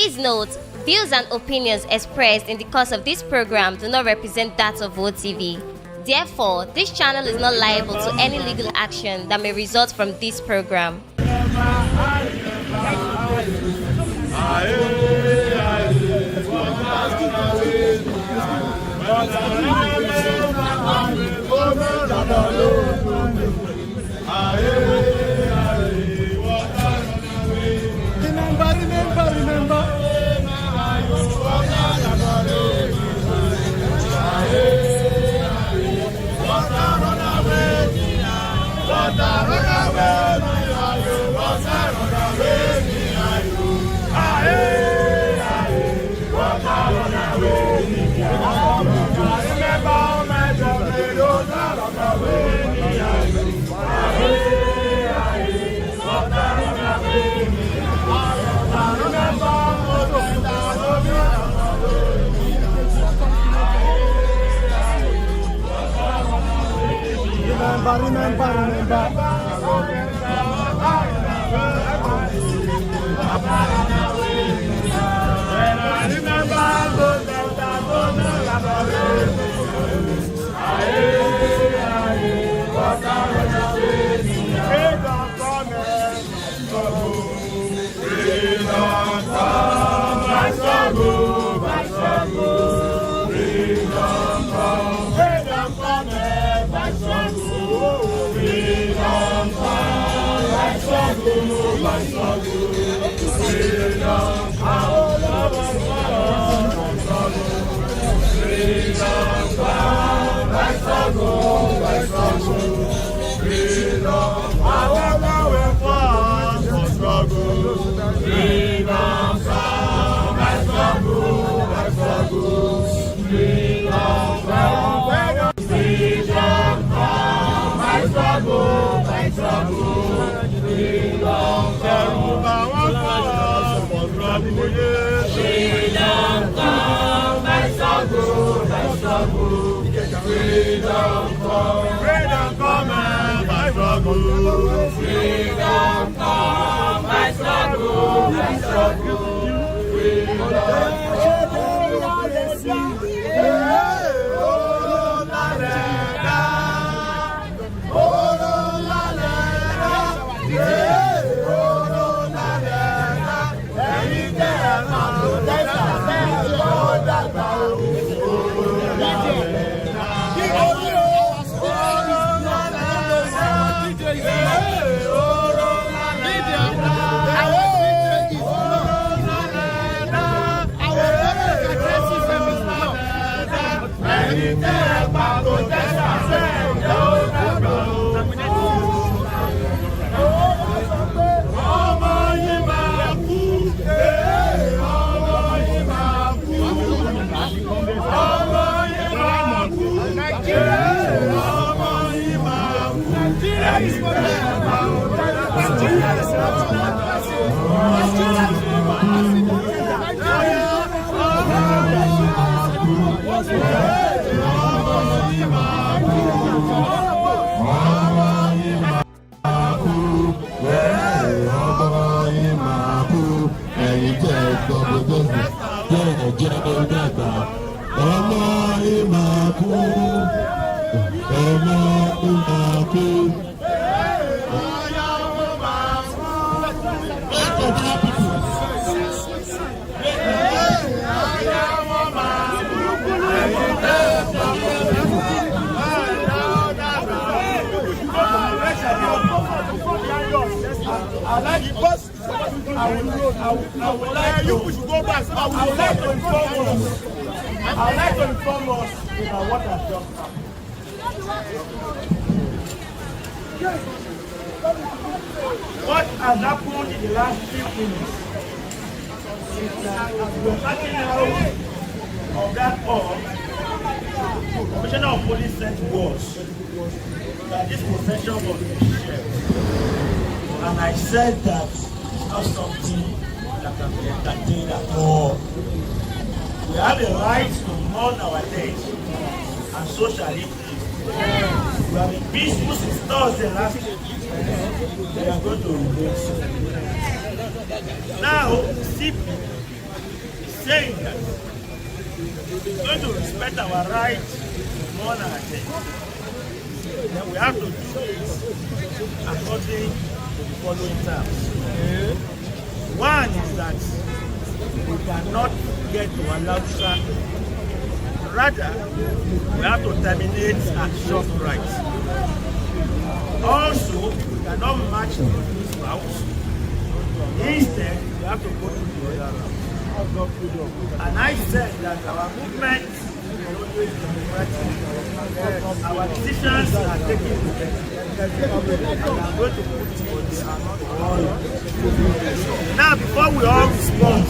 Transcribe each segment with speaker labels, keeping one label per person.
Speaker 1: Please note, views and opinions expressed in the course of this program do not represent that of WOTV. Therefore, this channel is not liable to any legal action that may result from this program.
Speaker 2: What has happened in the last few minutes is that as we're hanging out of that hall, the Commissioner of Police said to us that this possession was a shell. And I said that it's not something that can be entertained at all. We have a right to mourn our dead, and so shall it be. We have been peaceful since Thursday last week. We are going to release. Now, see, saying that we're going to respect our rights more than our dead. Then we have to do this according to the following terms. One is that we cannot get to Alausa. Rather, we have to terminate and short rights. Also, we cannot march to this route. Instead, we have to go to the other route. And I said that our movement is always democratic. Our decisions are taken together. And I'm going to put it on. Now, before we all respond,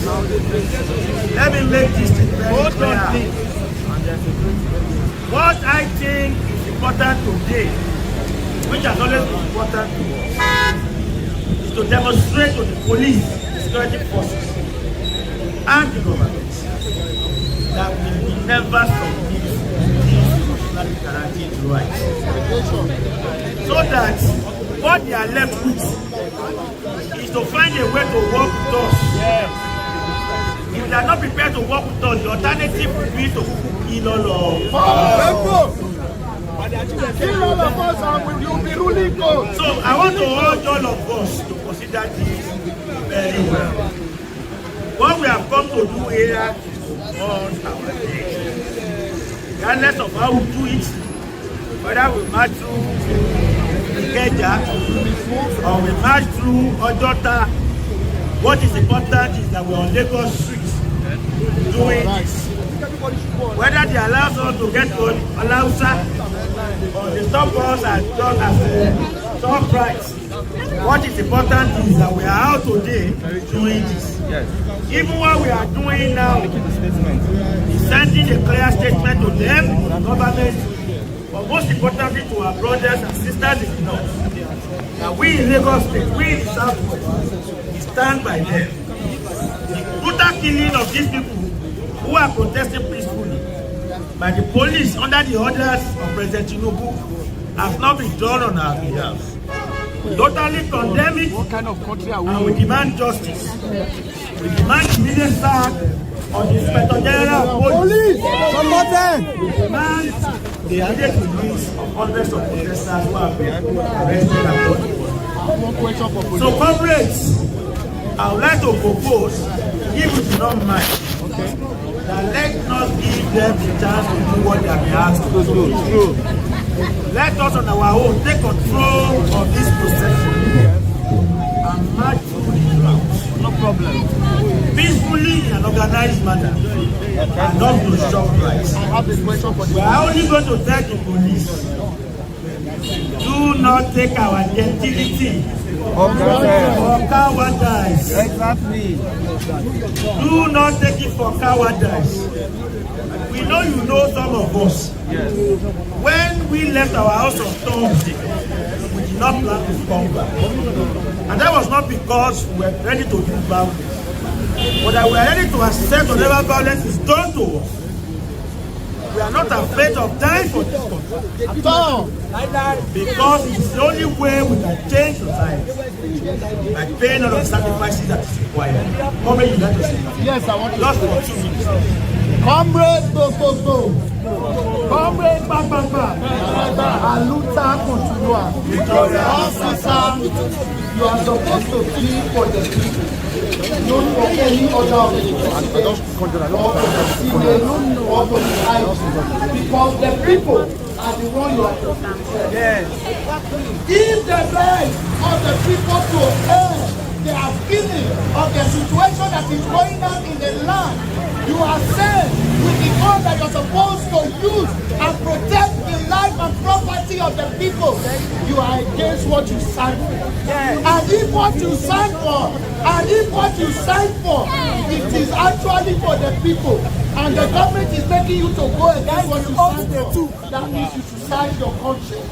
Speaker 2: let me make this very clear. What I think is important today, which has always been important to us, is to demonstrate to the police, the security forces, and the government that we will never submit these constitutionally guaranteed rights. So that what they are left with is to find a way to work with us. If they are not prepared to work with us, the alternative will be to kill all of us.
Speaker 3: Kill all of us and we will be ruling God.
Speaker 2: So I want to urge all of us to consider this very well. What we have come to do here is to mourn our dead. Regardless of how we do it, whether we march through Ikeja or we march through Ojota, what is important is that we are on Lagos streets doing this. Whether they allow us to get to Alausa or they stop us at just as top price, what is important is that we are out today doing this. Even what we are doing now is sending a clear statement to them, the government, but most importantly to our brothers and sisters in the north, that we in Lagos State, we in the southwest, we stand by them. The brutal killing of these people who are protesting peacefully by the police under the orders of President Tinubu has not been done on our behalf. We totally condemn it.
Speaker 3: What kind of country are we?
Speaker 2: And we demand justice. We demand immediate sack of the Inspector General of Police.
Speaker 3: Support them!
Speaker 2: We demand the immediate release of hundreds of protesters who have been arrested and brought. So, comrades, I would like to propose, if you do not mind, that let us give them the chance to do what they have been asked to do. Let us on our own take control of this procession and march through the route. No problem. Peacefully in an organized manner and not to shop rights.
Speaker 3: I have this question for you.
Speaker 2: We are only going to tell the police, do not take our gentility for cowardice.
Speaker 3: Exactly.
Speaker 2: Do not take it for cowardice. We know you know some of us.
Speaker 3: Yes.
Speaker 2: When we left our house on Thursday, we did not plan to come back. And that was not because we were ready to do violence, but that we are ready to accept whatever violence is done to us. We are not afraid of dying for this country.
Speaker 3: At all.
Speaker 2: Because it's the only way we can change society. By paying all of the sacrifices that is required. How many you like to say?
Speaker 3: Yes, I want to.
Speaker 2: Just for 2 minutes.
Speaker 3: Comrades, go. Comrades, bang. Aluta continua. Officer, you are supposed to plead for the people. Not for any other organization or for the side. Because the people are the one you are protecting. Yes. Give the right of the people to earn their feeling of the situation that is going on in the land. You are sent with the gun that you're supposed to use and protect the life and property of the people. You are against what you signed for. And if what you signed for, it is actually for the people. And the government is making you to go against what you signed for. That means you should sign your conscience.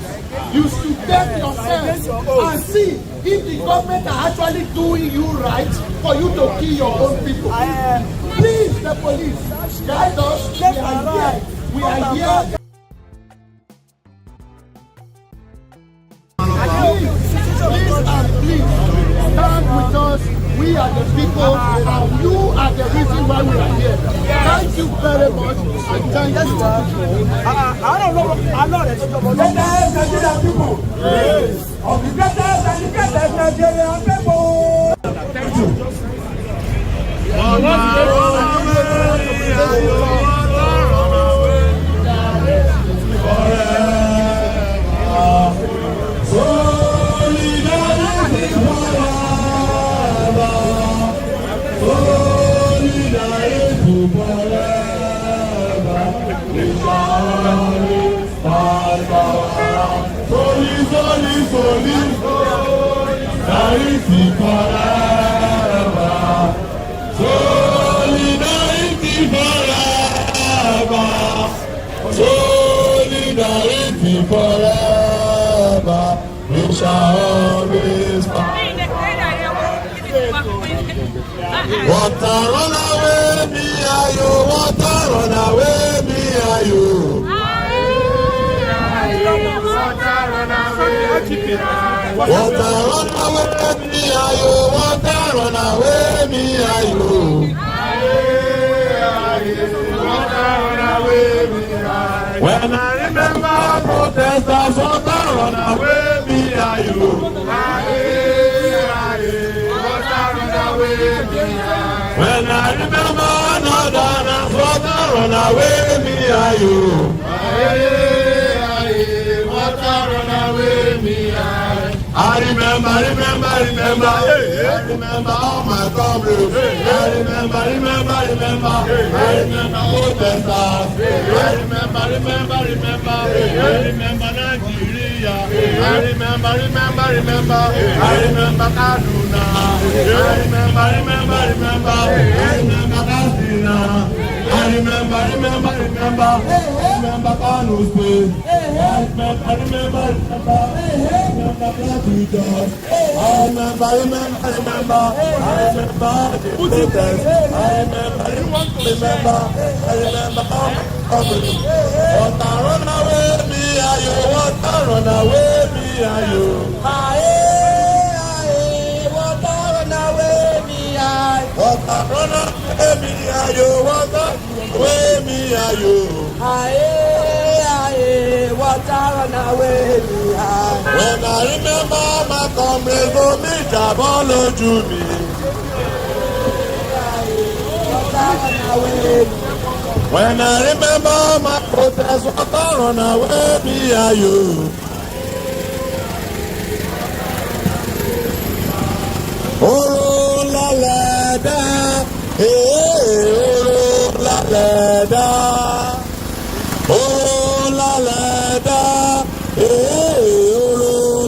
Speaker 3: You should take yourself and see if the government are actually doing you right for you to kill your own people. Please, the police, guide us. We are here. We are here. Please, stand with us. We we are the people, and you are the reason why we are here. Thank you very much, and thank you.
Speaker 2: I don't know. I'm not a Nigerian people. Of the greatest and the greatest Nigerian people. Thank you.
Speaker 4: Solidarity forever, we shall always fight. Water run away, me and you. Water run away, me and you. Water run away, me and you. Water run away, me and you. When I remember protesters, water run away, me and you. When I remember northerners, water run away, me and you. Water run away, me and you. I remember, I remember all my comrades. I remember protesters. I remember Nigeria. I remember Kaduna. I remember Katsina. I remember Kano State. I remember Plateau. I remember the protest. I remember water run away, me and you. Water run away, me and you. Water run away, me and you. Water run away, me and you. Water away, me and you. Water run away, me and you. When I remember my comrades, oh, me jabọ́ lójú mi. Water run away, me. When I remember my protest, water run away, me and you. Oh, la la da, oh, la la da, oh, la la da, oh,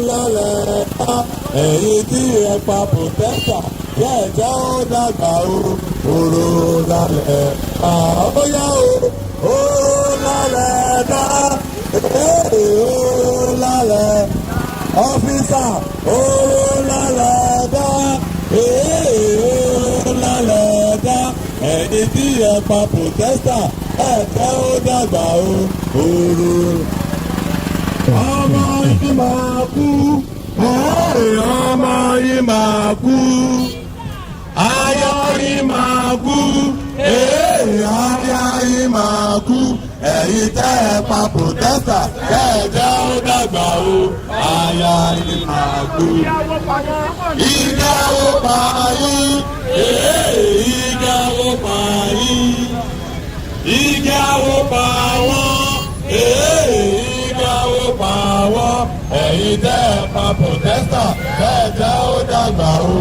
Speaker 4: la la da. Ẹ̀yin tí ẹ pa protester, yẹ jẹ́ ó dàgbà o, òrò lálẹ́ àbóyá o, òrò lálẹ́ dá, òrò lálẹ́ ọ́fíìsà, òrò lálẹ́ dá, òrò lálẹ́ dá. Ẹ̀yin tí ẹ pa protester, ẹ jẹ́ ó dàgbà o, òrò. Ọmọ yìí máa kú. Ọmọ yìí máa kú, ayọ̀ yìí máa kú, aya yìí máa kú. Ẹ̀yin tẹ́ ẹ pa protester, tẹ́ ẹ jẹ́ ó dàgbà o, aya yìí máa kú. Ìyàwó pa yín, ìyàwó pa yín, ìyàwó pa wọ́n, ìyàwó pa wọ́n. Ẹ̀yin tẹ́ ẹ pa protester, tẹ́ ẹ jẹ́ ó dàgbà o,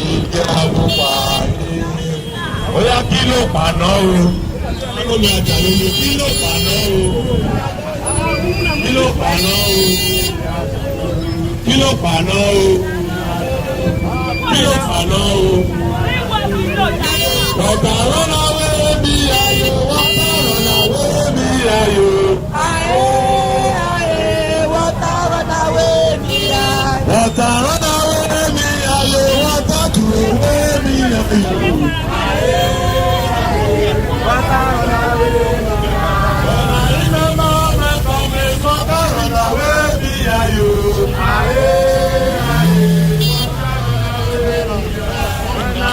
Speaker 4: ìyàwó pa yín. Ó yá kí ló paná o? Kí ló ajá lóye? Kí ló paná o? Kí ló paná o? Kí ló paná o? Kí ló paná o? Ọ̀gá rọ́nà wẹ́rẹ́ bí ayò, wọ́n bá rọ́nà wẹ́rẹ́ bí ayò. Water run away, me and you. Water to away, me and you. Water run away, me and you. When I remember my comrades, water run away, me and you. When I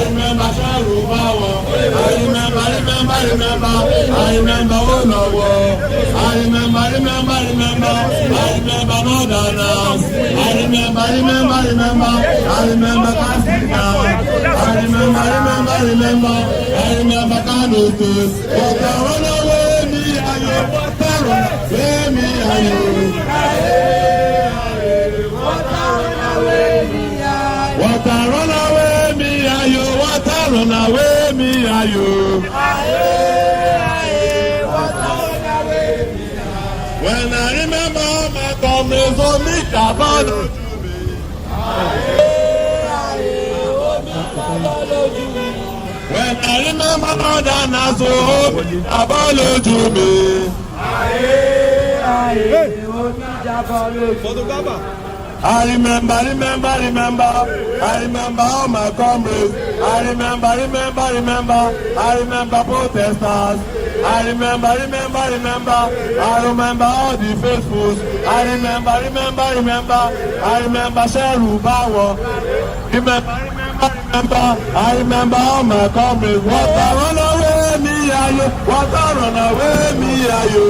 Speaker 4: remember Sharuba. I remember Olowo. I remember Northerners. I remember Katsina. I remember Kano State. Water run away me ayo, water run away me ayo. Water run away me ayo, water run away me ayo. When I remember my comrades on me, when I remember other naso, abaloju me. I remember all my comrades. I remember protesters. I remember all the faithfuls. I remember Sharuba. I remember all my comrades. Water run away me ayo, water run away me ayo.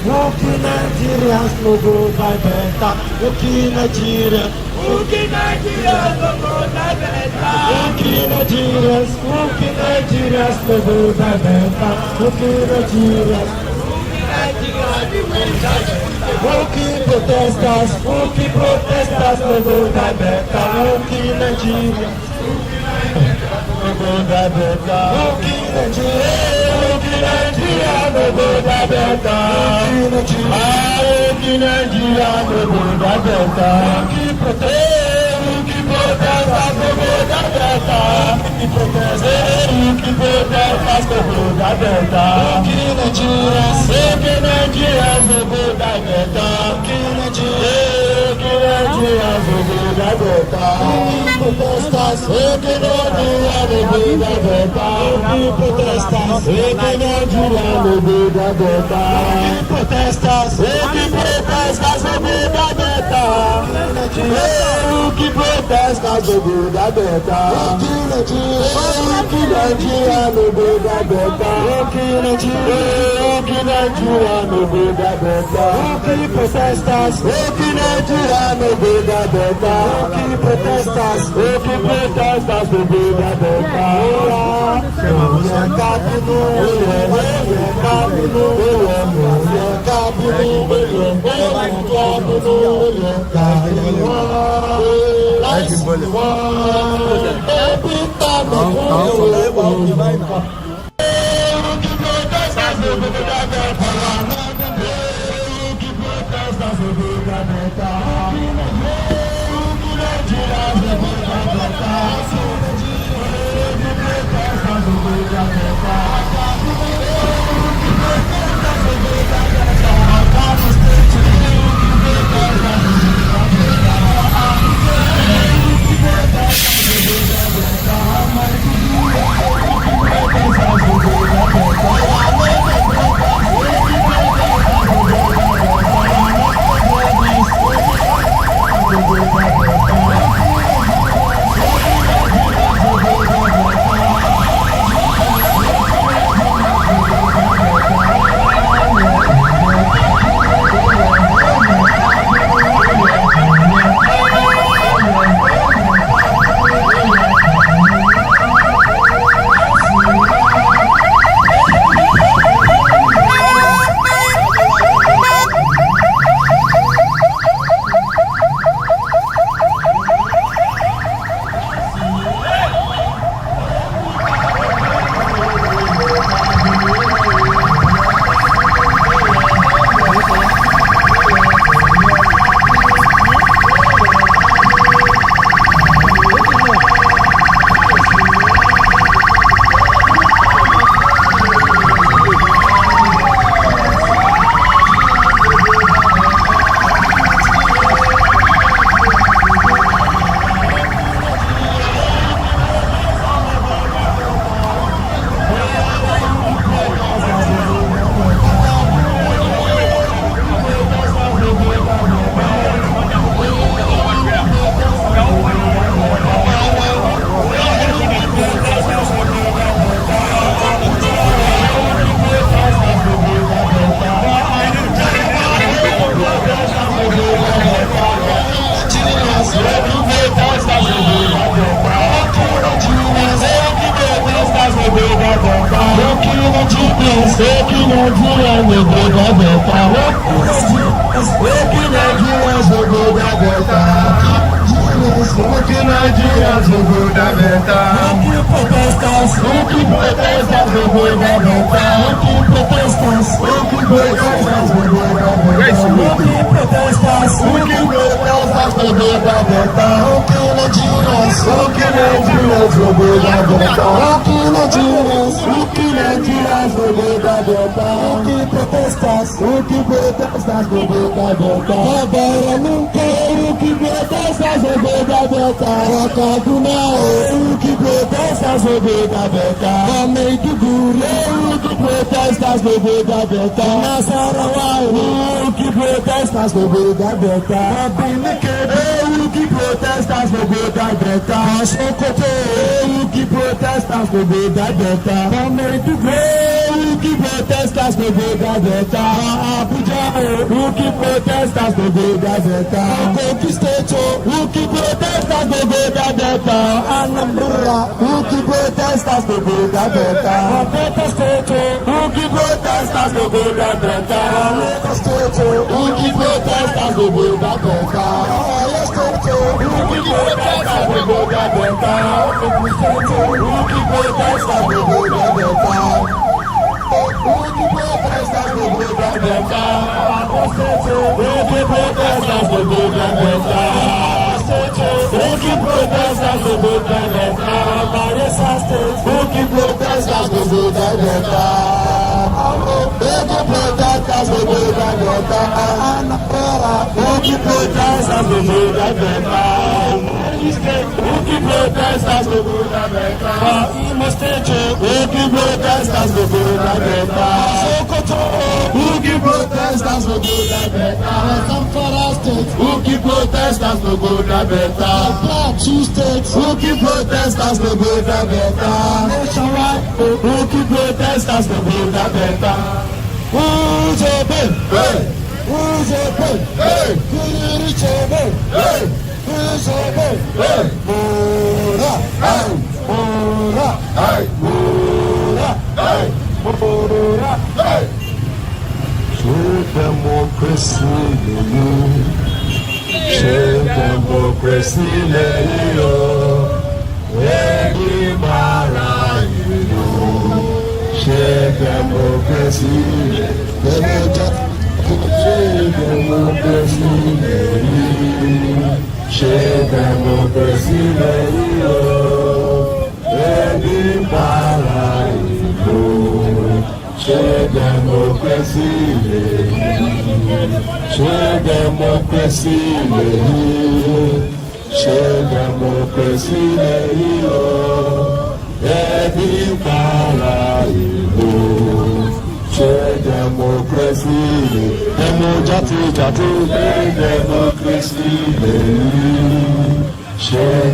Speaker 3: Walking Nigerians, no go by better. Walking Nigerians, no go by better. Walking Nigerians, no go by better. Walking Nigerians, walking protesters, no go by better. Walking Nigerians, no go by better. Walking Nigerians. Nigeria no go da better. Nigeria no go da better. Keep protesters no go da better. Keep protesters no go da better. Nigeria no go da better. Nigeria no go da better. Protesters no go da better. Protesters Nigeria no go da better. Protesters no go da better. Protesters no go da better. Nigeria no go da better. Nigeria no go da better. Protesters Nigeria no go da better. Protesters no go da better.
Speaker 4: Nigeria will go that better. Working Nigeria will go that better. Working Nigeria will go that better. Working protesters will go that better. Working protesters will go that better. Working protesters will go that better. Working Nigerians will go that better. Working Nigerians will go that better. Working protesters will go that better. Working protesters will go that better. Wakaduna will protesters will go that better. Maiduguri will protesters will go that better. Nasarawa will protesters will go that better. Abinikebe will protesters will go that better. Sokoto will protesters will go that better. Maiduguri protesters will go that better. Abuja will protesters will go that better. Kogi State will protesters will go that better. Anambra will protesters will go that better. Delta State will protesters will go that better. Lagos State will protesters will go that better. Oyo State will protesters will go that better. Ogun State will protesters will go that better. Protesters will go that better. Protesters will go that better. Protesters will go that better. Bayelsa State protesters will go that better. Protesters will go that better. Anambra protesters will go that better. Protesters will go that better. Imo State protesters will go that better. Sokoto protesters will go that better. Zamfara State protesters will go that better. Plateau State protesters will go that better. Nationwide protesters will go that better. Who's open? Hey! Who's open? Hey! Who's open? Hey! Who's open? Hey! Mora! Hey! Mora! Hey! Mora! Hey! Mora! Hey! Show democracy, show democracy, Egi mara you, show democracy, show democracy, Egi mara you. Show democracy, show democracy, show democracy, every power show democracy, democracy, show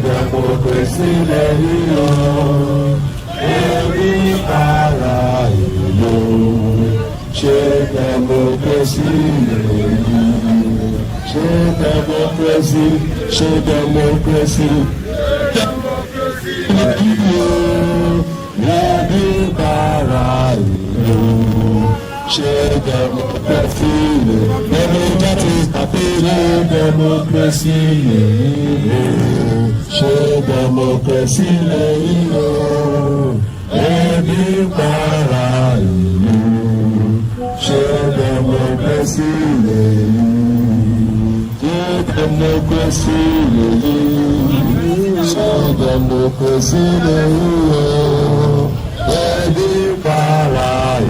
Speaker 4: democracy, every power. Show democracy, show democracy, show democracy. Show democracy, democracy, show democracy, every power. Show democracy, democracy, show democracy, every power.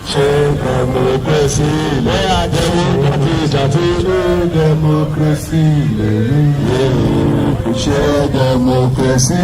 Speaker 4: Show democracy, democracy, show democracy,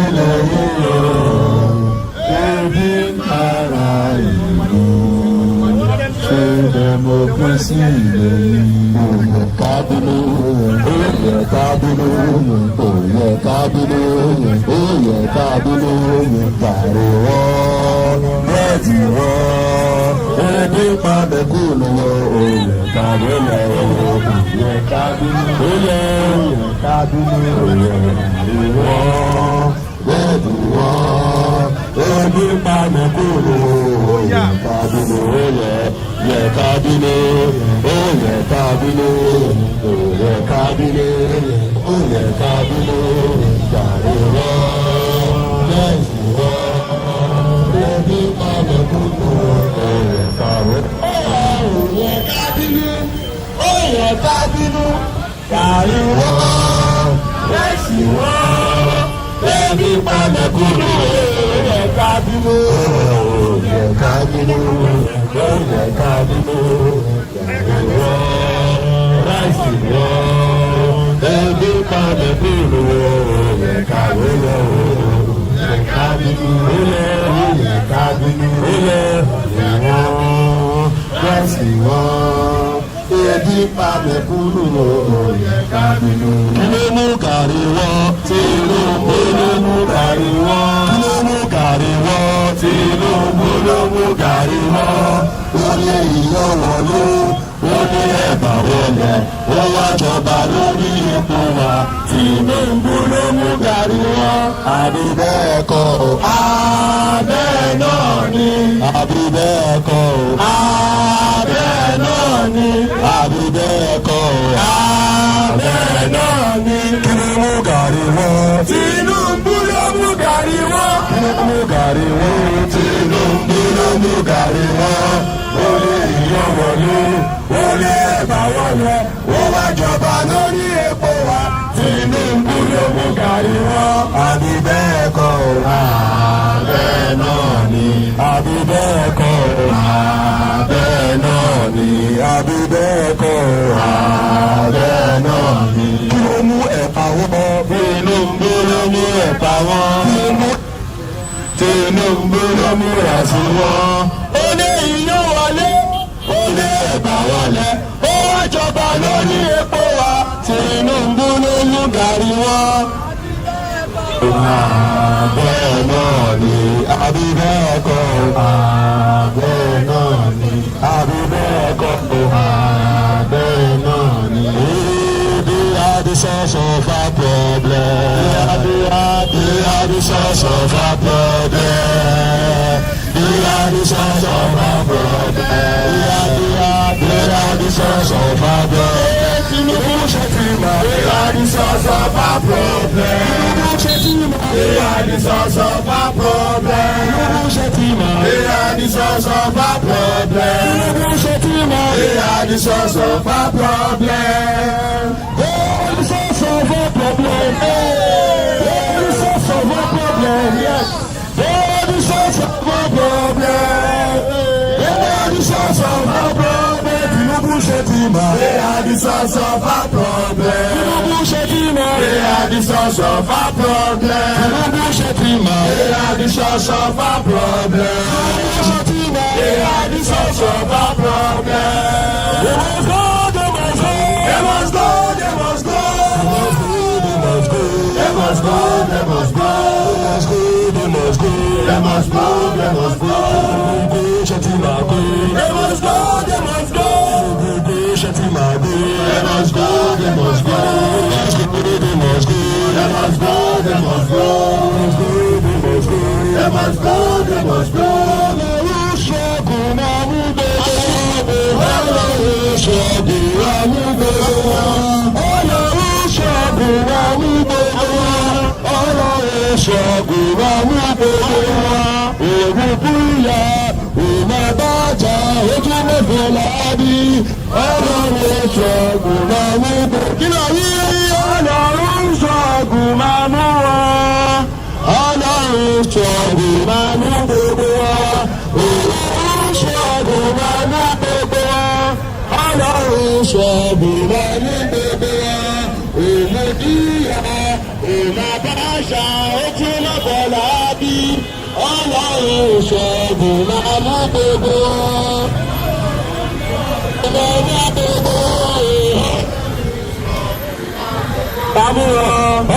Speaker 4: every power. Show democracy, bínú, ó yẹ ká bínú, ó yẹ ká bínú, ó yẹ ká bínú, ó yẹ ká bínú, jàre wọ́n lẹ́sìn wọ́n lẹ́bí pàdé kúkú, ó yẹ ká wọ́n. Ó yẹ ká bínú, ó yẹ ká bínú, jàre wọ́n lẹ́sìn wọ́n lẹ́bí pàdé kúkú, ó yẹ ká bínú, ó yẹ ká bínú, ó yẹ ká bínú, jàre wọ́n lẹ́sìn wọ́n lẹ́bí pàdé kúkú, ó yẹ ká bínú, ó yẹ ká bínú, ó yẹ ká bínú, wọ́n lẹ́sìn wọ́n ebi pàdé kúrò, ó yẹ ká bínú. Kí ló mú kárí wọ́n Tinubu ló mú kárí wọ́n? Kí ló mú kárí wọ́n Tinubu ló mú kárí wọ́n? Ó lé ìyọ́ wọlé, ó ní ẹ̀bà wọlé, ó wá jọba lórí ipò wa. Tinubu ló mú kárí wọ́n. Àbí bẹ́ẹ̀ kọ́ o, bẹ́ẹ̀ náà ni. Àbí bẹ́ẹ̀ kọ́ o, bẹ́ẹ̀ náà ni. Àbí bẹ́ẹ̀ kọ́ o, bẹ́ẹ̀ náà ni. Kí ló mú kárí wọ́n? Tinubu ló mú kárí wọ́n. Kí ló mú kárí wọ́n? Tinubu ló mú kárí wọ́n. Ó lé ìyọ́ wọlé, ó lé ẹ̀bà wọlé, ó wá jọba lórí epo wa. Tinubu ló mú kárí wọ́n. Àbí bẹ́ẹ̀ kọ́ o, bẹ́ẹ̀ náà ni. Àbí bẹ́ẹ̀ kọ́ o, bẹ́ẹ̀ náà ni. Àbí bẹ́ẹ̀ kọ́ o, bẹ́ẹ̀ náà ni. Kí ló mú ẹ̀pà wọ́n? Tinubu ló mú ẹ̀pà wọ́n. Tinubu ló mú ẹ̀sìn wọ́n. Ó lé iyán wọlé, ó lé ẹ̀bà wọlé, ó wá jọba lórí epo wa. Tinubu ló mú kárí wọ́n. Bẹ́ẹ̀ náà ni. Àbí bẹ́ẹ̀ kọ́ o, bẹ́ẹ̀ náà ni. Àbí bẹ́ẹ̀ kọ́ o, bẹ́ẹ̀ náà ni. They are the source of our problem. They are the source of our problem. They are the source of our problem. They are the source of our problem. Tinubu Shetima, they are the source of our problem. Tinubu Shetima, they are the source of our problem. Tinubu Shetima, they are the source of our problem. Tinubu Shetima, they are the source of our problem. The source of our problem. The source of our problem. Yes. The source of our problem. The source of our problem. Tinubu Shetima, they are the source of our problem. Tinubu Shetima, they are the source of our problem. Tinubu Shetima, they are the source of our problem. Tinubu Shetima, they are the source of our problem. They must go, they must go, they must go, they must go, they must go, they must go, they must go, they must go, they must go, they must go, they must go. They must go, they must go. They must go, they must go. They must go, they must go. They must go, they must go. They must go. Ìmọ̀bájà ojú mẹ́fọ́ láàbí ọlọ́run ṣọ́gun máa mú bò. Kí ló yí ọlọ́run ṣọ́gun máa mú wọn? Ọlọ́run ṣọ́gun máa mú gbogbo wọn. Ọlọ́run ṣọ́gun máa mú gbogbo wọn. Ọlọ́run ṣọ́gun máa mú gbogbo wọn. Ìmọ̀díyà ìmọ̀bájà ojú mẹ́fọ́ láàbí. Ọlọ́run ṣọ́gun máa mú gbogbo wọn.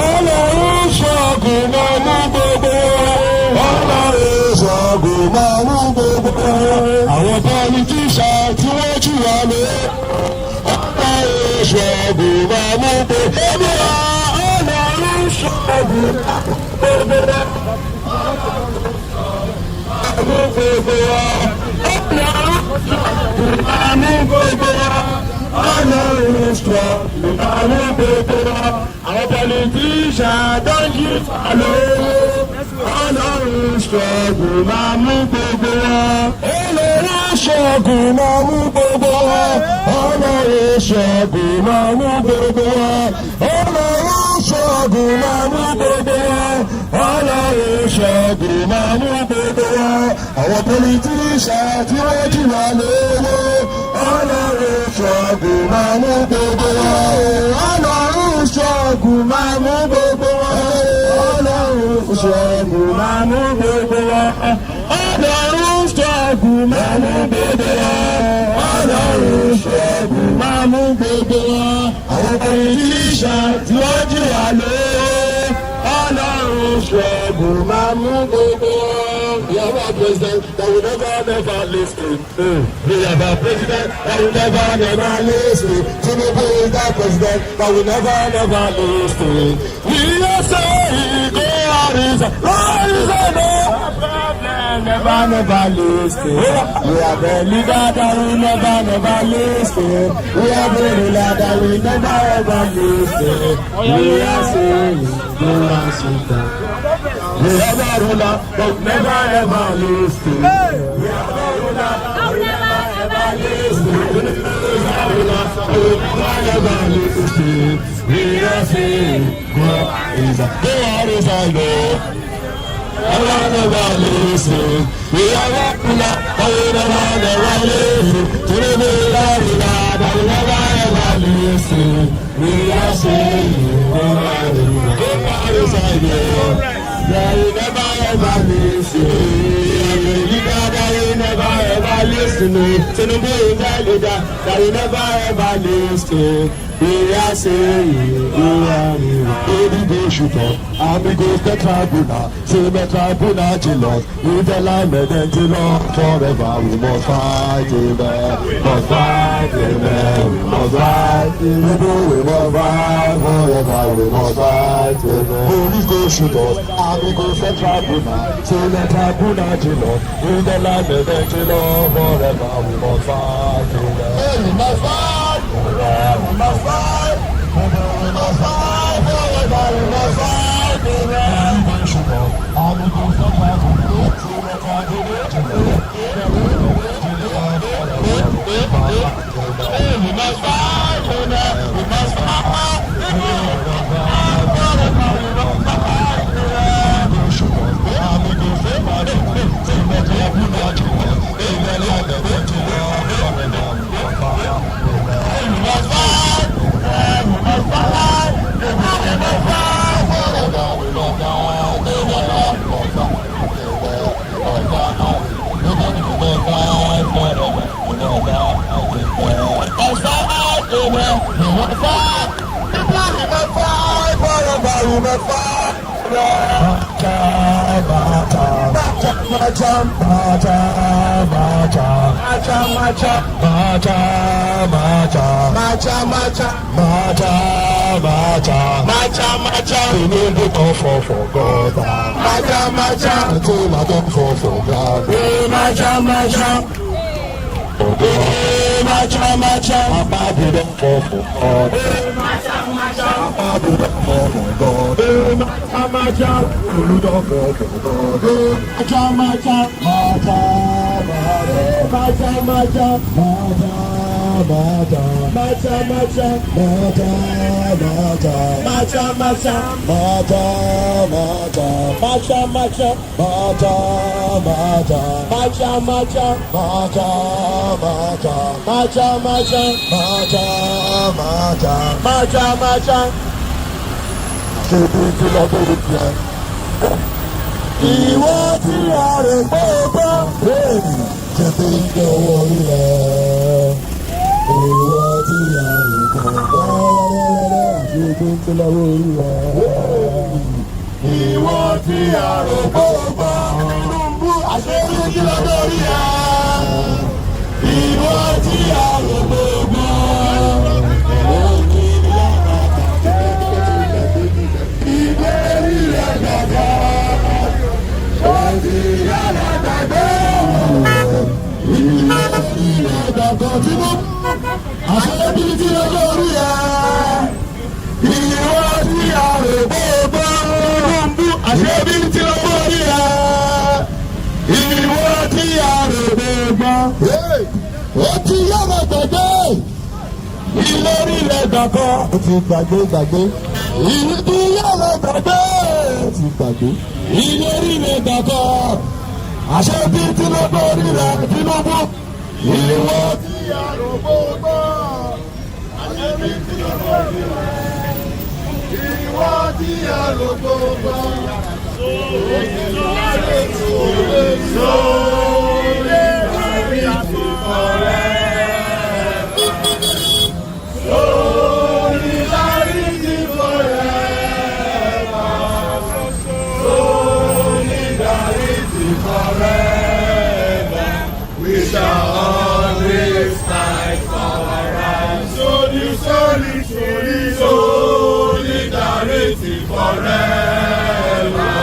Speaker 4: Ọlọ́run ṣọ́gun máa mú gbogbo wọn. Ọlọ́run ṣọ́gun máa mú gbogbo wọn. Àwọn pọlitíṣà tí wọ́n jù wá lé. Ọlọ́run ṣọ́gun máa mú gbogbo wọn. Ọlọ́run ṣọ́gun máa mú gbogbo wọn. gbogbo wa. Ọlọ́run struggle máa mú gbogbo wa. Àwọn politician don use àlọ́. Ọlọ́run struggle máa mú gbogbo wa. Ọlọ́run struggle máa mú gbogbo wa. Ọlọ́run struggle máa mú gbogbo wa. Ọlọ́run struggle máa mú gbogbo wa. Ọlọ́run struggle máa mú gbogbo wa. Àwọn politician tí wọ́n jù wá lówó. Ọlọ́run struggle máa mú gbogbo wa. Ọlọ́run struggle máa mú gbogbo wa. Ọlọ́run struggle máa mú gbogbo wa. Ọlọ́run struggle máa mú gbogbo wa. Ọlọ́run struggle máa mú gbogbo wa. Àwọn politician tí wọ́n jù wá lówó. Ọlọ́run struggle máa mú gbogbo wa. We have a president that will never listen. We have a president that will never listen. Tinubu is that president that will never listen. We are saying go on, no problem, never listen. We have a leader that will never listen. We have a ruler that will never listen. We are saying go on, sit down. We have a ruler that will never listen. We have a ruler that will never listen. We have a ruler that will never listen. We are saying God is a Lord. I will never listen. We are a ruler that will never listen. To the ruler that will never listen. We are saying God is a Lord. That will never listen. That will never listen. Tinubu is a leader that will never listen. We are saying, baby go shoot up, and we go to tribunal. Say the tribunal jealous. We tell our men and forever we must fight amen. Must fight amen. We must fight amen. We must fight forever. We must fight amen. Police go shoot us, and we go to tribunal. Say the tribunal jealous. We tell our men and forever we must fight amen. We must fight. We must fight. We must fight. We must fight. We must fight. Ìwọ tí a rẹ̀ gbọ́gbọ́ bẹ́ẹ̀ni tètè ìdọ̀wọ́ rẹ̀. Ìwọ tí a rẹ̀ gbọ́gbọ́ tètè ìdọ̀wọ́ rẹ̀. Ìwọ tí a rẹ̀ gbọ́gbọ́ Tinubu àṣeyọrí tí lọ́dọ̀ rí ẹ̀. Ìwọ tí a rẹ̀ gbọ́gbọ́. àṣẹ́bí tí ó lórí ẹ̀ ìwọ tí a rò gbogbo àṣẹ́bí tí ó lórí ẹ̀ ìwọ tí a rò gbogbo. Ó ti yára gbàgbé ìlérí ilẹ̀ gbàgbọ́. Ó ti gbàgbé. Ìwé tí yára gbàgbé. Ó ti gbàgbé ìlérí ilẹ̀ gbàgbọ́. Àṣẹ́bí tí ó lórí ẹ̀ Tinubu ìwọ tí a rò gbogbo. Àṣẹ́bí tí ó lórí ẹ̀ ìwọ tí a rò gbogbo. Solidarity forever. Solidarity forever. Solidarity forever. We shall only fight for our rights. Solidarity forever. Solidarity forever.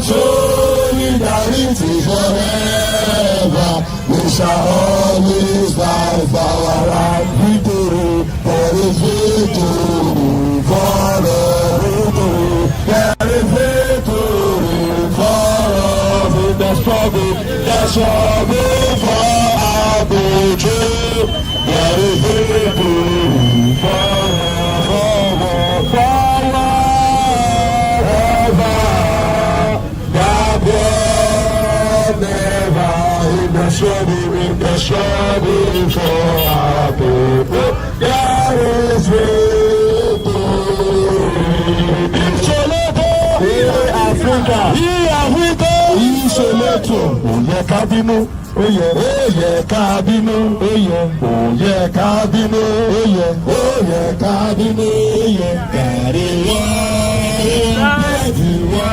Speaker 4: Solidarity forever. We shall always fight for our right. Victory, there is victory for us. There is victory for us in the struggle. The struggle for our victory. There is victory for us. Struggle for our people, there is victory. Africa, ìṣòlótò, òye kábínú, òye kábínú, òye kábínú, òye kábínú, òye kárí wá, òye wá.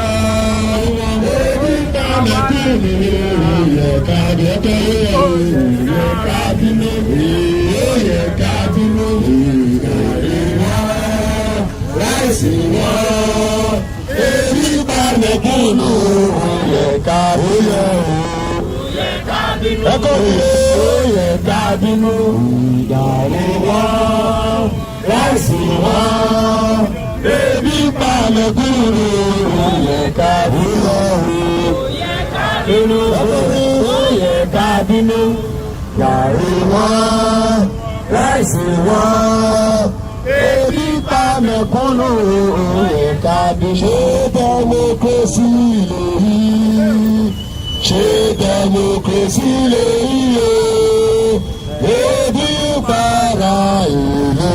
Speaker 4: Gàrí wọn, ráìsì wọn, ebi pa mẹ̀kúnnù ẹ̀ka bí. Ṣé democracy lèyí? Ṣé democracy lèyí o? Ebi para ìlú.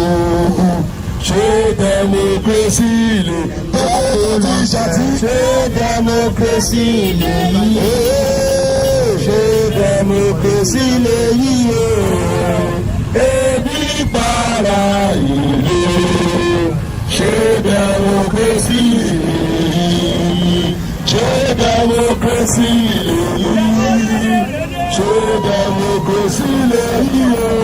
Speaker 4: Ṣé democracy lèyí? Ṣé democracy lèyí? Ṣé democracy lèyí o? Ebi para ìlú. Ṣé democracy lèyí? Ṣé democracy lèyí? Ṣé democracy lèyí o?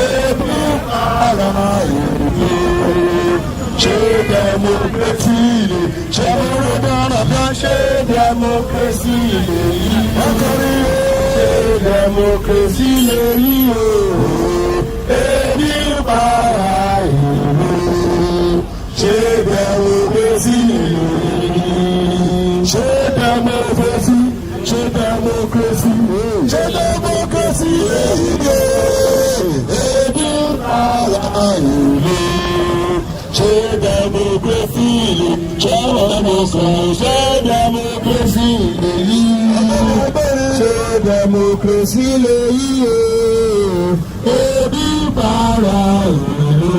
Speaker 4: Ebi para ìlú. Ṣé democracy lèyí? Ṣé democracy lèyí? Ṣé democracy lèyí o? Ebi para ìlú. Ṣé democracy lèyí? Ṣé democracy? Ṣé democracy? Ṣé democracy lèyí o? Ebi para ìlú. Ṣé democracy lèyí? Ṣé democracy lèyí? Ṣé democracy lèyí o? Ebi para ìlú.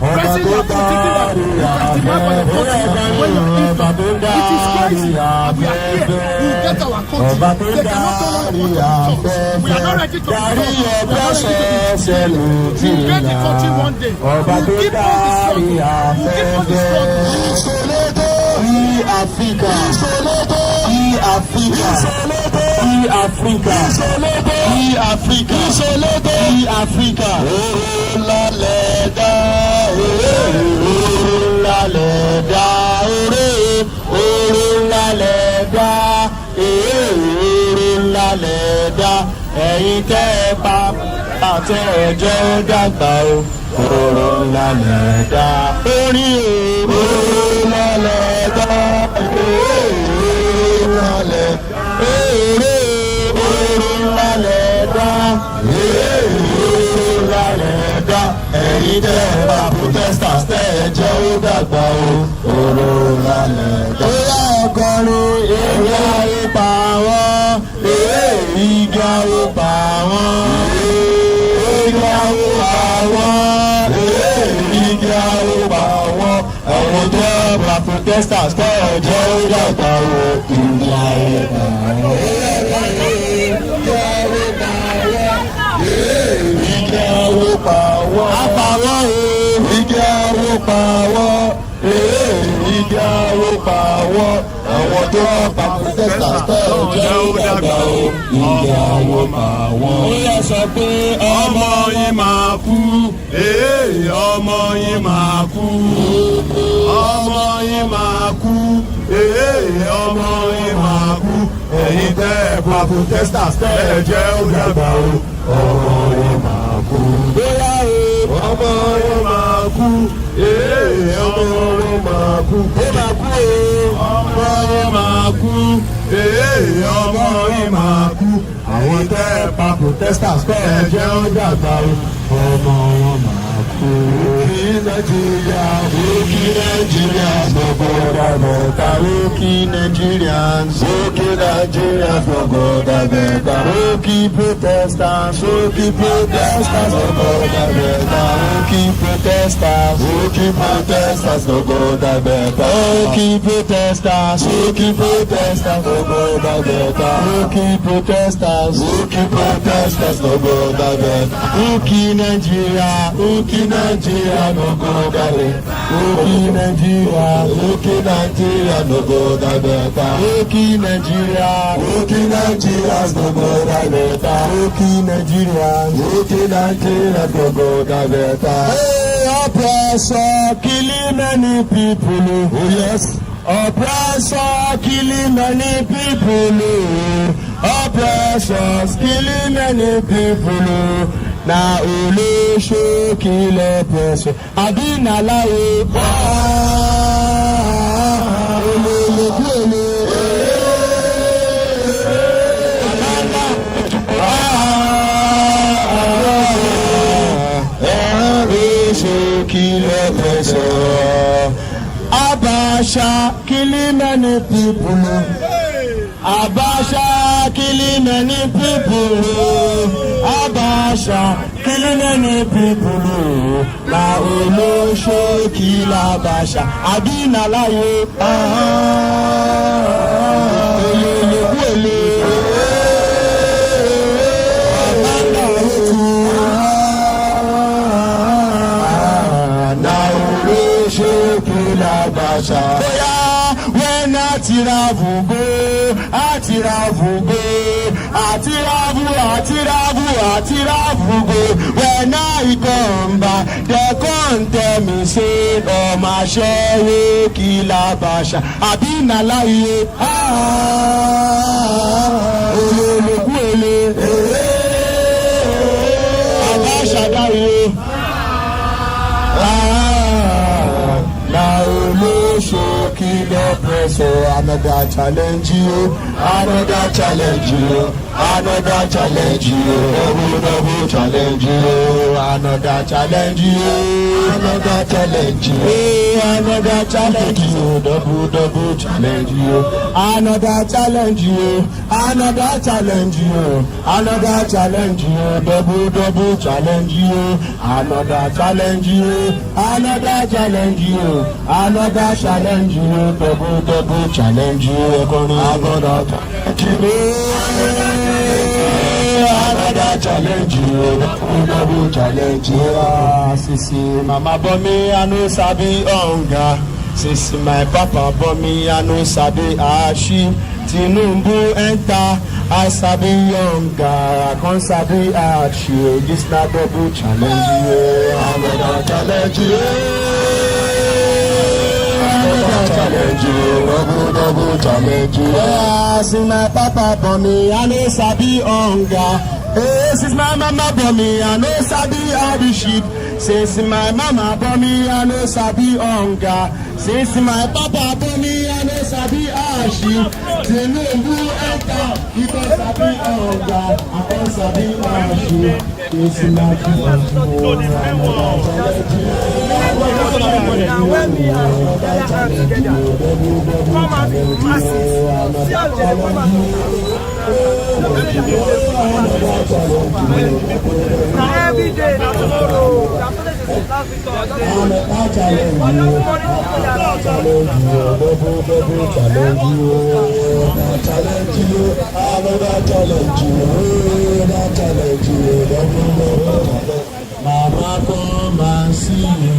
Speaker 3: Pressing your foot, thinking that you can demand for your country when you're infant. It is crazy. And we are here. We will get our country. They cannot tell us what to do. We are not ready to be done. We are not ready to be done. We will get the country one day. We will keep on the struggle. We will keep on the struggle.
Speaker 4: Africa, Africa, Africa, Africa, Africa, la leda, la leda, la leda, la leda, ẹ̀yin tẹ́ pa àti ẹ̀jẹ̀ dàgbà o. La leda, orí o, la leda, la leda, la leda, la leda. Ẹ̀yin tẹ́ bá protesters tẹ́ jẹ́ ó dàgbà o. La leda. Ó yá ọkọrin ìyá ipa wọn, ìgbà ó pa wọn, ìgbà ó pa wọn. Àwọn tó bá protesters kọ́ ọjọ́ ìdàgbà wo ìyá ẹ̀ka wọn. Ìgbà wo pa wọ́n. Àpàwọ́ o. Ìgbà wo pa wọ́n. Ìgbà wo pa wọ́n. Àwọn tó bá protesters kọ́ ọjọ́ ìdàgbà wo ìyá wo pa wọ́n. Ó yẹ sọ pé ọmọ yín máa kú. Ọmọ yín máa kú. Ọmọ yín máa kú. Ọmọ yín máa kú. Ẹ̀yin tẹ́ pa protesters tẹ́ jẹ́ ó dàgbà o. Ọmọ yín máa kú. Bóyá o. Ọmọ yín máa kú. Ọmọ yín máa kú. Ó máa kú o. Ọmọ yín máa kú. Ọmọ yín máa kú. Àwọn tẹ́ pa protesters tẹ́ jẹ́ ó dàgbà o. Ọmọ wọn máa kú. Òkì Nàìjíríà, gbogbo dàgbẹ̀ta. Òkì Nigerians, òkì Nigerians, gbogbo dàgbẹ̀ta. Òkì protesters, gbogbo dàgbẹ̀ta. Òkì protesters, gbogbo dàgbẹ̀ta. Òkì protesters, gbogbo dàgbẹ̀ta. Òkì protesters, gbogbo dàgbẹ̀ta. Òkì Nigeria, no go dàgbẹ̀. Òkì Nigeria, no go dàgbẹ̀ta. Òkì Nigeria, no go dàgbẹ̀ta. Òkì Nigeria, no go dàgbẹ̀ta. Oppressor killing many people. Oh yes. Oppressor killing many people. Oppressors killing many people. Na olóṣó kílẹ̀ pẹ̀sẹ̀ àbí nàláwo. Olólùkú èlé. Olóṣó kílẹ̀ pẹ̀sẹ̀. Abasha killing many people. Abasha killing many people. Abasha killing many people. La olóṣó kill Abasha. Àbí nàláwo. Olólùkú èlé. Na olóṣó kill Abasha. When atiravu go, when I come back, they come tell me say, oh my share kill Abasha. Àbí nàláyé. Olólùkú èlé. Abasha dáyé. Na olóṣó kílẹ̀ pẹ̀sẹ̀. Another challenge you, another challenge you, another challenge you, double challenge you, another challenge you, another challenge you, another challenge you, double challenge you, another challenge you, Another challenge you, another challenge you, double challenge you, another challenge you, another challenge you, another challenge you, double challenge you, another challenge you, double challenge you. Sisi mama bomi anu sabi onga, sisi my papa bomi anu sabi ashi. Tinubu enter, I sabi younger, I can't sabi achi. This na double challenge you, another challenge you, another challenge you, double challenge you. See my papa born me, I no sabi younger. Hey, since my mama born me, I no sabi how the sheep. Since my mama born me, I no sabi younger. Since my papa born me, I no sabi ashi. Tinubu enter, he don't sabi younger, I don't sabi ashi. Since my papa born me, I no sabi
Speaker 3: every day, not tomorrow.
Speaker 4: Mama come and see me.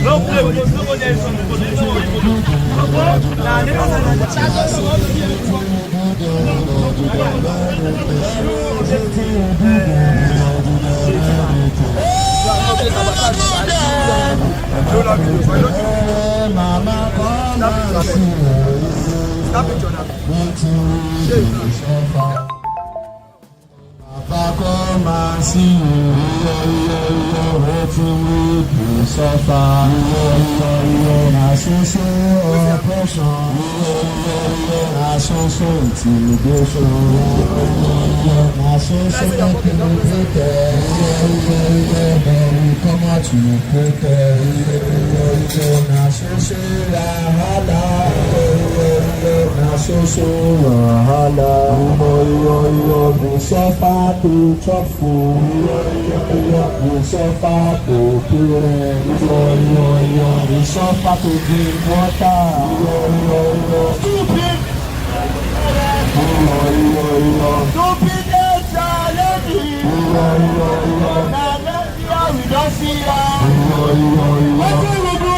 Speaker 2: No play with this. Nobody else on the
Speaker 4: Come and see you, waiting with you suffer, social oppression, social intimidation, social come out to protect, social social wahala, we suffer to chop food, we suffer to parents, we suffer to drink water. Stupid challenge, we don't see her. What do we do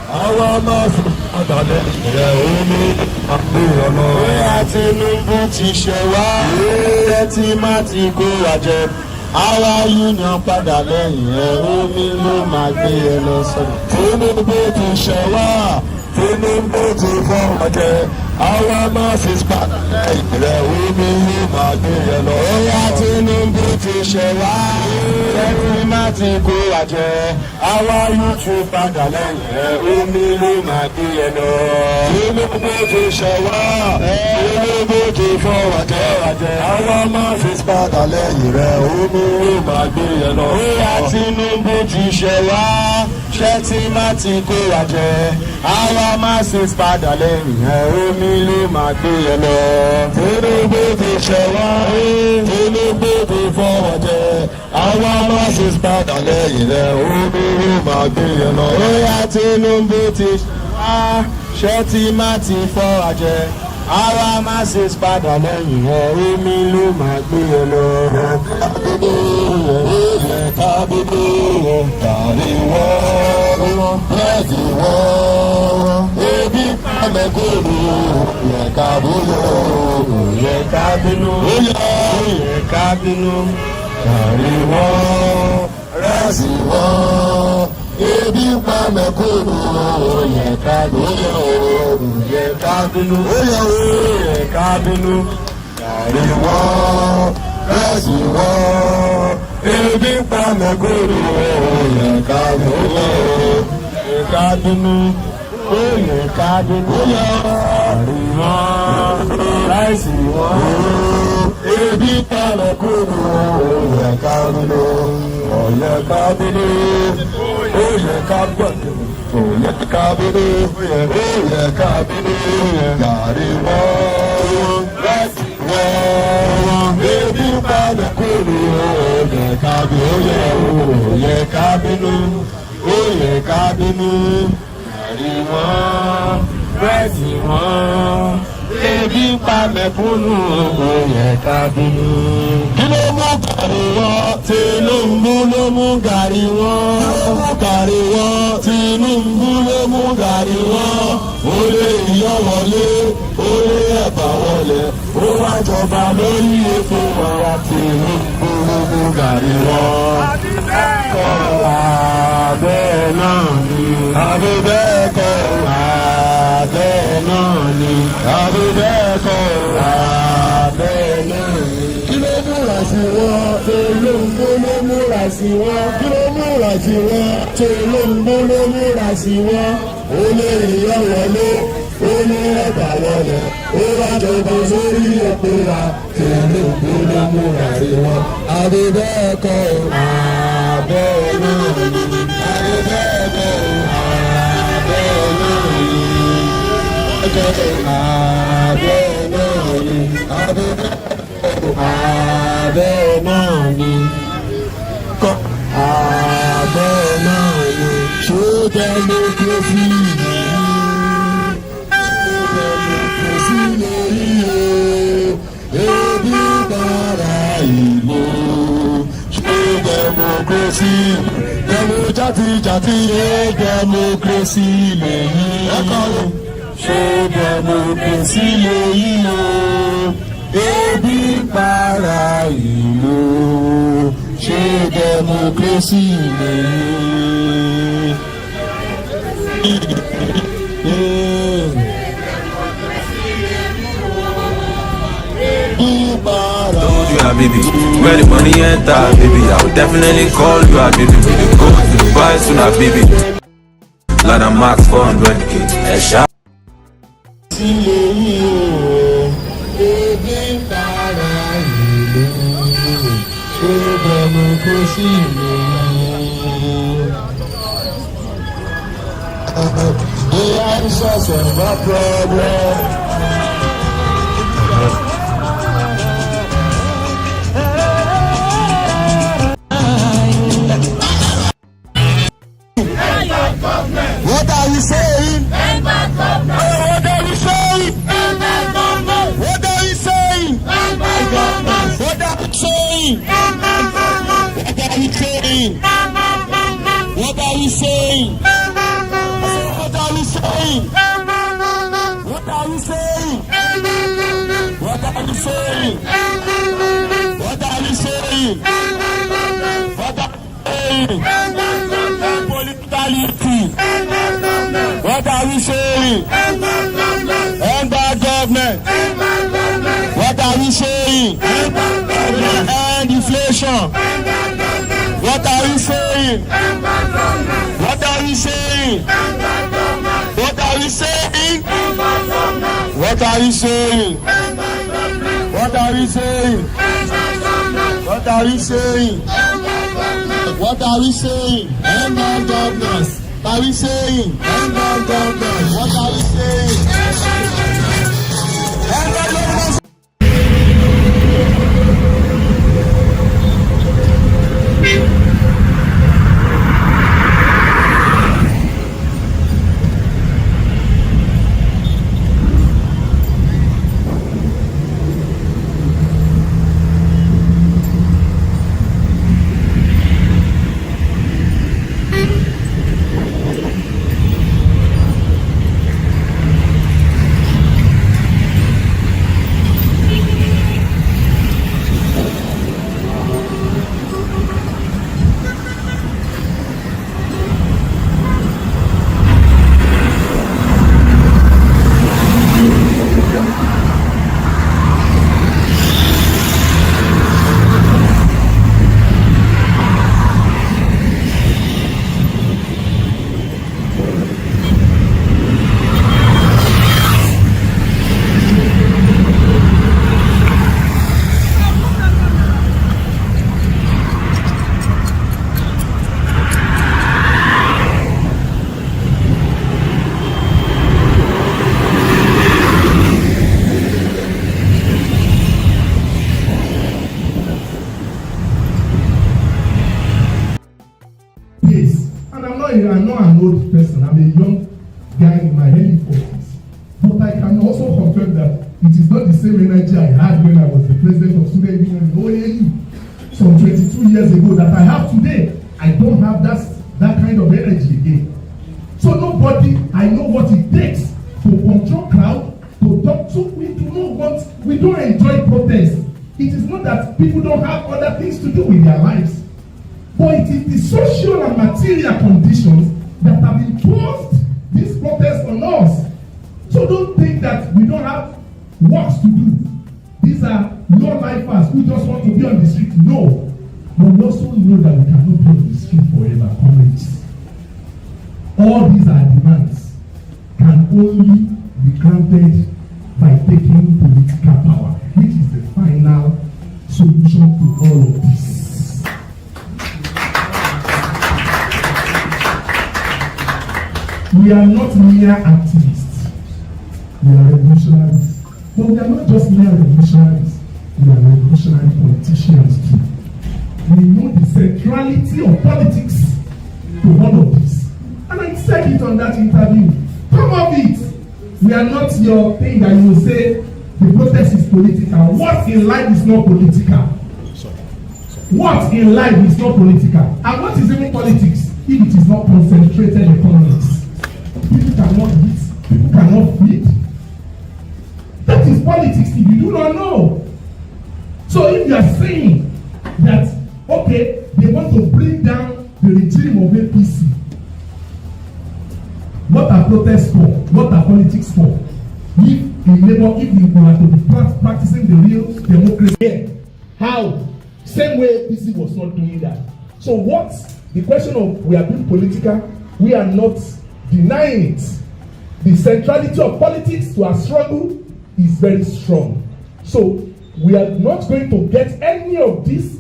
Speaker 4: Our master, Tinubu ti ṣe wá, tí má ti kó wa jẹ. Àwa union padà lẹ́yìn ẹ̀, omi ló máa gbé ẹ lọ sọ́dọ̀. Tinubu ti ṣe wá, Tinubu ti fọ́ wa jẹ. Àwa masses padà lẹ́yìn rẹ̀, omi ló máa gbé ẹ lọ. Bóyá Tinubu ti ṣe wá, tí má ti kó wa jẹ. Àwa youth padà lẹ́yìn ẹ̀, omi ló máa gbé ẹ lọ. Tinubu ti ṣe wá, Tinubu ti fọ́ wa jẹ. Àwa masses padà lẹ́yìn rẹ̀, omi ló máa gbé ẹ lọ. Bóyá Tinubu ti ṣe wá, tí má ti kó wa jẹ. Àwa masses padà lẹ́yìn ẹ̀, omi ló máa gbé ẹ lọ. Tinubu ti ṣe wá, Tinubu ti fọ́ wa jẹ. Àwa masses padà lẹ́yìn rẹ̀, omi ló máa gbé ẹ lọ. Bóyá Tinubu ti ṣe wá, tí má ti fọ́ wa jẹ. àwa máa ṣe padà lẹ́yìn ẹ̀ èmi ló máa gbé ẹ lọ. Ẹ̀ka bíbí tàrí wọ́n bẹ́ẹ̀dì wọ́n ebi pàmẹ́kòrò ẹ̀ka bóyá ẹ̀ka bínú ẹ̀ka bínú tàrí wọ́n rẹ́sì wọ́n ebi pàmẹ́kòrò ẹ̀ka bóyá ẹ̀ka bínú ẹ̀ka bínú tàrí wọ́n rẹ́sì wọ́n ebi pàmẹ́kòrò ẹ̀ka bóyá ẹ̀ka bínú ẹ̀ka bínú tàrí wọ́n rẹ́sì wọ́n ebi pàmẹ́kòrò ẹ̀ka bínú ẹ̀ka bínú ẹ̀ka gbọ̀dọ̀. Oye kabiri, oye kabiri, yari wọ́n, láti wọ́n, ebi padà kúrò, oye kabiri, oye kabiri, yari wọ́n, láti wọ́n, ebi padà kúrò, oye kabiri. Kí ló mú gàrí wọ́n? Tinubu ló mú gàrí wọ́n. Gàrí wọ́n. Tinubu ló mú gàrí wọ́n. Ó lé iyọ̀ wọlé, ó lé ẹ̀bà wọlé. Ó wá jọba lórí epo wa. Tinubu ló mú gàrí wọ́n. Bẹ́ẹ̀ náà ni. Àbí bẹ́ẹ̀ kọ́ bẹ́ẹ̀ náà ni. Àbí bẹ́ẹ̀ kọ́ bẹ́ẹ̀ náà ni. Kí ló múra sí wọn? Tinubu ló múra sí wọn. Kí ló múra sí wọn? Tinubu ló múra sí wọn. Ó lé ìyá wọlé, ó ní ẹ̀bà wọlé. Ó bá jọba sórí epo wa. Tinubu ló múra sí wọn. Àbí bẹ́ẹ̀ kọ́ bẹ́ẹ̀ náà ni. Àbí bẹ́ẹ̀ kọ́ bẹ́ẹ̀ náà ni. Bẹ́ẹ̀ náà ni. Àbí bẹ́ẹ̀ náà ni. Bẹ́ẹ̀ náà ni. Ṣé democracy ni? Democracy lórí o. Ebi para ìlú. Ṣé democracy? Demo jati democracy lèyí. Ṣé democracy lèyí o? Ebi para ìlú. Ṣé democracy lèyí?
Speaker 5: Told you, baby, where the money enter, baby, I will definitely call you, baby. We dey go to Dubai soon, baby. Like a max 400k, a shot.
Speaker 4: The answers of my problem. What are you saying? What are you saying? What are you saying? What are you saying? What are you saying? What are you saying? What are you saying? What are you saying? What are you saying? What are you saying? What are you saying? Politicality. What are we saying? End bad government. What are we saying? End inflation. What are we saying? What are we saying? What are we saying? What are we saying? What are we saying? What are we saying? What are we saying? End bad governance. What are we saying? End bad governance. What are we saying? End bad governance.
Speaker 3: an old person. I'm a young guy in my early 40s. But I can also confirm that it is not the same energy I had when I was the president of Student Union in OAU some 22 years ago that I have today. I don't have that kind of energy again. So nobody, I know what it takes to control crowd, to talk to. We don't enjoy protest. It is not that people don't have other things to do with their lives, but it is the social and material conditions that have imposed this protest on us. So don't think that we don't have works to do. These are low-lifers who just want to be on the street. No. But we also know that we cannot be on the street forever, comrades. All these are demands can only be granted by taking political power, which is the final solution to all of this. We are not mere activists. We are revolutionaries. But we are not just mere revolutionaries. We are revolutionary politicians too. We know the centrality of politics to all of this. And I said it on that interview. Some of it, we are not your thing that you will say the protest is political. What in life is not political? What in life is not political? And what is even politics if it is not concentrated economics? People cannot eat, people cannot feed. That is politics if you do not know. So if you are saying that, okay, they want to bring down the regime of APC, what are protests for? What are politics for? If we were to be practicing the real democracy here, how? Same way APC was not doing that. So what's the question of we are being political? We are not denying it. The centrality of politics to our struggle is very strong. So we are not going to get any of this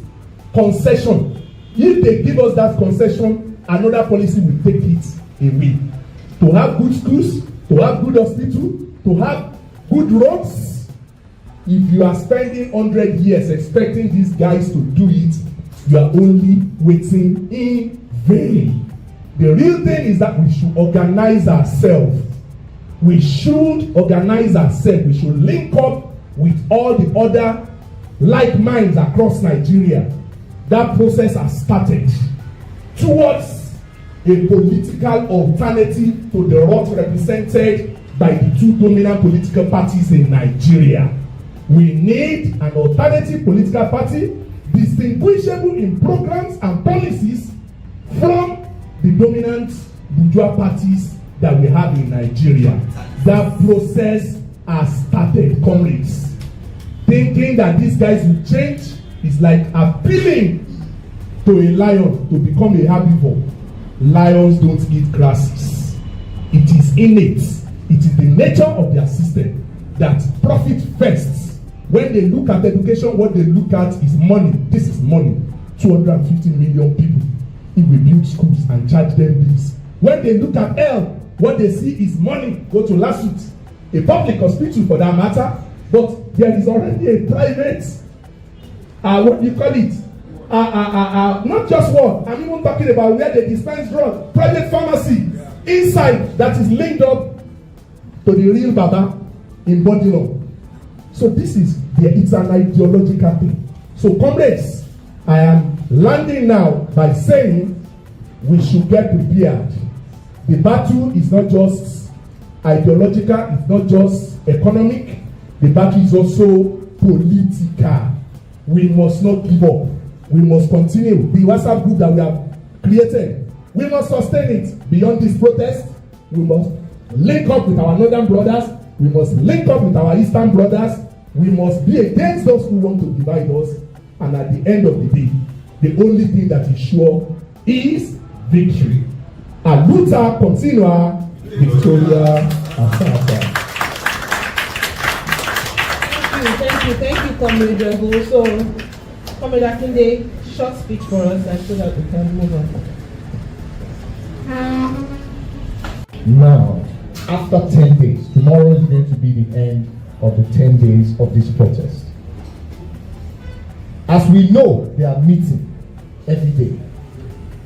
Speaker 3: concession. If they give us that concession, another policy will take it away. To have good schools, to have good hospitals, to have good roads. If you are spending 100 years expecting these guys to do it, you are only waiting in vain. The real thing is that we should organize ourselves. We should organize ourselves. We should link up with all the other like minds across Nigeria. That process has started towards a political alternative to the rot represented by the two dominant political parties in Nigeria. We need an alternative political party distinguishable in programs and policies from the dominant bourgeois parties that we have in Nigeria. That process has started, comrades. Thinking that these guys will change is like appealing to a lion to become a herbivore. Lions don't eat grasses. It is innate. It is the nature of their system that profit first. When they look at education, what they look at is money. This is money. 250 million people. If we build schools and charge them bills. When they look at health, what they see is money. Go to lawsuit, a public hospital for that matter. But there is already a private, what do you call it? Not just one. I'm even talking about where they dispense drugs. Private pharmacy inside that is linked up to the real Baba in Bodilon. So this is, it's an ideological thing. So comrades, I am landing now by saying we should get prepared. The battle is not just ideological, it's not just economic. The battle is also political. We must not give up. We must continue. The WhatsApp group that we have created, we must sustain it beyond this protest. We must link up with our northern brothers. We must link up with our eastern brothers. We must be against those who want to divide us. And at the end of the day, the only thing that is sure is victory. A luta continua, Victoria Asasa.
Speaker 6: Thank you, Comrade Rebu. So, Comrade Akinde, short speech for us, and so that we can move on.
Speaker 3: Now, after 10 days, tomorrow is going to be the end of the 10 days of this protest. As we know, they are meeting every day.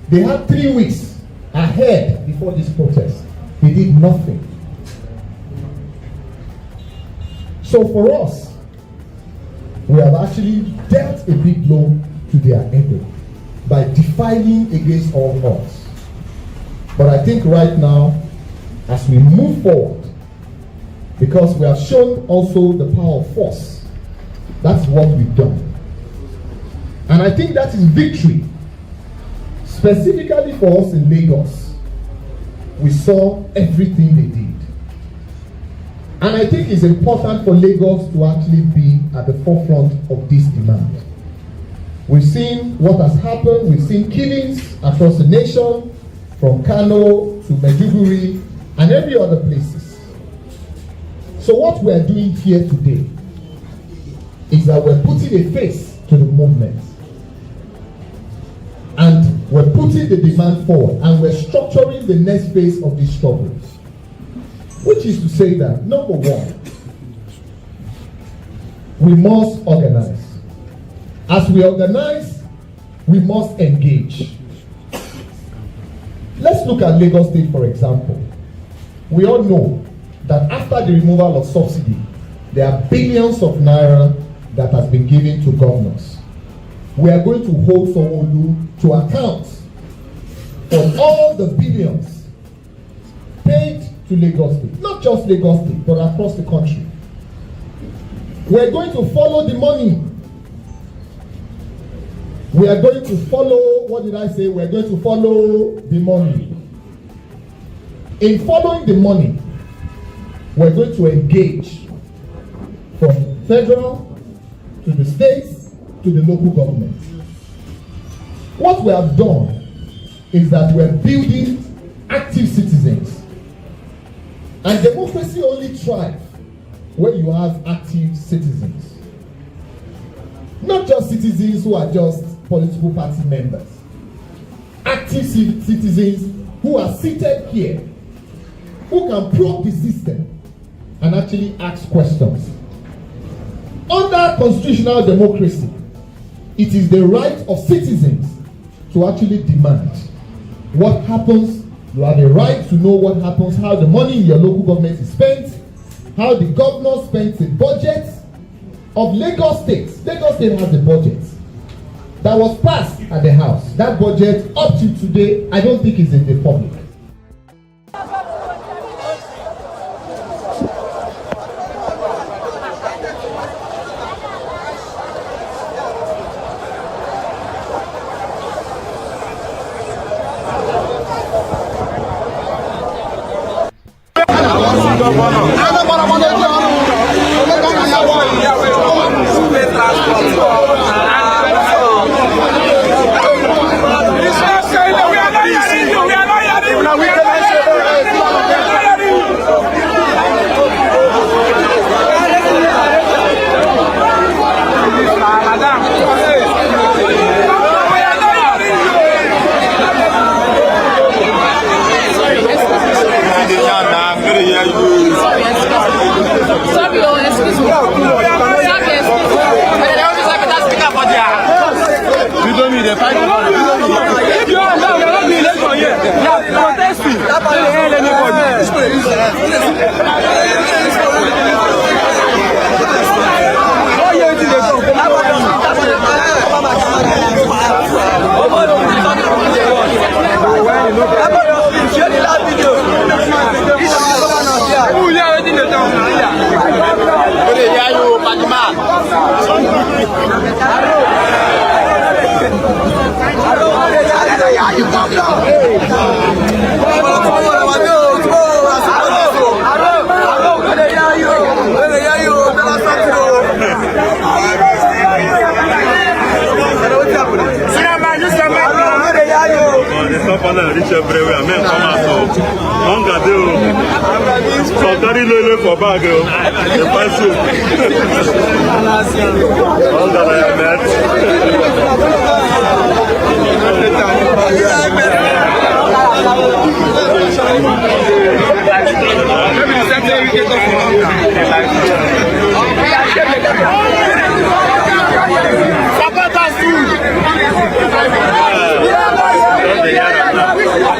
Speaker 3: They have 3 weeks ahead before this protest. They did nothing. So for us, we have actually dealt a big blow to their ego by defiling against all odds. But I think right now, as we move forward, because we have shown also the power of force, that's what we've done. And I think that is victory. Specifically for us in Lagos, we saw everything they did. And I think it's important for Lagos to actually be at the forefront of this demand. We've seen what has happened. We've seen killings across the nation, from Kano to Maiduguri and every other places. So what we are doing here today is that we're putting a face to the movement. And we're putting the demand forward, and we're structuring the next phase of this struggle. Which is to say that, number one, we must organize. As we organize, we must engage. Let's look at Lagos State, for example. We all know that after the removal of subsidy, there are billions of naira that has been given to governors. We are going to hold Sanwo-Olu to account for all the billions paid to Lagos State, not just Lagos State, but across the country. We're going to follow the money. We are going to follow, what did I say? We're going to follow the money. In following the money, we're going to engage from federal to the states to the local government. What we have done is that we're building active citizens. And democracy only thrives when you have active citizens. Not just citizens who are just political party members. Active citizens who are seated here, who can probe the system and actually ask questions. Under constitutional democracy, it is the right of citizens to actually demand what happens. You have a right to know what happens, how the money in your local government is spent, how the governor spends the budget of Lagos State. Lagos State has a budget that was passed at the House. That budget, up to today, I don't think is in the public.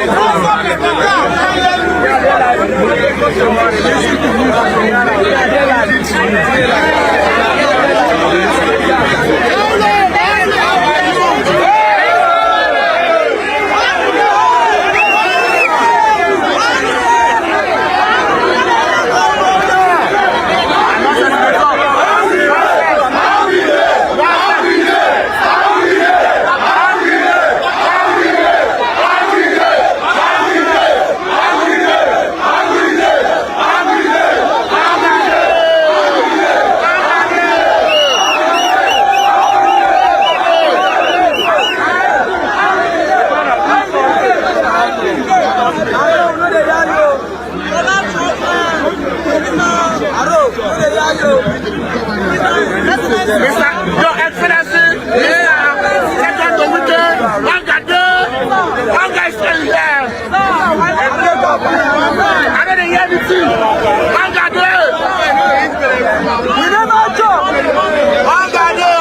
Speaker 4: Yeah.
Speaker 2: Your Excellency, second to weekend, one guy still here. I don't hear anything. One guy there. We never joke. One guy there.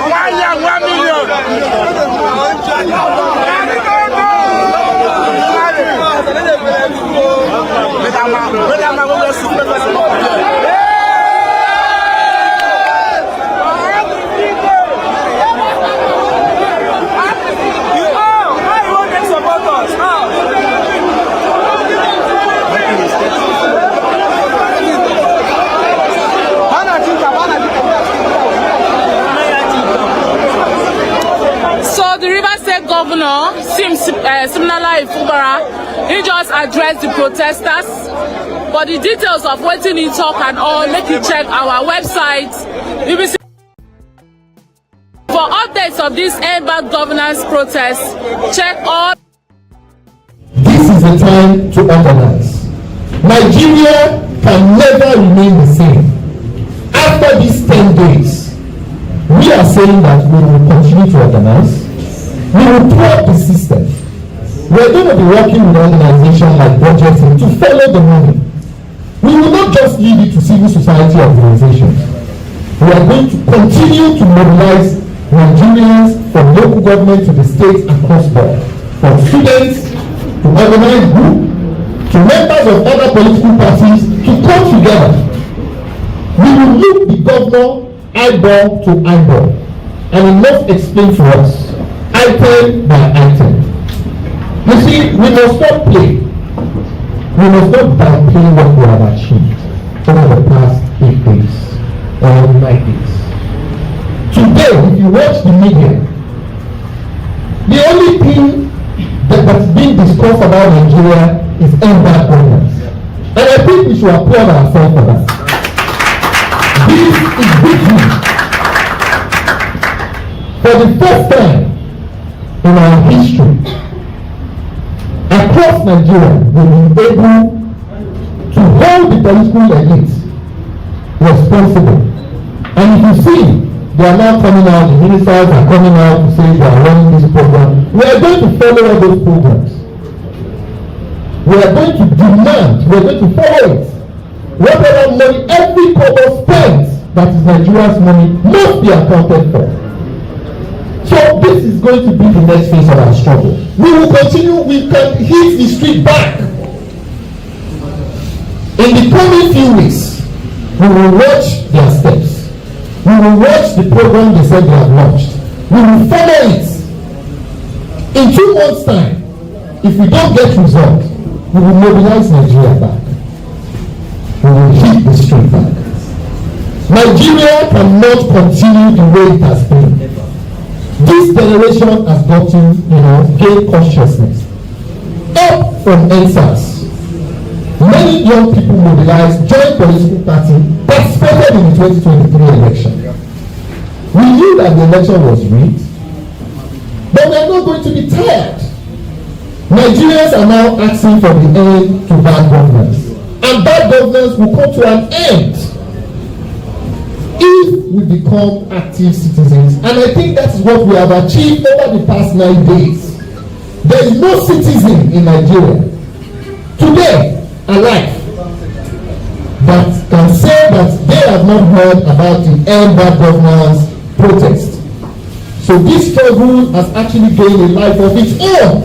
Speaker 2: 1 year, 1 million.
Speaker 7: Governor seems similarly in Fubara. He just addressed the protesters. For the details of what he talk and all, make you check our website. For updates of this airbag governance protest, check all.
Speaker 3: This is the time to organize. Nigeria can never remain the same. After these 10 days, we are saying that we will continue to organize. We will plug the system. We are going to be working with organizations like budgeting to follow the money. We will not just leave it to civil society organizations. We are going to continue to mobilize Nigerians from local government to the state and cross-border, from students to organized groups to members of other political parties to come together. We will look the governor eyeball to eyeball and he must explain for us item by item. You see, we must not play. We must not downplay what we have achieved over the past 8 days or 9 days. Today, if you watch the media, the only thing that's being discussed about Nigeria is airbag governance. And I think we should applaud ourselves for that. This is big news. For the first time in our history, across Nigeria, we've been able to hold the political elite responsible. And if you see, they are now coming out, the ministers are coming out to say they are running this program. We are going to follow all those programs. We are going to demand, we are going to follow it. Whatever money, every kobo spent that is Nigeria's money must be accounted for. So this is going to be the next phase of our struggle. We will continue, we can hit the street back. In the coming few weeks, we will watch their steps. We will watch the program they said they have launched. We will follow it. In 2 months' time, if we don't get results, we will mobilize Nigeria back. We will hit the street back. Nigeria cannot continue the way it has been. This generation has gotten, gained consciousness. Up from NSAS, many young people mobilized, joined political party, participated in the 2023 election. We knew that the election was rigged, but we are not going to be tired. Nigerians are now asking for the end to bad governance, and bad governance will come to an end if we become active citizens. And I think that is what we have achieved over the past 9 days. There is no citizen in Nigeria today alive that can say that they have not heard about the end bad governance protest. So this struggle has actually gained a life of its own,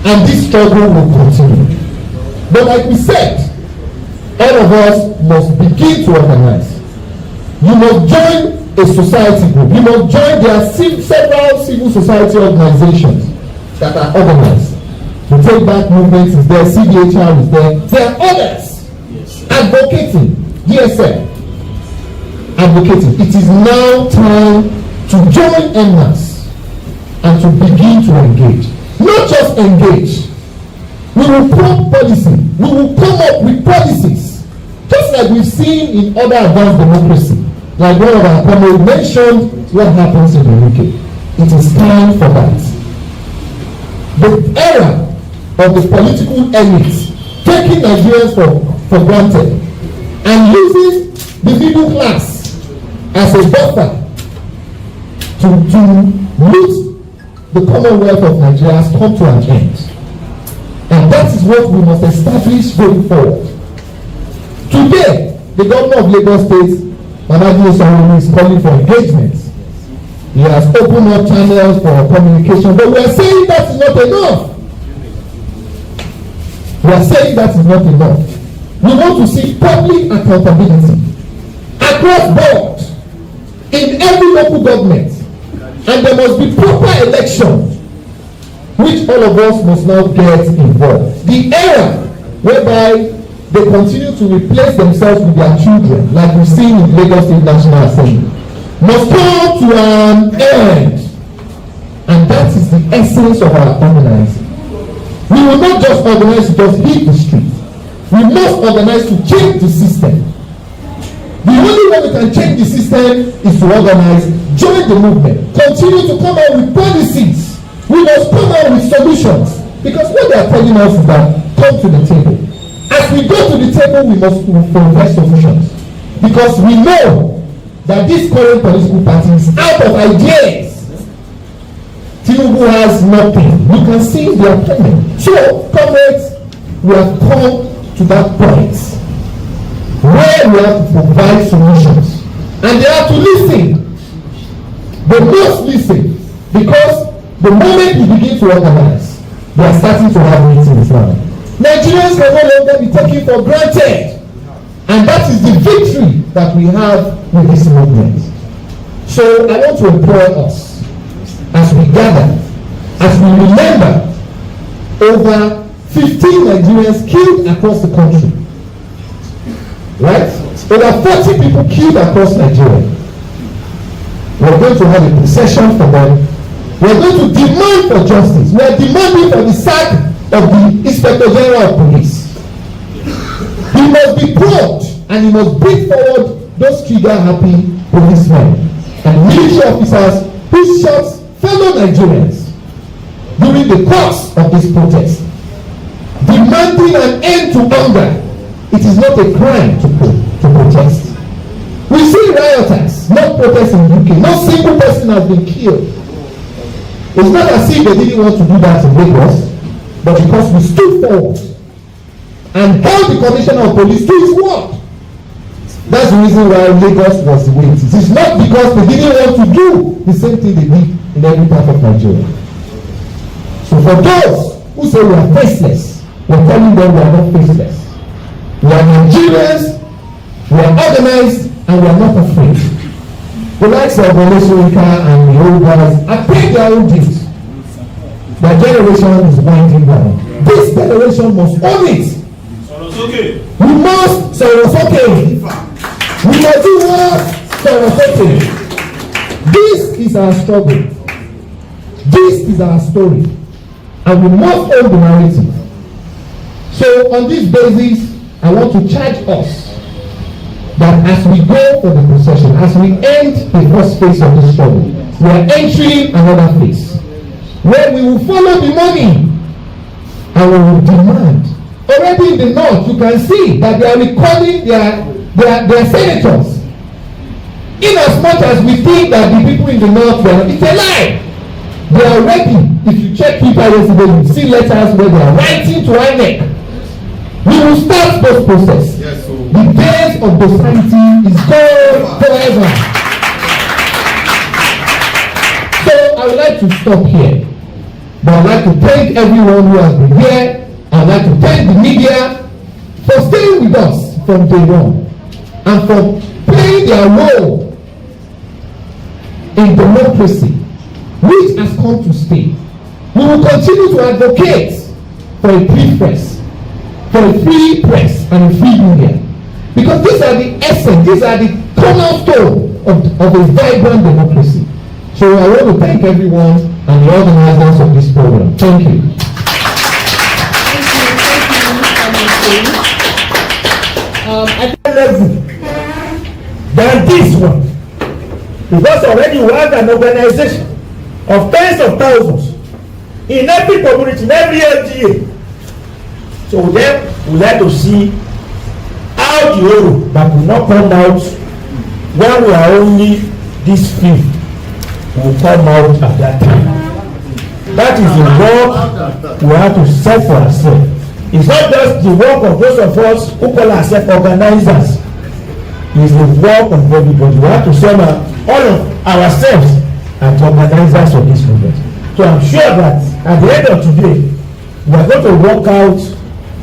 Speaker 3: and this struggle will continue. But like we said, all of us must begin to organize. You must join a society group. You must join. There are several civil society organizations that are organized. The Take Back movement is there, CDHR is there. There are others advocating, DSL advocating. It is now time to join en masse and to begin to engage. Not just engage. We will prompt policy. We will come up with policies, just like we've seen in other advanced democracy. Like one of our colleagues mentioned what happens in the UK. It is time for that. The era of the political elite taking Nigerians for granted and using the middle class as a buffer to loot the Commonwealth of Nigeria has come to an end. And that is what we must establish going forward. Today, the governor of Lagos State, Mohbad'sfather, is calling for engagement. He has opened up channels for communication, but we are saying that is not enough. We are saying that is not enough. We want to see public accountability across board in every local government, and there must be proper election, which all of us must now get involved. The era whereby they continue to replace themselves with their children, like we've seen in Lagos State National Assembly, must come to an end. And that is the essence of our organizing. We will not just organize to just hit the street. We must organize to change the system. The only way we can change the system is to organize, join the movement, continue to come out with policies. We must come out with solutions. Because what they are telling us is that come to the table. As we go to the table, we must provide solutions. Because we know that this current political party is out of ideas. Tinubu has nothing. You can see their plan. So, comrades, we have come to that point where we have to provide solutions. And they have to listen. They must listen. Because the moment we begin to organize, they are starting to have meetings now. Nigerians can no longer be taken for granted. And that is the victory that we have with this movement. So I want to implore us, as we gather, as we remember over 15 Nigerians killed across the country. Right? Over 40 people killed across Nigeria. We're going to have a procession for them. We're going to demand for justice. We are demanding for the sack of the Inspector General of Police. He must be probed and he must bring forward those trigger-happy policemen and military officers who shot fellow Nigerians during the course of this protest. Demanding an end to hunger. It is not a crime to protest. We see rioters, not protests in the UK. No single person has been killed. It's not as if they didn't want to do that in Lagos, but because we stood forward and held the commissioner of police to his word. That's the reason why Lagos was the way it is. It's not because they didn't want to do the same thing they did in every part of Nigeria. So for those who say we are faceless, we're telling them we are not faceless. We are Nigerians, we are organized, and we are not afraid. The likes of woisele and the woyorubas have paid their own dues. Their generation is winding down. This generation must own it. We must we must do what? This is our struggle. This is our story. And we must own the narrative. So on this basis, I want to charge us that as we go for the procession, as we end the first phase of this struggle, we are entering another phase where we will follow the money and we will demand. Already in the north, you can see that they are recalling their senators. In as much as we think that the people in the north, it's a lie. They are ready. If you check Twitter yesterday, you see letters where they are writing to INEC. We will start this process. Yes, so the days of docility is gone forever. So I would like to stop here. But I'd like to thank everyone who has been here. I'd like to thank the media for staying with us from day one and for playing their role in democracy, which has come to stay. We will continue to advocate for a free press, and a free media, because these are the essence, these are the cornerstone of a vibrant democracy. So I want to thank everyone and the organizers of this program. Thank you.
Speaker 2: At that level than this one, because already we have an organization of tens of thousands in every community, in every LGA. So then we like to see how the whole that will not come out when we are only this few will come out at that time. That is the work we have to set for ourselves. It's not just the work of those of us who call ourselves organizers. It's the work of everybody. We have to serve all of ourselves as organizers of this movement. So I'm sure that at the end of today, we are going to work out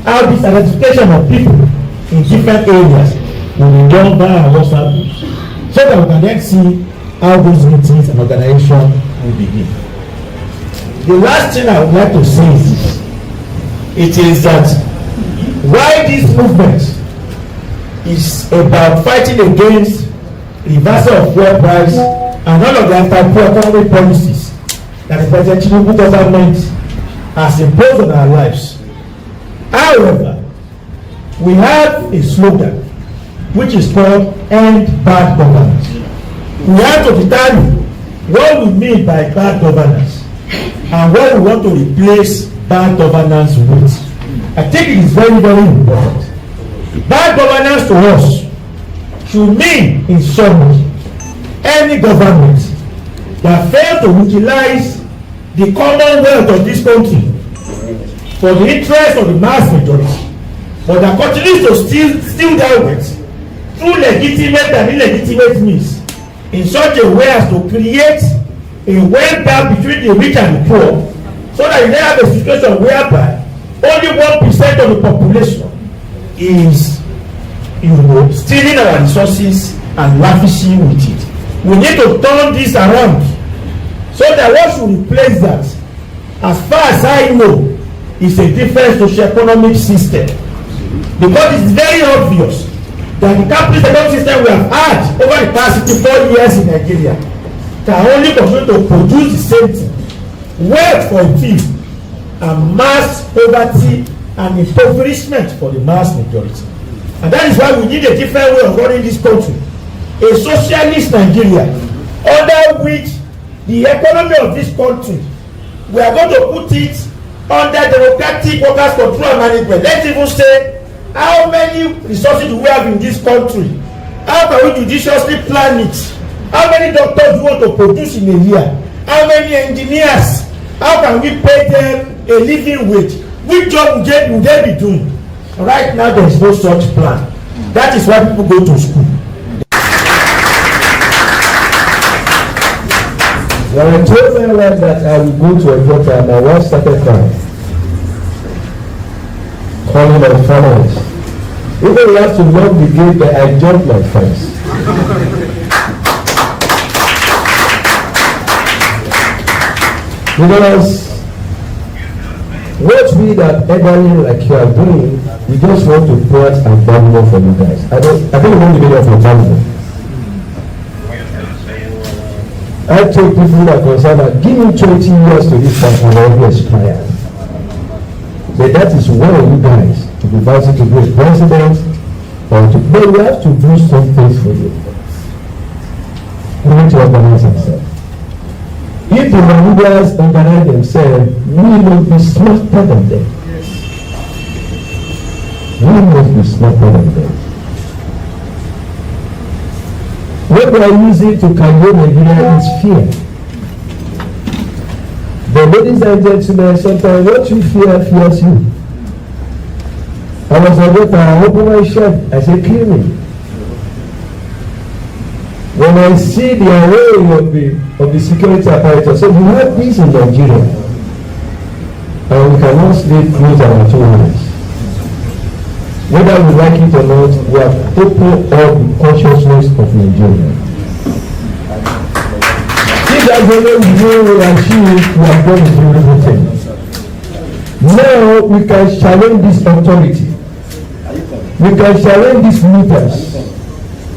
Speaker 2: how this identification of people in different areas will be done by our WhatsApp groups, so that we can then see how those meetings and organization will begin. The last thing I would like to say is this. It is that why this movement is about fighting against reversal of fuel price and all of the anti-economic policies that the President Tinubu government has imposed on our lives. However, we have a slogan which is called End Bad Governance. We have to determine what we mean by bad governance and what we want to replace bad governance with. I think it is very, very important. Bad governance to us should mean, in summary, any government that fails to utilize the commonwealth of this country for the interest of the mass majority, but that continues to steal their wealth through legitimate and illegitimate means in such a way as to create a wealth gap between the rich and the poor, so that you have a situation whereby only 1% of the population is, stealing our resources and lavishing with it. We need to turn this around so that what should replace that, as far as I know, is a different socio-economic system. Because it's very obvious that the capitalist economic system we have had over the past 54 years in Nigeria can only continue to produce the same thing. Wealth for a few and mass poverty and impoverishment for the mass majority. And that is why we need a different way of running this country. A socialist Nigeria, under which the economy of this country, we are going to put it under democratic workers' control and management. Let's even say, how many resources do we have in this country? How can we judiciously plan it? How many doctors do we want to produce in a year? How many engineers? How can we pay them a living wage? Which job would they be doing? Right now, there is no such plan. That is why people go to school.
Speaker 8: When I told my wife that I would go to a doctor, my wife started crying, calling my families. Even we have to lock the gate, but I jumped my fence. Because what we that elderly like you are doing, we just want to put a Bible for you guys. I don't want to be there for Bible. I told people that concerned that give me 20 years to this time and I will expire. But that is one of you guys to be voted to be a president or to, but we have to do something for you. We need to organize ourselves. If the Namibians organize themselves, we must be smarter than them. We must be smarter than them. What we are using to control Nigeria is fear. But ladies and gentlemen, sometimes what you fear fears you. I was a doctor, I opened my shop, I said, clean me. When I see the array of the security apparatus, so we have this in Nigeria, and we cannot sleep close our two eyes. Whether we like it or not, we have opened up the consciousness of Nigeria. If that's the way we will achieve, we have done a beautiful thing. Now we can challenge this authority. We can challenge these leaders.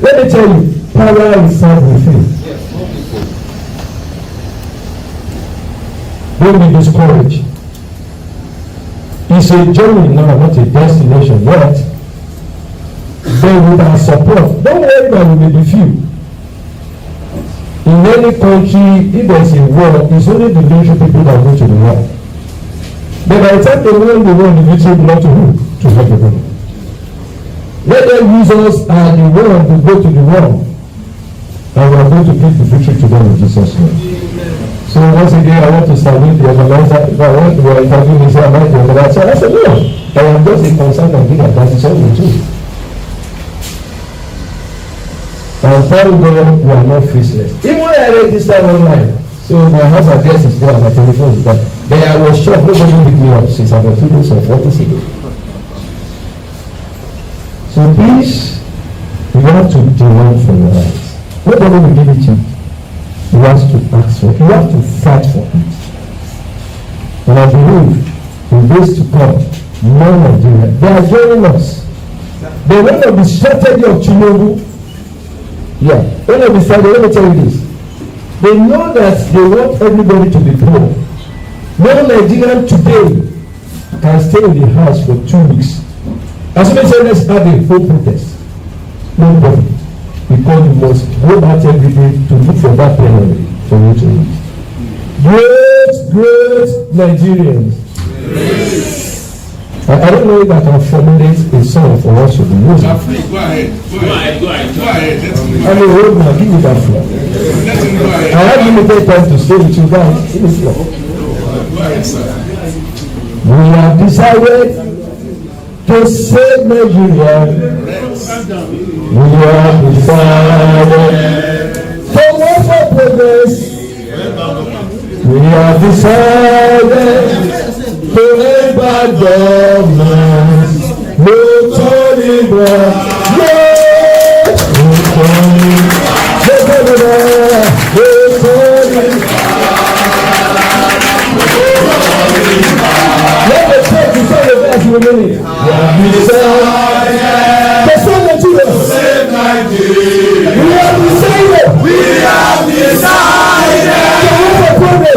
Speaker 8: Let me tell you, power is served with you. Don't be discouraged. It's a journey now, not a destination yet. Then with our support, don't worry that we may be few. In any country, if there's a war, it's only the military people that go to the war. But by the time they win the war, the military belong to who? To everybody. Let them use us as the one to go to the wrong. And we are going to give the victory to them in Jesus' name. So once again, I want to salute the organizer. If I want to interview me, say, I'm not the organizer. I said, no, I am just a concerned Nigerian. That is all we do. And thank God we are not faceless. Even when I read this time online, so my house address is there, my telephone is there. Then I was shocked, nobody picked me up since about 2 days or 40 ago. So please, you have to demand for your rights. Nobody will give it to you. You have to ask for it. You have to fight for it. And I believe in days to come, more Nigeria, they are joining us. They want to be strategy of Tinubu. Yeah, when I decided, let me tell you this. They know that they want everybody to be poor. No Nigerian today can stay in the house for 2 weeks. As soon as they say, let's have a full protest. Nobody. Because you must go out every day to look for that penalty for you to eat. Great Nigerians. Yes. I don't know if I can formulate a song for us to be using.
Speaker 4: Go ahead.
Speaker 8: I'm a road man, give me that floor. I have limited time to stay with you guys. Give me the floor. We have decided to save Nigeria. We have decided to work for progress. We have decided to end bad government. No turning back. No turning back. No turning back. Let the church be so the best remaining. We have decided to save Nigeria. We have decided. We have decided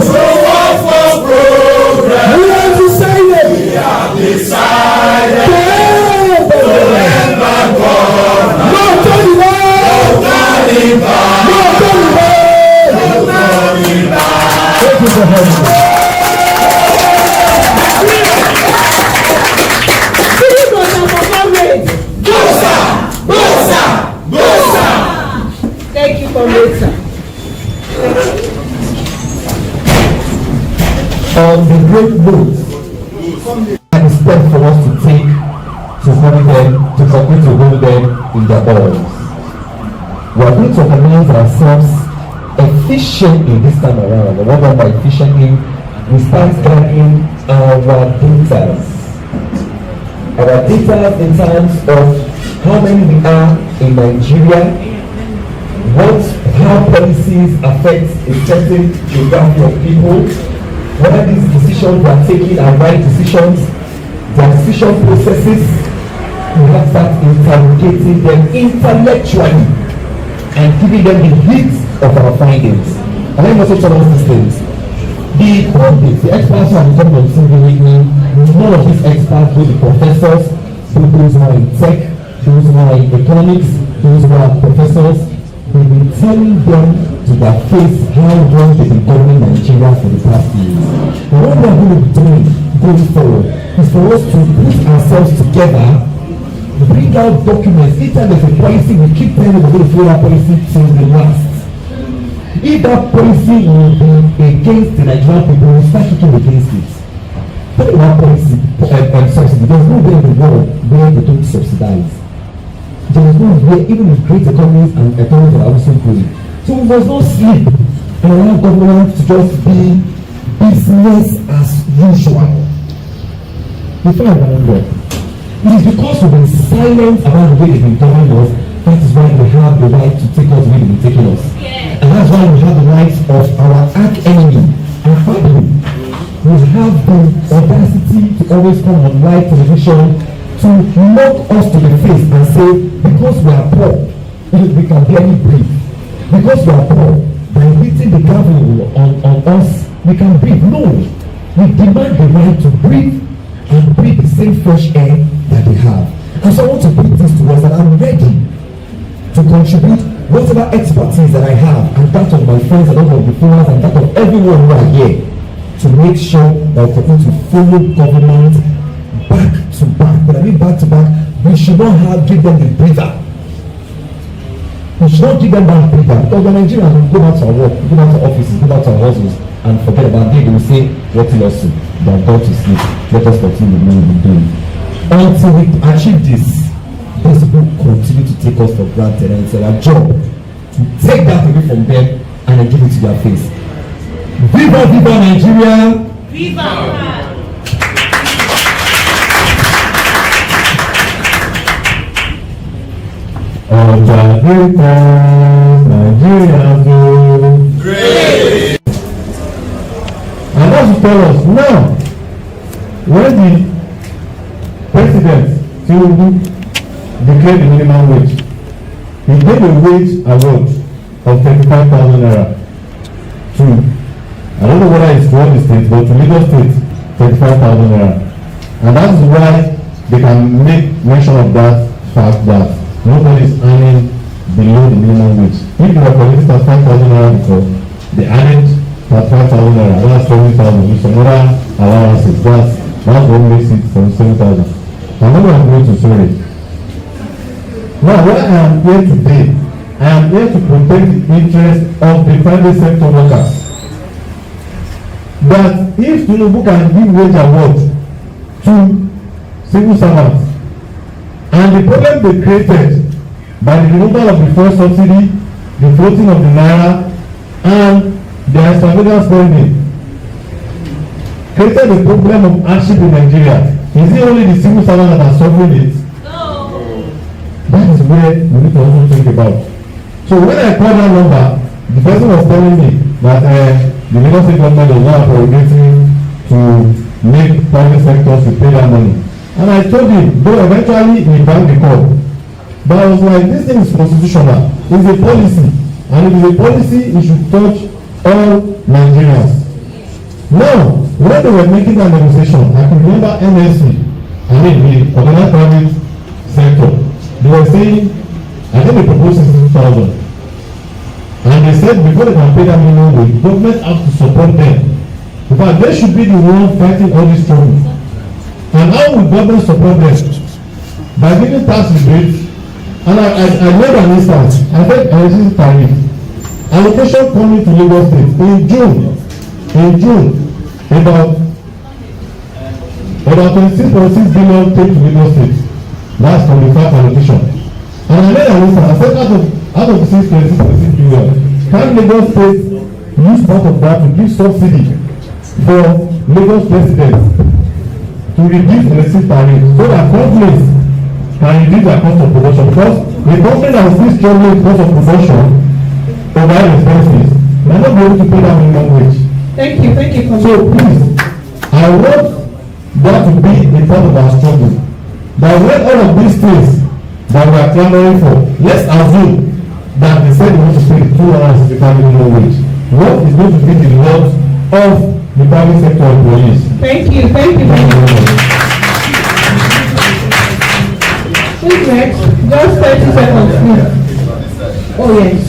Speaker 8: to work for progress. We have decided. We have decided. To end bad government. No turning back. No turning back. No turning back. No turning back. Thank you for having me.
Speaker 6: Thank you for later.
Speaker 8: On the great note and the step for us to take to hold them, to continue to hold them in their balls. We are going to organize ourselves efficiently this time around. And what I mean by efficiently, we start gathering our data. Our data in terms of how many we are in Nigeria, how policies affect a certain geography of people, whether these decisions we are taking are right decisions, their decision processes, we have to start interrogating them intellectually and giving them the heat of our findings. And let me also tell us these things. The pundits, the experts who have come on TV lately, none of these experts, both the professors, those who are in tech, those who are in economics, those who are professors, we've been telling them to their face how long they've been governing Nigeria for the past years. And what we are going to be doing going forward is for us to put ourselves together, bring out documents. Each time there's a policy, we keep telling them we're going to follow that policy till the last. If that policy will be against the Nigerian people, we'll start kicking against it. Talking about policy and subsidy, there's no way in the world where they don't subsidize. There is no way, even with great economies and economies are also growing. So we must not sleep and allow government to just be business as usual. Before I round up, it is because we've been silent about the way they've been governing us, that is why we have the right to take us where they've been taking us. Yeah. And that's why we have the rights of our arch enemy, our family. We have the audacity to always come on live television to knock us to the face and say, because we are poor, we can barely breathe. Because we are poor, by hitting the gavel on us, we can breathe. No, we demand the right to breathe and breathe the same fresh air that they have. And so I want to put this to us that I'm ready to contribute whatever expertise that I have, and that of my friends and all of the followers and that of everyone who are here, to make sure that we continue to follow government back to back. When I mean back to back, we should not give them the breather. We should not give them that breather, because the Nigerians will go back to our work, go back to offices, go back to our houses, and forget about it. They will say, what else? They are going to sleep. Let us continue the way we do. Until we achieve this, these people continue to take us for granted, and it's our job to take that away from them and then give it to their face. Viva, viva Nigeria!
Speaker 6: Viva!
Speaker 8: Ọjà great Nigeria go. Great! And that's to tell us now, when the president Tinubu declared the minimum wage, he gave a wage award of 35,000 naira to, I don't know whether it's to all the states, but to Lagos State, 35,000 naira. And that is why they can make mention of that fact that nobody is earning below the minimum wage. If you are collecting 5,000 naira before, they added 5,000 naira, that's 70,000 with some other allowances. That's what makes it 77,000. I'm not going to say it. Now, why I am here today, I am here to protect the interests of the private sector workers. That if Tinubu can give wage award to civil servants, and the problem they created by the removal of the fuel subsidy, the floating of the naira, and the extravagant spending, created a problem of hardship in Nigeria. Is it only the civil servants that are suffering it? No. That is where we need to also think about. So when I called that number, the person was telling me that the Lagos State government was not appropriating to make private sectors to pay that money. And I told him, though eventually he backed the call. But I was like, this thing is constitutional. It's a policy. And if it's a policy, it should touch all Nigerians. Now, when they were making that negotiation, I can remember NSC, the organized private sector, they were saying, I think they proposed 60,000. And they said before they can pay that minimum wage, government has to support them. In fact, they should be the one fighting all these troubles. And how will government support them? By giving tax rebates. And I made an instance. I said electricity tariff. Allocation coming to Lagos State in June, about 26.6 billion paid to Lagos State. That's from the fact allocation. And I made an instance. I said out of the 6.6 billion, can Lagos State use part of that to give subsidy for Lagos residents to reduce electricity tariff so that companies can reduce their cost of production, because the company that is still struggling with cost of production over expenses may not be able to pay that minimum wage.
Speaker 6: Thank you.
Speaker 8: So please, I want that to be a part of our struggle. That when all of these things that we are clamoring for, let's assume that they said they want to pay $265 minimum wage. What is going to be the lot of the private sector employees?
Speaker 6: Thank you very much. Who's next? Just 30 seconds, please. Oh, yes.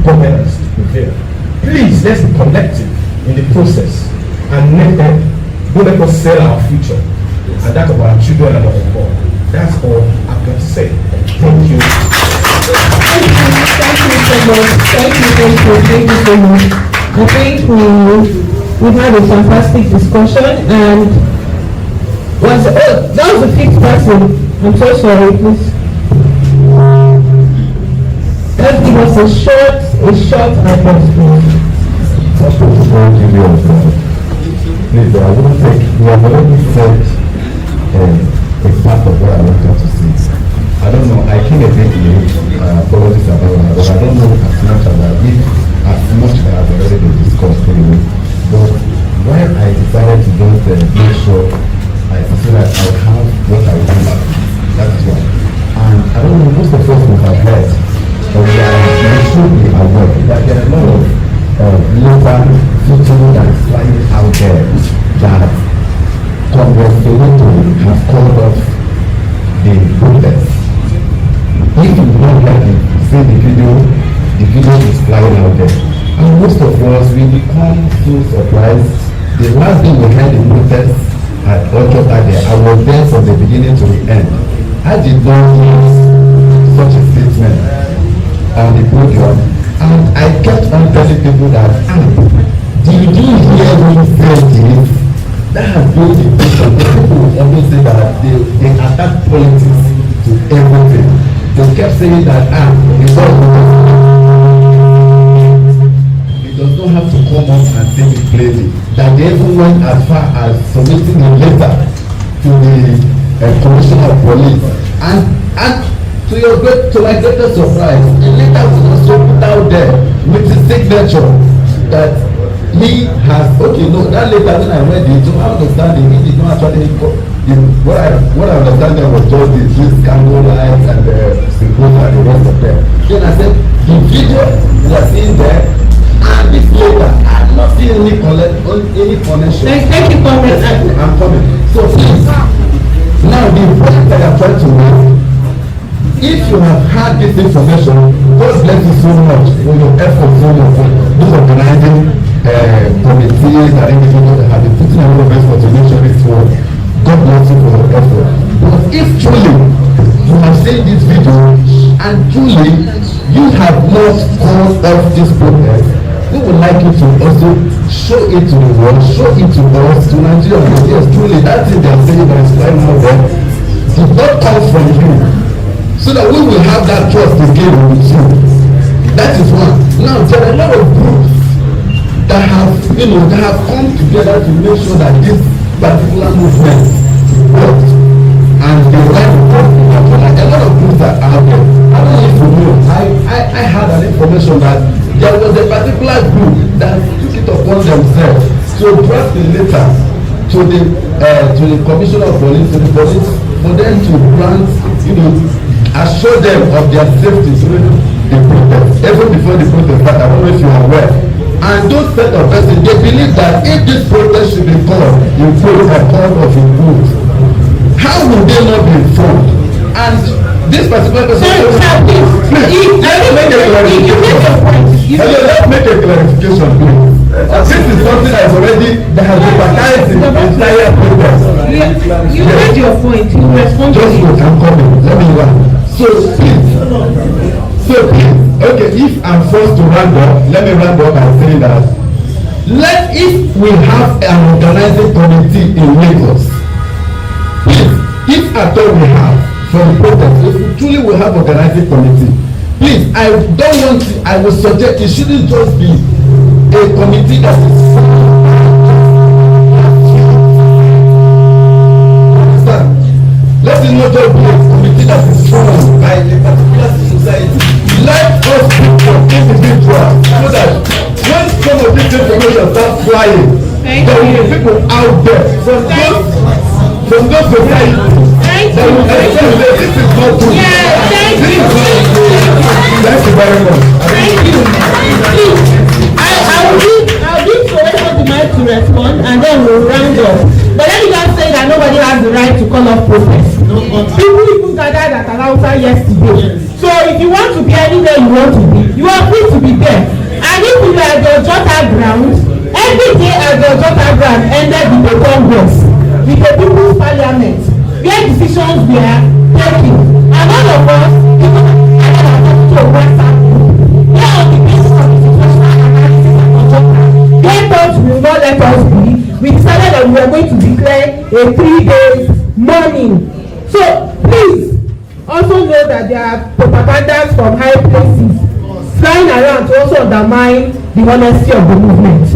Speaker 8: Governance to prevail. Please, let's be collective in the process and don't let us sell our future and that of our children and our poor. That's all I've got to say. Thank you.
Speaker 6: Thank you so much. I think we've had a fantastic discussion, and that was the fifth person. I'm so sorry, please. Let's give us a short address, please.
Speaker 8: Please, I wouldn't think we have already said a part of what I wanted to say. I don't know, I came a bit late, apologies about that, but I don't know as much that has already been discussed anyway. But when I decided to just make sure I feel like I have what I want, that is why. And I don't know, most of us will have heard, but we should be aware that there are a lot of local footing that is flying out there that Congress have called off the protest. If you don't like it, see the video the video is flying out there. And most of us, we become so surprised. The last day we had the protest at Ojota there, I was there from the beginning to the end. I did not use such a statement on the podium, and I kept on telling people that, did you hear me say this? That has been the question. People will always say that they attack politics to everything. They kept saying that, it does not have to come up and say it plainly. That they even went as far as submitting a letter to the Commissioner of Police. And to my greatest surprise, the letter was also put out there with his signature that he has, that letter when I read it, so I understand it, he did not actually, what I understand there was just this candlelight and the symbols and the rest of them. Then I said, the video was in there, and this letter, I have not seen any connection.
Speaker 6: Thank you, Comrade.
Speaker 8: I'm coming. So please, now the point that I'm trying to make, if you have had this information, God bless you so much for your effort, so much for those organizing committees and individuals that have been putting a lot of effort to make sure this work. God bless you for your effort. But if truly you have seen this video and truly you have not called off this protest, we would like you to also show it to the world, show it to us, to Nigeria. Yes, truly, that thing they are saying that is right now there did not come from you. So that we will have that trust again with you. That is one. Now there are a lot of groups that have come together to make sure that this particular movement works. And they like a lot of groups that are out there. I don't know if you know. I had an information that there was a particular group that took it upon themselves to draft a letter to the Commissioner of Police, to the police, for them to grant, assure them of their safety during the protest, even before the protest started. I don't know if you are aware. And those set of persons, they believe that if this protest should be called in full or called of in full, how will they not be informed? And this particular person, please, let's make a clarification. Let's make a clarification, please. This is something that has been baptized in the entire protest.
Speaker 6: You made your point. You respond to it.
Speaker 8: Just wait, I'm coming. Let me run. So please, okay, if I'm forced to round up, let me round up by saying that if we have an organizing committee in Lagos, please, if at all we have for the protest, if we truly will have organizing committee, please, I will suggest it shouldn't just be a committee that is let it not just be a committee that is formed by a particular society. Let us be individuals so that when some of this information starts flying, there will be people out there from those societies that will explain that this is not good. Thank you very much.
Speaker 6: Thank you. Please, I'll give Soweto the mic to respond, and then we'll round up. But let me just say that nobody has the right to call off protest. People even gathered at Alausa yesterday. So if you want to be anywhere you want to be, you are free to be there. And if you are at the Ojota ground, every day at the Ojota ground ended with a Congress, with a people's parliament, where decisions were taken. And all of us, even to a WhatsApp group, where on the basis of the situational analysis and Ojota, where thoughts will not let us be, we decided that we were going to declare a 3-day mourning. So please also know that there are propagandas from high places flying around to also undermine the honesty of the movement.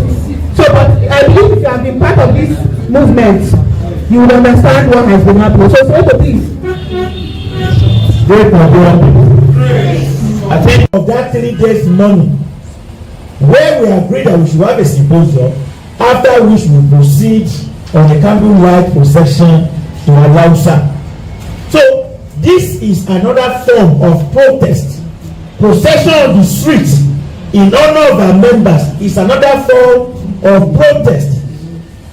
Speaker 6: So, but I believe if you have been part of this movement, you will understand what has been happening. So please.
Speaker 2: I think of that 3 days mourning, where we agreed that we should have a symposium, after which we will proceed on the candlelight procession to Alausa. So this is another form of protest. Procession on the streets in honor of our members is another form of protest.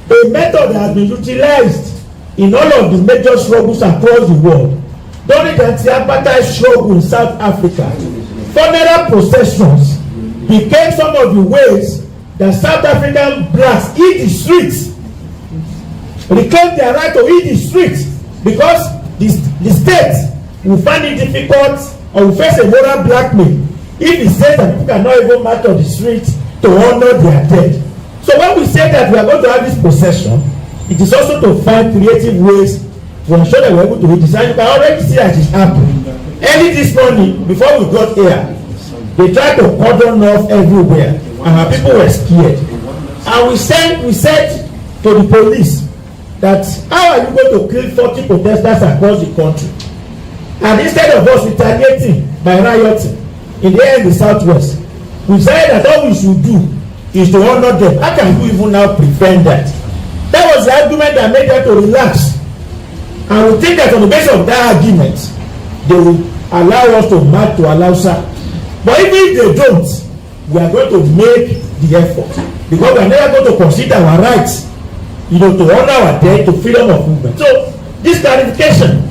Speaker 2: A method that has been utilized in all of the major struggles across the world. During the anti-apartheid struggle in South Africa,
Speaker 3: funeral processions became some of the ways that South African blacks eat the streets, reclaim their right to eat the streets, because the state will find it difficult or will face a moral blackmail if it says that people cannot even march on the street to honor their dead. So when we say that we are going to have this procession, it is also to find creative ways to ensure that we are able to reach this. And you can already see that it's happening. Early this morning, before we got here, they tried to cordon off everywhere, and our people were scared. And we said to the police that how are you going to kill 40 protesters across the country? And instead of us retaliating by rioting in the air in the southwest, we said that all we should do is to honor them. How can we even now prevent that? That was the argument that made them to relax. And we think that on the basis of that argument, they will allow us to march to Alausa. But even if they don't, we are going to make the effort, because we are never going to consider our rights, to honor our dead, to freedom of movement. So this clarification,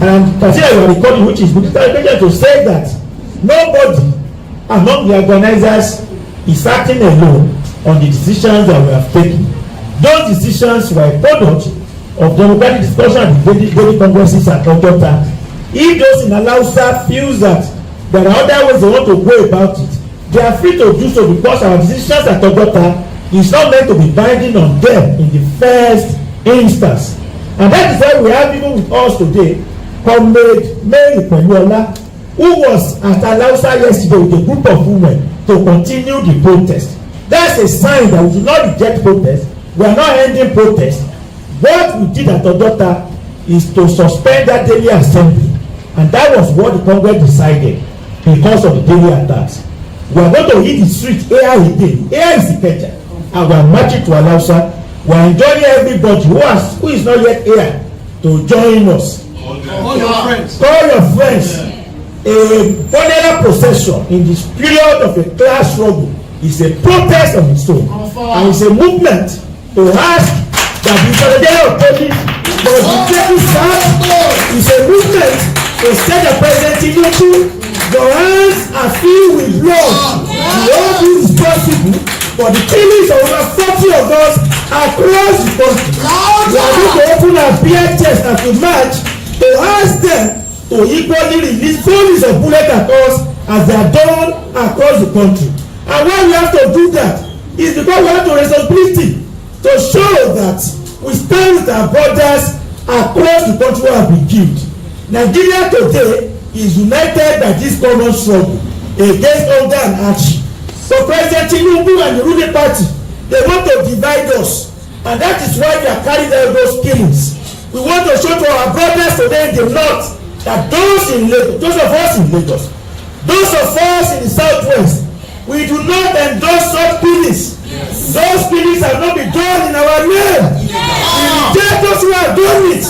Speaker 3: and consider you are recording, which is good clarification to say that nobody among the organizers is acting alone on the decisions that we have taken. Those decisions were a product of democratic discussion at the daily congresses at Ojota. If those in Alausa feels that there are other ways they want to go about it, they are free to do so, because our decisions at Ojota is not meant to be binding on them in the first instance. And that is why we have even with us today Comrade Mary Peluola, who was at Alausa yesterday with a group of women to continue the protest. That's a sign that we do not reject protest. We are not ending protest. What we did at Ojota is to suspend that daily assembly, and that was what the Congress decided because of the daily attacks. We are going to hit the street here again. Here is Ikeja, and we are marching to Alausa. We are enjoying everybody who is not yet here to join us.
Speaker 2: Call your friends.
Speaker 3: Call your friends. A funeral procession in this period of a class struggle is a protest of its own, and it's a movement to ask that the Secretary of Police must be taken back. It's a movement to say that President Tinubu, your hands are filled with blood. You all do is possible for the killings of over 40 of us across the country. We are going to open our beer chest and to march to ask them to equally release volumes of bullets at us as they are done across the country. And why we have to do that is because we have the responsibility to show that we stand with our brothers across the country who have been killed. Nigeria today is united by this common struggle against hunger and hardship. So President Tinubu and the ruling party, they want to divide us, and that is why they are carrying out those killings. We want to show to our brothers today in the north that those of us in Lagos, those of us in the southwest, we do not endorse such killings. Yes. Those killings have not been done in our name. Yes. We reject those who have done it.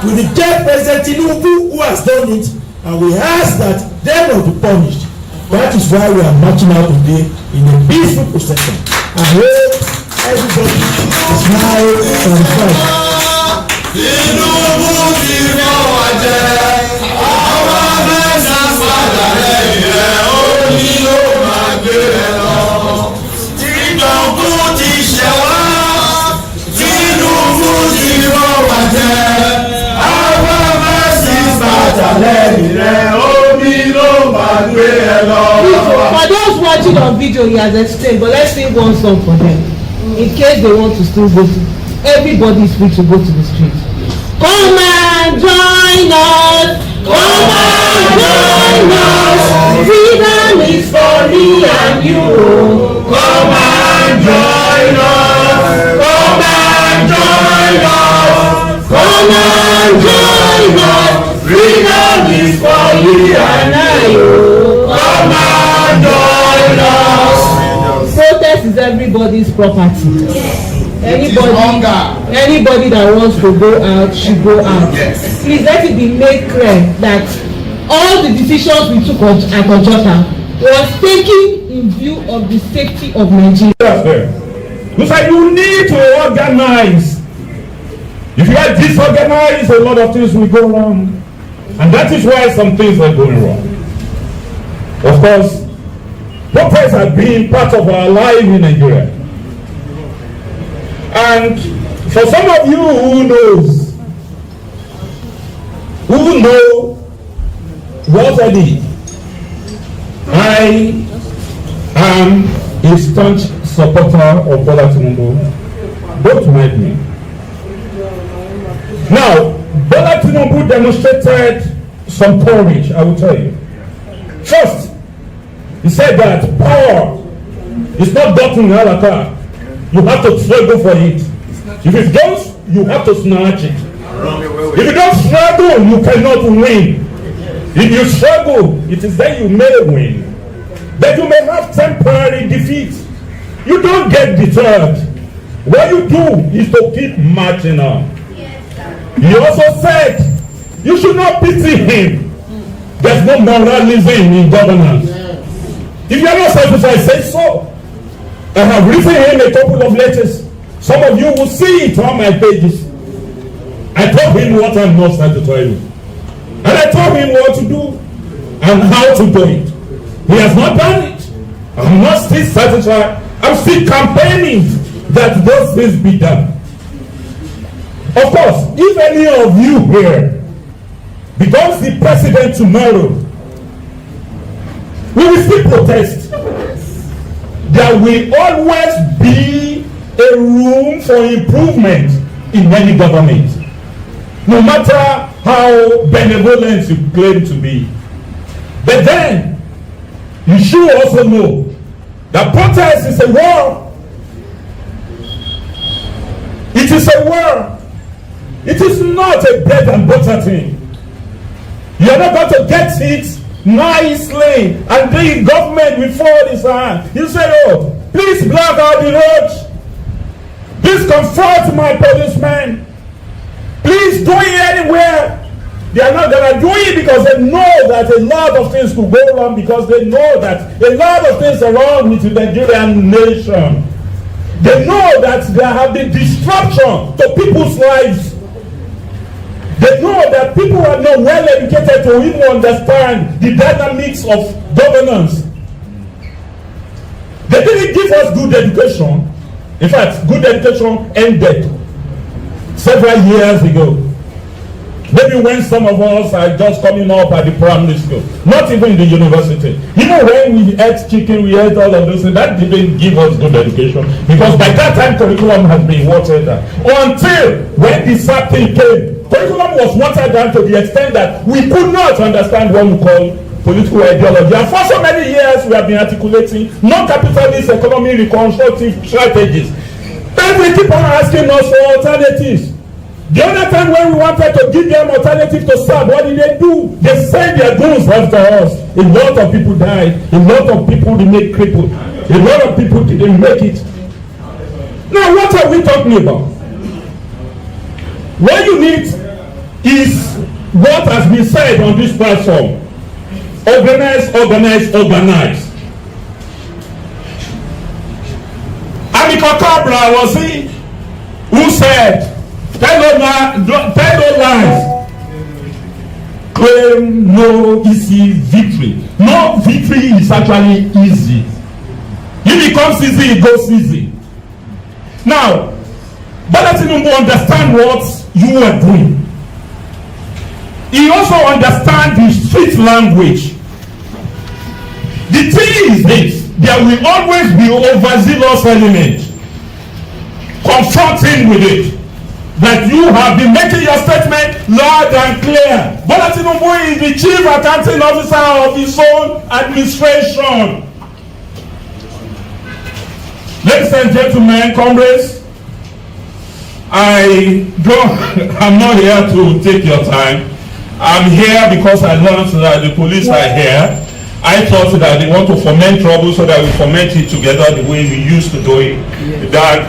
Speaker 3: We reject President Tinubu who has done it, and we ask that they will be punished. That is why we are marching out today in a peaceful procession. I hope everybody is now satisfied.
Speaker 4: Tinubu ti fọ́ wa jẹ́, àwọn Mohbad'sfather rẹ̀ ó ní ló máa gbé ẹ lọ. Tinubu ti ṣẹ̀ wá, Tinubu ti fọ́ wa jẹ́, àwọn Mohbad'sfather rẹ̀ ó ní ló máa gbé ẹ lọ.
Speaker 6: For those watching on video, he has explained, but let's sing one song for them in case they want to still go to. Everybody is free to go to the street. Come and join us. Come and join us. Freedom is for me and you. Come and join us. Come and join us. Come and join us. Freedom is for you and you. Come and join us. Protest is everybody's property. Anybody that wants to go out should go out. Yes. Please let it be made clear that all the decisions we took at Ojota was taken in view of the safety of Nigeria.
Speaker 9: Looks like you need to organize. If you are disorganized, a lot of things will go wrong. And that is why some things are going wrong. Of course, protests have been part of our life in Nigeria. And for some of you who know what I did, I am a staunch supporter of Bola Tinubu. Don't mind me. Now, Bola Tinubu demonstrated some courage, I will tell you. First, he said that power is not gotten in Alaka. You have to struggle for it. If it goes, you have to snatch it. If you don't struggle, you cannot win. If you struggle, it is then you may win. But you may have temporary defeat. You don't get deterred. What you do is to keep marching on. He also said, you should not pity him. There's no moralism in governance. If you are not satisfied, say so. I have written him a couple of letters. Some of you will see it on my pages. I told him what I'm not trying to tell you. And I told him what to do and how to do it. He has not done it. I'm not still satisfied. I'm still campaigning that those things be done. Of course, if any of you here becomes the president tomorrow, we will still protest. There will always be a room for improvement in any government, no matter how benevolent you claim to be. But then, you should also know that protest is a war. It is a war. It is not a bread and butter thing. You are not going to get it nicely and the government will fold his hand. You say, oh, please block out the roads. Please confront my policemen. Please do it anywhere. They are not going to do it because they know that a lot of things could go wrong, because they know that a lot of things are wrong with the Nigerian nation. They know that there have been disruption to people's lives. They know that people are not well educated to even understand the dynamics of governance. They didn't give us good education. In fact, good education ended several years ago. Maybe when some of us are just coming up at the primary school, not even in the university. Even when we ate chicken, we ate all of those things, that didn't give us good education, because by that time curriculum has been watered down. Until when the SAP thing came, curriculum was watered down to the extent that we could not understand what we call political ideology. And for so many years we have been articulating non-capitalist economy reconstructive strategies. Then we keep on asking us for alternatives. The other time when we wanted to give them alternative to SAP, what did they do? They sent their goons after us. A lot of people died. A lot of people remained crippled. A lot of people didn't make it. Now what are we talking about? What you need is what has been said on this platform. Organize, organize, organize. Amika Cabra was he who said, tell no lies, claim no easy victory. No victory is actually easy. If it comes easy, it goes easy. Now, Bola Tinubu understand what you are doing. He also understands the street language. The thing is this: there will always be overzealous element confronting with it. That you have been making your statement loud and clear. Bola Tinubu is the chief accounting officer of his own administration. Ladies and gentlemen, comrades, I'm not here to take your time. I'm here because I learned that the police are here. I thought that they want to foment trouble, so that we foment it together the way we used to do it. But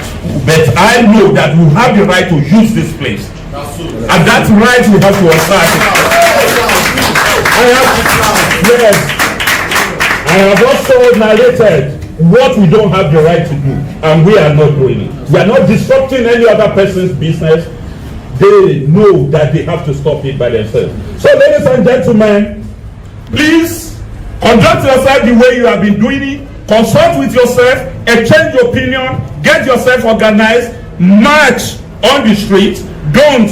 Speaker 9: I know that we have the right to use this place. And that right we have to assert. I have also narrated what we don't have the right to do, and we are not doing it. We are not disrupting any other person's business. They know that they have to stop it by themselves. So ladies and gentlemen, please Conduct yourself the way you have been doing it. Consult with yourself, exchange your opinion, get yourself organized, march on the street, don't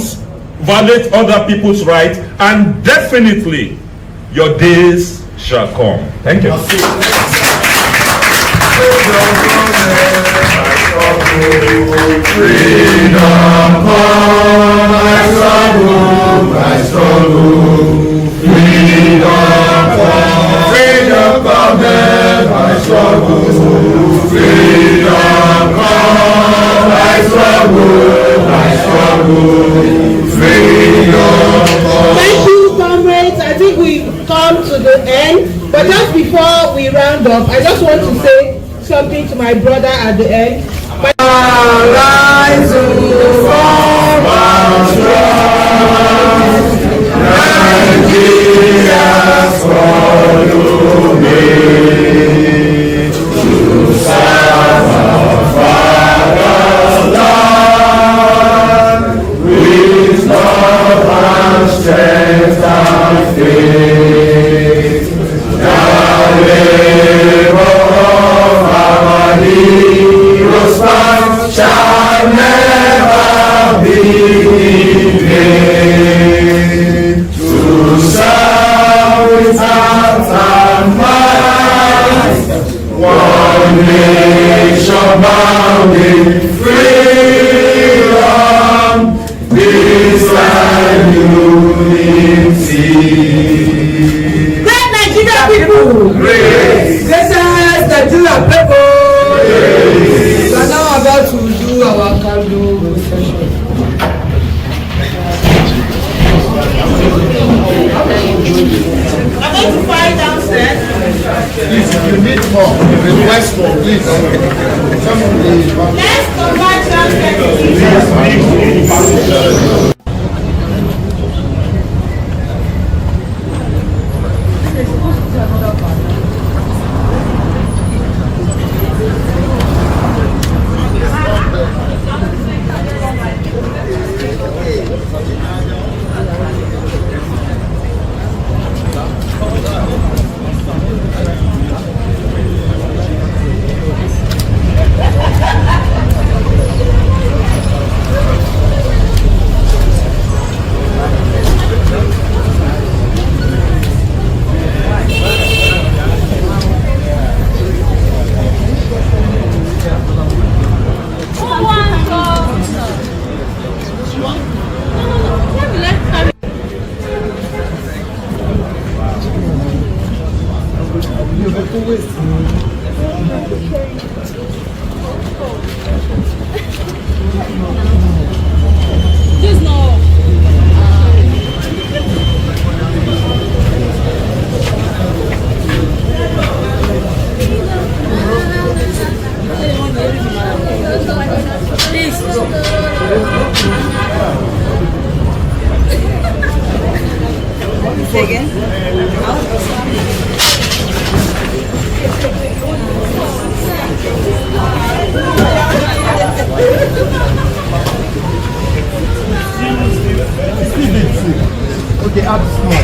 Speaker 9: violate other people's rights, and definitely your days shall come. Thank you.
Speaker 4: Freedom come, my struggle. Freedom come, my struggle. Freedom come, my struggle. Freedom come.
Speaker 6: Thank you, comrades. I think we've come to the end. But just before we round up, I just want to say something to my brother at the end.
Speaker 4: Rise to form our strong. Nigeria's follow me to serve our Father's land with love and strength and faith. The labor of our heroes shall never be in vain. To serve with heart and mind, one nation bound in freedom, peace and unity.
Speaker 6: Great Nigeria people!
Speaker 4: Great!
Speaker 6: Greatest Nigeria people! We are now about to do our candle session. I'm going to find downstairs.
Speaker 3: Please, if you need more, request more, please.
Speaker 6: Let's come back downstairs.
Speaker 3: Okay, add small.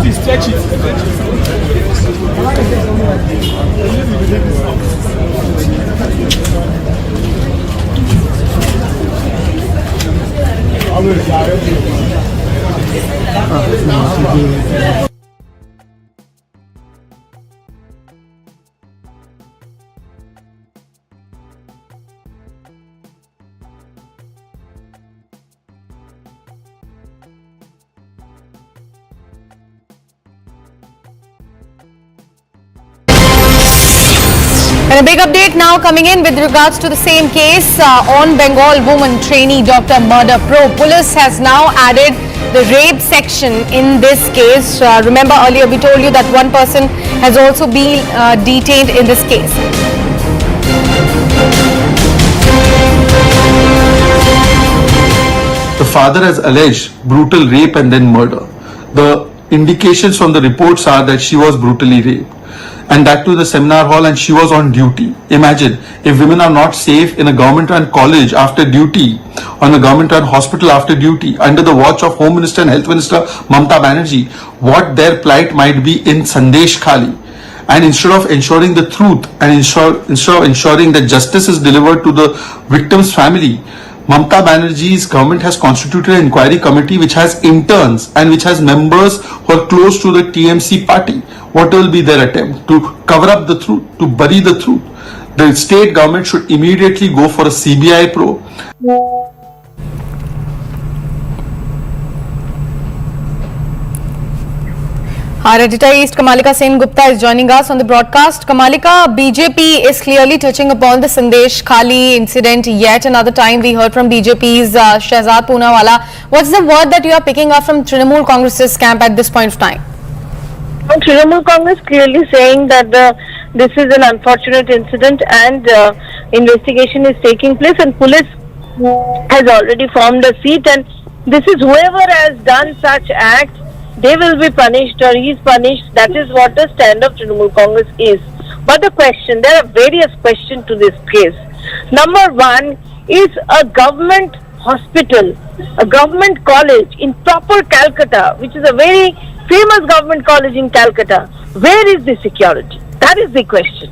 Speaker 2: Please stretch it.
Speaker 10: And a big update now coming in with regards to the same case on Bengal woman trainee doctor murder probe. Police has now added the rape section in this case. Remember earlier we told you that one person has also been detained in this case.
Speaker 11: The father has alleged brutal rape and then murder. The indications from the reports are that she was brutally raped, and that to the seminar hall, and she was on duty. Imagine if women are not safe in a government-run college after duty, on a government-run hospital after duty, under the watch of Home Minister and Health Minister Mamata Banerjee, what their plight might be in Sandesh Khali. And instead of ensuring the truth and instead of ensuring that justice is delivered to the victim's family, Mamata Banerjee's government has constituted an inquiry committee which has interns and which has members who are close to the TMC party. What will be their attempt? To cover up the truth, to bury the truth. The state government should immediately go for a CBI probe.
Speaker 10: Our editor East Kamalika Sen Gupta is joining us on the broadcast. Kamalika, BJP is clearly touching upon the Sandesh Khali incident. Yet another time we heard from BJP's Shehzad Poonawala. What's the word that you are picking up from Trinamool Congress's camp at this point of time?
Speaker 6: Trinamool Congress clearly saying that this is an unfortunate incident and investigation is taking place and police has already formed a seat, and this is whoever has done such acts, they will be punished or he is punished. That is what the stand of Trinamool Congress is. But the question, there are various questions to this case. Number one, is a government hospital, a government college in proper Calcutta, which is a very famous government college in Calcutta, where is the security? That is the question.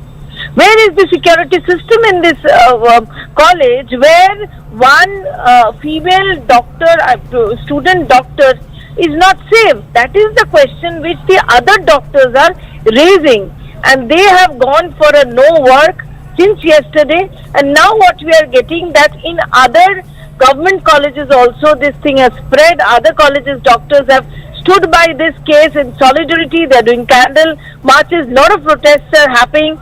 Speaker 6: Where is the security system in this college where one female doctor, student doctor is not safe? That is the question which the other doctors are raising, and they have gone for a no work since yesterday, and now what we are getting that in other government colleges also this thing has spread. Other colleges doctors have stood by this case in solidarity. They are doing candle marches, lot of protests are happening.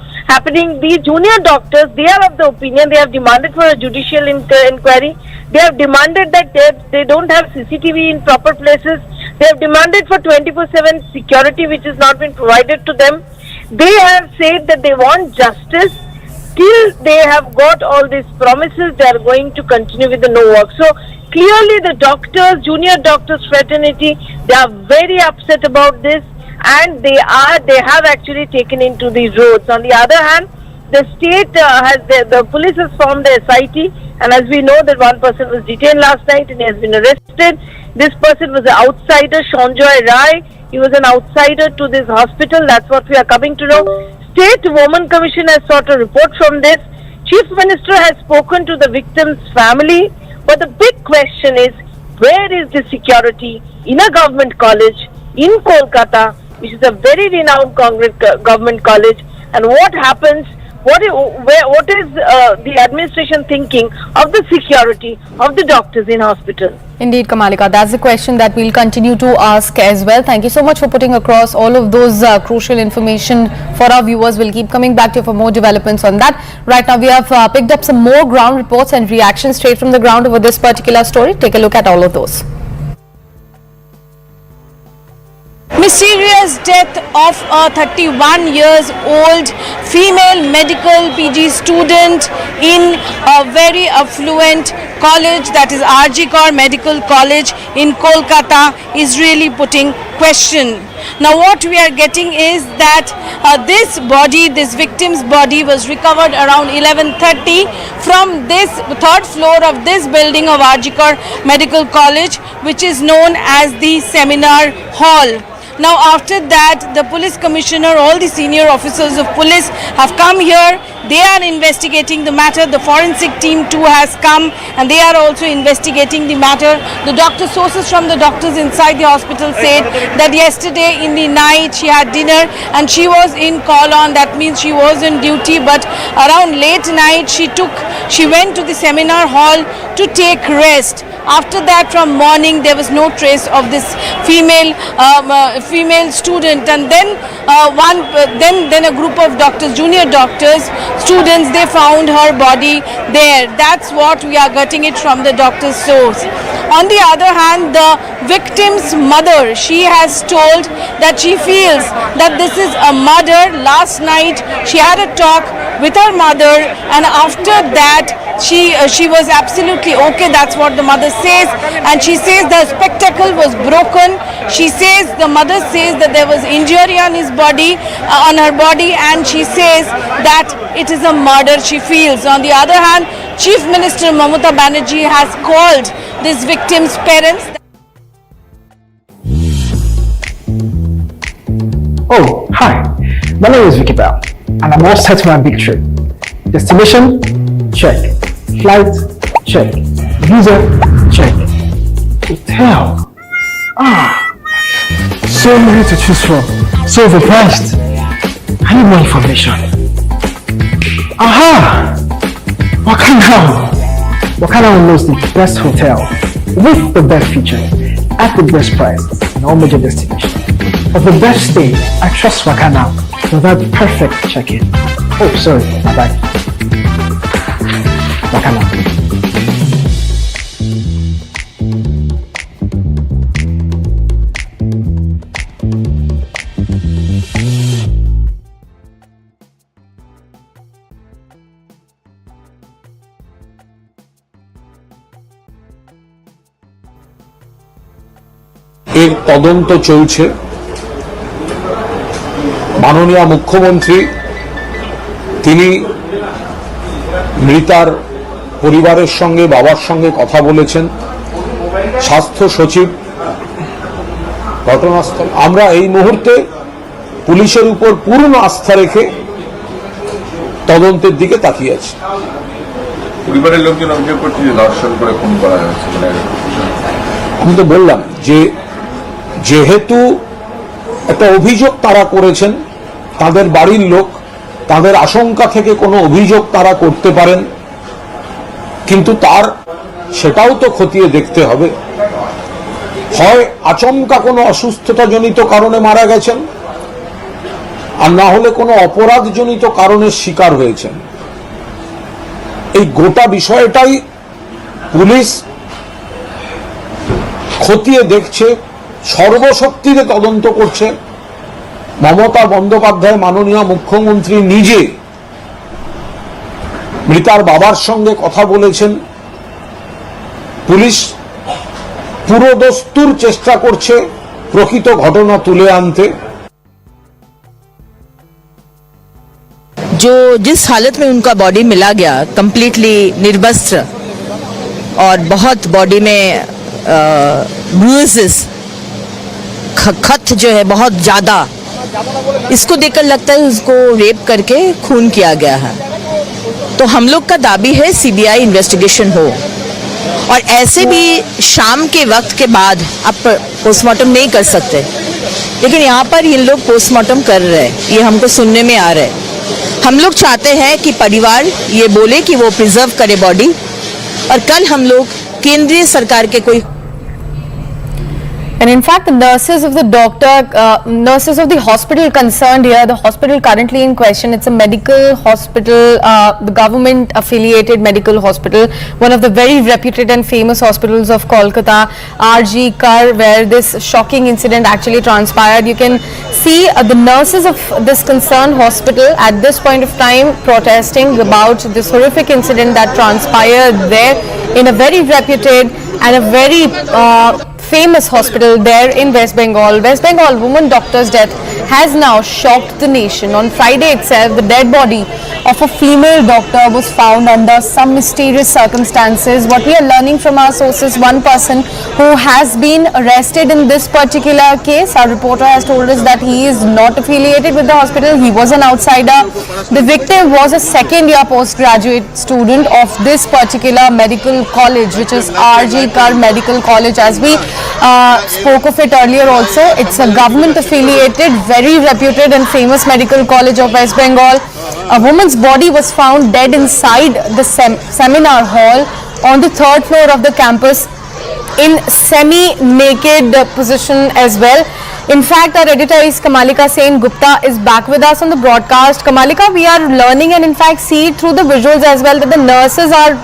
Speaker 6: The junior doctors, they are of the opinion, they have demanded for a judicial inquiry. They have demanded that they don't have CCTV in proper places. They have demanded for 24/7 security, which has not been provided to them. They have said that they want justice. Till they have got all these promises, they are going to continue with the no work. So clearly the doctors, junior doctors fraternity, they are very upset about this, and they have actually taken into these roads. On the other hand, the state the police has formed the SIT, and as we know that one person was detained last night and he has been arrested. This person was an outsider, Shonjoy Rai. He was an outsider to this hospital. That's what we are coming to know. State Women Commission has sought a report from this. Chief Minister has spoken to the victim's family. But the big question is, where is the security in a government college in Kolkata, which is a very renowned government college, and what happens? What is the administration thinking of the security of the doctors in hospital?
Speaker 10: Indeed, Kamalika, that's the question that we'll continue to ask as well. Thank you so much for putting across all of those crucial information for our viewers. We'll keep coming back to you for more developments on that. Right now, we have picked up some more ground reports and reactions straight from the ground over this particular story. Take a look at all of those.
Speaker 12: Mysterious death of a 31 years old female medical PG student in a very affluent college, that is RG Kaur Medical College in Kolkata, is really putting question. Now what we are getting is that this victim's body was recovered around 11:30 from this third floor of this building of RG Kaur Medical College, which is known as the seminar hall. Now after that, the police commissioner, all the senior officers of police have come here. They are investigating the matter. The forensic team too has come, and they are also investigating the matter. The doctor, sources from the doctors inside the hospital said that yesterday in the night she had dinner and she was in call on. That means she was on duty, but around late night she went to the seminar hall to take rest. After that, from morning, there was no trace of this female student, and then then a group of doctors, junior doctors, students, they found her body there. That's what we are getting it from the doctor's source. On the other hand, the victim's mother, she has told that she feels that this is a murder. Last night she had a talk with her mother, and after that she was absolutely okay. That's what the mother says, and she says the spectacle was broken. She says, the mother says that there was injury on his body, on her body, and she says that it is a murder she feels. On the other hand, Chief Minister Mamata Banerjee has called this victim's parents.
Speaker 13: Oh, hi. My name is Vicky Bell, and I'm all set for my big trip. Destination? Check. Flight? Check. Visa? Check. Hotel? So many to choose from. So overpriced. I need more information. Aha! Wakana! Wakana knows the best hotel with the best features at the best price in all major destinations. For the best stay, I trust Wakana for that perfect check-in. Oh, sorry, my bad. Wakana.
Speaker 14: এর তদন্ত চলছে। মাননীয় মুখ্যমন্ত্রী তিনি মৃতার পরিবারের সঙ্গে বাবার সঙ্গে কথা বলেছেন। স্বাস্থ্য সচিব ঘটনাস্থল। আমরা এই মুহূর্তে পুলিশের উপর পূর্ণ আস্থা রেখে তদন্তের দিকে তাকিয়ে আছি।
Speaker 4: পরিবারের লোকজন অভিযোগ করছে যে ধর্ষণ করে খুন করা হয়েছে।
Speaker 14: আমি তো বললাম যে যেহেতু একটা অভিযোগ তারা করেছেন, তাদের বাড়ির লোক, তাদের আশঙ্কা থেকে কোনো অভিযোগ তারা করতে পারেন, কিন্তু তার সেটাও তো খতিয়ে দেখতে হবে। হয় আচমকা কোনো অসুস্থতাজনিত কারণে মারা গেছেন, আর না হলে কোনো অপরাধজনিত কারণের শিকার হয়েছেন। এই গোটা বিষয়টাই পুলিশ খতিয়ে দেখছে, সর্বশক্তিতে তদন্ত করছে। মমতা বন্দ্যোপাধ্যায় মাননীয় মুখ্যমন্ত্রী নিজে মৃতার বাবার সঙ্গে কথা বলেছেন। পুলিশ পুরোদস্তুর চেষ্টা করছে প্রকৃত ঘটনা তুলে আনতে।
Speaker 15: जो जिस हालत में उनका बॉडी मिला गया, कंप्लीटली निर्वस्त्र और बहुत बॉडी में ब्रूसेस, खत जो है बहुत ज्यादा, इसको देखकर लगता है उसको रेप करके खून किया गया है। तो हम लोग का दाबी है सीबीआई इन्वेस्टिगेशन हो, और ऐसे भी शाम के वक्त के बाद आप पोस्टमार्टम नहीं कर सकते, लेकिन यहाँ पर ये लोग पोस्टमार्टम कर रहे हैं, ये हमको सुनने में आ रहा है। हम लोग चाहते हैं कि परिवार ये बोले कि वो प्रिजर्व करे बॉडी, और कल हम लोग केंद्रीय सरकार के कोई
Speaker 10: And in fact, the nurses of the nurses of the hospital concerned here, the hospital currently in question, it's a medical hospital, the government affiliated medical hospital, one of the very reputed and famous hospitals of Kolkata, RG Kar, where this shocking incident actually transpired. You can see the nurses of this concerned hospital at this point of time protesting about this horrific incident that transpired there in a very reputed and a very famous hospital there in West Bengal. West Bengal woman doctor's death has now shocked the nation. On Friday itself, the dead body of a female doctor was found under some mysterious circumstances. What we are learning from our sources, one person who has been arrested in this particular case, our reporter has told us that he is not affiliated with the hospital, he was an outsider. The victim was a second-year postgraduate student of this particular medical college, which is RG Kar Medical College. As we spoke of it earlier also, it's a government affiliated, very reputed and famous medical college of West Bengal. A woman's body was found dead inside the seminar hall on the 3rd floor of the campus in semi-naked position as well. In fact, our editor is Kamalika Sen Gupta is back with us on the broadcast. Kamalika, we are learning and in fact see through the visuals as well that the nurses are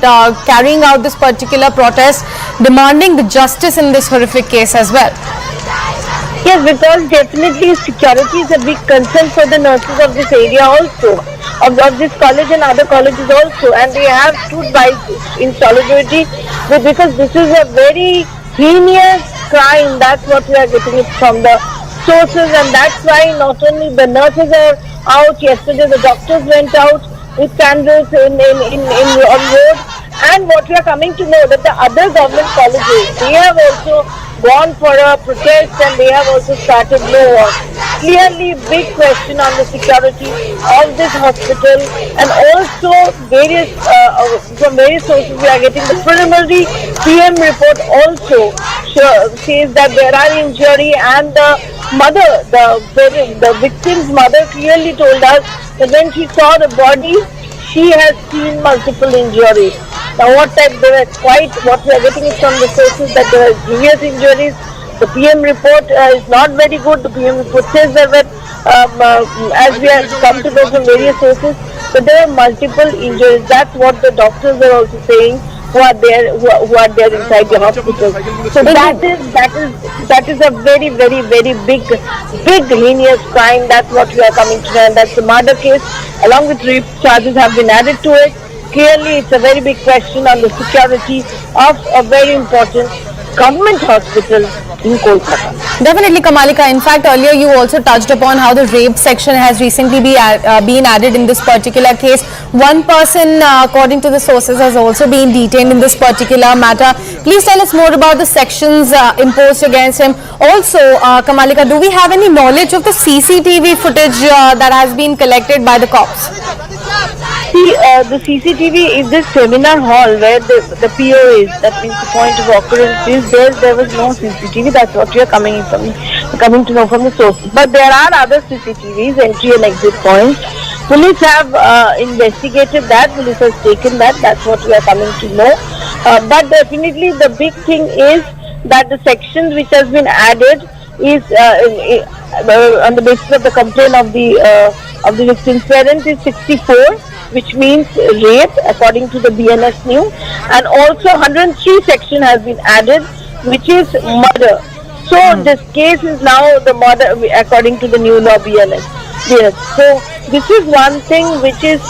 Speaker 10: carrying out this particular protest, demanding the justice in this horrific case as well.
Speaker 16: Yes, because definitely security is a big concern for the nurses of this area also, of this college and other colleges also, and they have stood by in solidarity because this is a very heinous crime. That's what we are getting it from the sources, and that's why not only the nurses are out. Yesterday the doctors went out with candles on road, and what we are coming to know that the other government colleges, they have also gone for a protest and they have also started war. Clearly big question on the security of this hospital, and also various from various sources we are getting the preliminary PM report also says that there are injury, and the mother, the victim's mother clearly told us that when she saw the body, she has seen multiple injuries. Now what we are getting is from the sources that there are serious injuries. The PM report is not very good. The PM report says that as we have come to know from various sources, that there are multiple injuries. That's what the doctors are also saying, who are there inside the hospital. So that is a very, very, very big heinous crime. That's what we are coming to know, and that's the murder case. Along with rape charges have been added to it. Clearly, it's a very big question on the security of a very important government hospital in Kolkata.
Speaker 10: Definitely, Kamalika. In fact, earlier you also touched upon how the rape section has recently been added in this particular case. One person, according to the sources, has also been detained in this particular matter. Please tell us more about the sections imposed against him. Also, Kamalika, do we have any knowledge of the CCTV footage that has been collected by the cops?
Speaker 16: See, the CCTV is this seminar hall where the PO is, that means the point of occurrence is there was no CCTV. That's what we are coming to know from the sources. But there are other CCTVs, entry and exit points. Police have investigated that, police has taken that, that's what we are coming to know. But definitely the big thing is that the sections which has been added is on the basis of the complaint of the victim's parent is 64, which means rape according to the BNS new, and also 103 section has been added, which is murder. So this case is now the murder according to the new law BNS. Yes. So this is one thing which has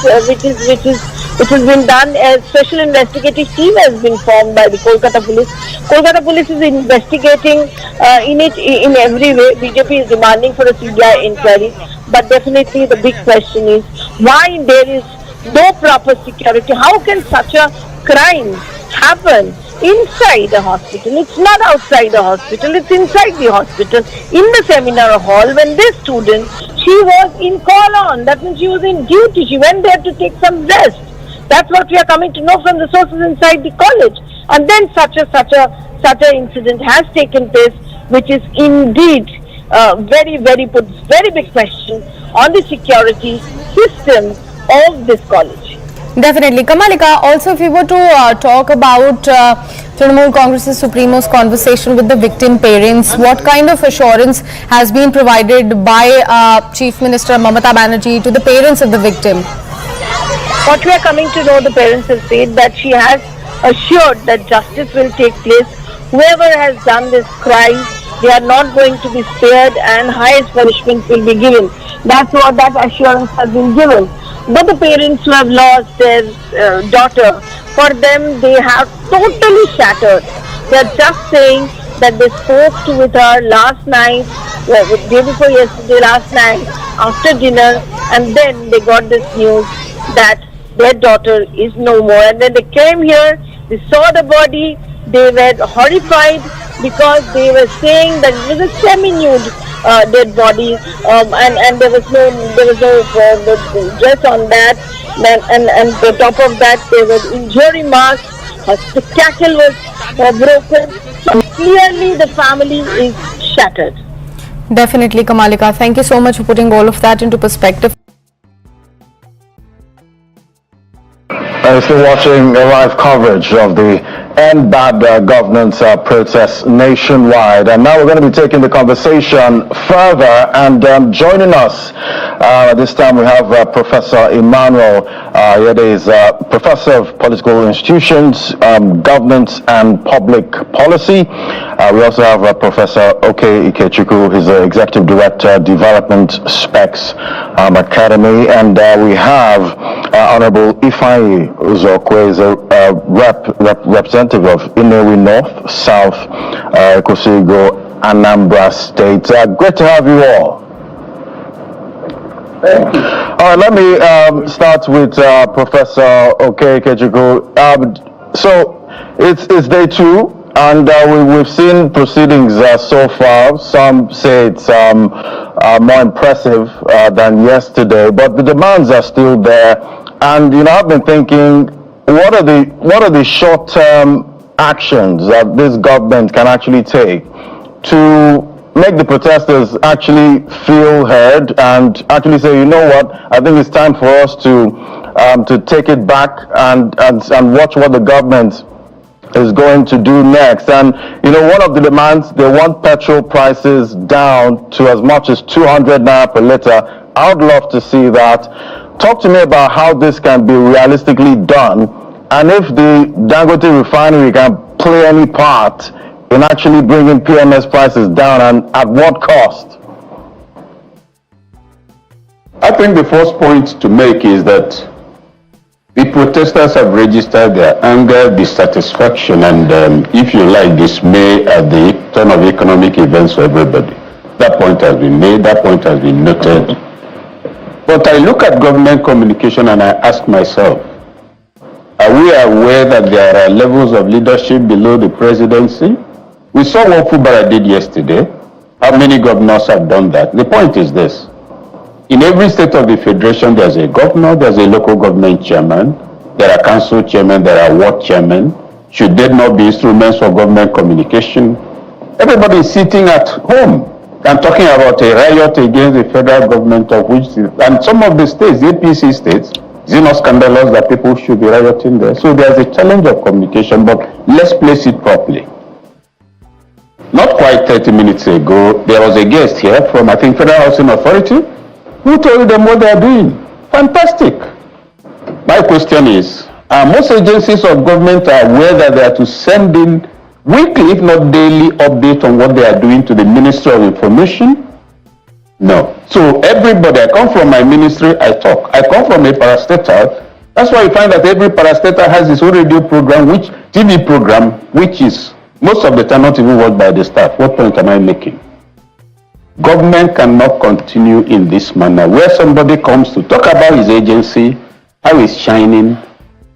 Speaker 16: been done. A special investigative team has been formed by the Kolkata police. Kolkata police is investigating in every way. BJP is demanding for a CBI inquiry, but definitely the big question is why there is no proper security. How can such a crime happen inside the hospital? It's not outside the hospital, it's inside the hospital, in the seminar hall. When this student, she was in call on, that means she was in duty, she went there to take some rest. That's what we are coming to know from the sources inside the college. And then such a incident has taken place, which is indeed puts very big question on the security system of this college.
Speaker 10: Definitely. Kamalika, also if we were to talk about Trinamool Congress's Supremo's conversation with the victim parents, what kind of assurance has been provided by Chief Minister Mamata Banerjee to the parents of the victim?
Speaker 16: What we are coming to know, the parents have said that she has assured that justice will take place. Whoever has done this crime, they are not going to be spared and highest punishment will be given. That's what that assurance has been given. But the parents who have lost their daughter, for them they have totally shattered. They are just saying that they spoke with her last night, day before yesterday, last night, after dinner, and then they got this news that their daughter is no more. And then they came here, they saw the body, they were horrified because they were saying that it was a semi-nude dead body, and there was no dress on that, and on top of that there was injury marks, her spectacle was broken. So clearly the family is shattered.
Speaker 10: Definitely, Kamalika. Thank you so much for putting all of that into perspective.
Speaker 17: Still watching live coverage of the End Bad Governance protests nationwide. And now we're going to be taking the conversation further, and joining us this time we have Professor Emmanuel. He is Professor of Political Institutions, Governance and Public Policy. We also have Professor Oke Ikechukwu. He's the Executive Director, Development Specs Academy. And we have Honorable Ifeanyi Uzokwe, is a representative of Inewi North, South, Kosigo, Anambra State. Great to have you all. Thank you. All right, let me start with Professor Oke Ikechukwu. So it's day 2. And we've seen proceedings so far. Some say it's more impressive than yesterday, but the demands are still there. And I've been thinking, what are the short-term actions that this government can actually take to make the protesters actually feel heard and actually say, you know what, I think it's time for us to take it back and watch what the government is going to do next. And one of the demands, they want petrol prices down to as much as 200 naira per liter. I would love to see that. Talk to me about how this can be realistically done, and if the Dangote refinery can play any part in actually bringing PMS prices down, and at what cost?
Speaker 18: I think the first point to make is that the protesters have registered their anger, dissatisfaction, and if you like, dismay at the turn of economic events for everybody. That point has been made, that point has been noted. But I look at government communication and I ask myself, are we aware that there are levels of leadership below the presidency? We saw what Fubara did yesterday. How many governors have done that? The point is this. In every state of the federation, there's a governor, there's a local government chairman, there are council chairmen, there are ward chairmen. Should there not be instruments for government communication? Everybody is sitting at home and talking about a riot against the federal government, of which, and some of the states, the APC states, is it not scandalous that people should be rioting there? So there's a challenge of communication, but let's place it properly. Not quite 30 minutes ago, there was a guest here from, I think, Federal Housing Authority, who told them what they are doing. Fantastic. My question is, are most agencies of government aware that they are to send in weekly, if not daily, update on what they are doing to the Ministry of Information? No. So everybody, I come from my ministry, I talk. I come from a parastatal. That's why you find that every parastatal has its own radio program, TV program, which is most of the time not even watched by the staff. What point am I making? Government cannot continue in this manner, where somebody comes to talk about his agency, how he's shining,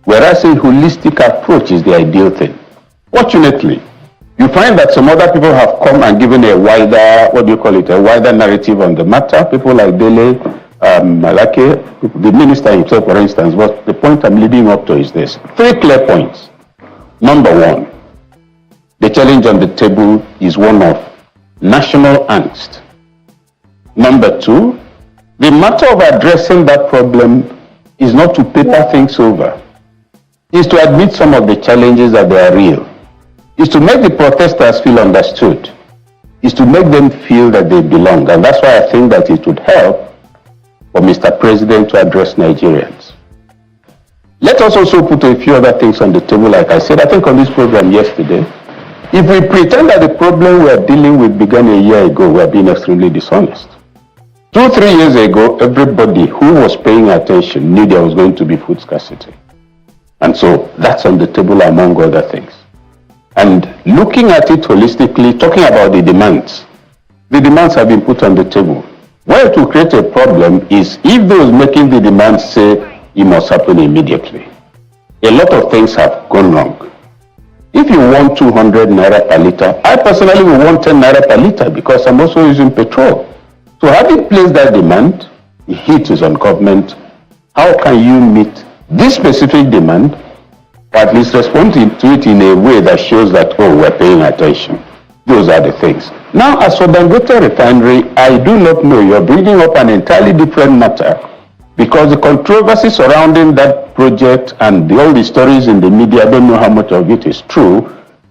Speaker 18: whereas a holistic approach is the ideal thing. Fortunately, you find that some other people have come and given a wider, a wider narrative on the matter. People like Dele, Malake, the minister himself, for instance. But the point I'm leading up to is this. 3 clear points. Number 1, the challenge on the table is one of national angst. Number 2, the matter of addressing that problem is not to paper things over. It's to admit some of the challenges that they are real. It's to make the protesters feel understood. It's to make them feel that they belong. And that's why I think that it would help for Mr. President to address Nigerians. Let us also put a few other things on the table. Like I said, I think on this program yesterday, if we pretend that the problem we are dealing with began a year ago, we are being extremely dishonest. 2-3 years ago, everybody who was paying attention knew there was going to be food scarcity. And so that's on the table among other things. And looking at it holistically, talking about the demands have been put on the table. Where it will create a problem is if those making the demands say it must happen immediately. A lot of things have gone wrong. If you want 200 naira per liter, I personally will want 10 naira per liter because I'm also using petrol. So having placed that demand, the heat is on government. How can you meet this specific demand, or at least respond to it in a way that shows that, oh, we're paying attention? Those are the things. Now, as for Dangote refinery, I do not know. You're bringing up an entirely different matter. because the controversy surrounding that project and all the stories in the media, I don't know how much of it is true,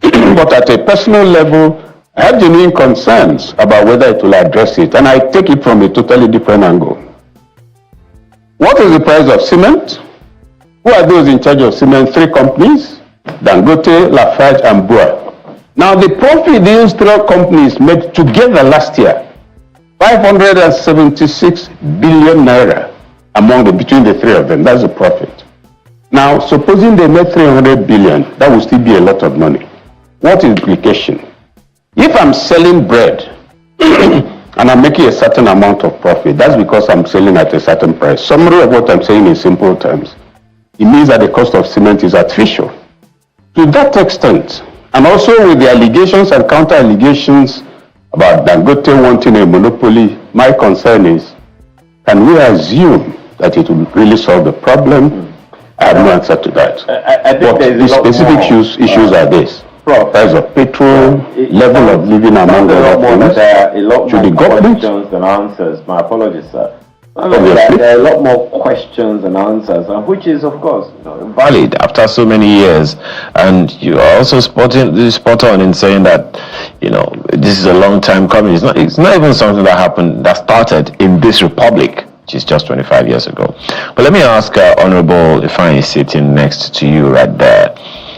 Speaker 18: but at a personal level, I have genuine concerns about whether it will address it, and I take it from a totally different angle. What is the price of cement? Who are those in charge of cement? 3 companies, Dangote, Lafarge, and Bua. Now, the profit these 3 companies made together last year, 576 billion naira between the 3 of them. That's the profit. Now, supposing they made 300 billion, that would still be a lot of money. What is the implication? If I'm selling bread and I'm making a certain amount of profit, that's because I'm selling at a certain price. Summary of what I'm saying in simple terms, it means that the cost of cement is artificial. To that extent, and also with the allegations and counter-allegations about Dangote wanting a monopoly, my concern is, can we assume that it will really solve the problem? I have no answer to that.
Speaker 19: I think
Speaker 18: the specific issues are this. Price of petrol, level of living among other things.
Speaker 19: There are a lot
Speaker 18: Should the
Speaker 19: more
Speaker 18: government?
Speaker 19: questions than answers. My apologies, sir.
Speaker 18: Obviously.
Speaker 19: There are a lot more questions than answers, which is, of course,
Speaker 20: valid after so many years. And you are also spot on in saying that, this is a long time coming. It's not even something that started in this republic, which is just 25 years ago. But let me ask Honorable Ifeanyi sitting next to you right there.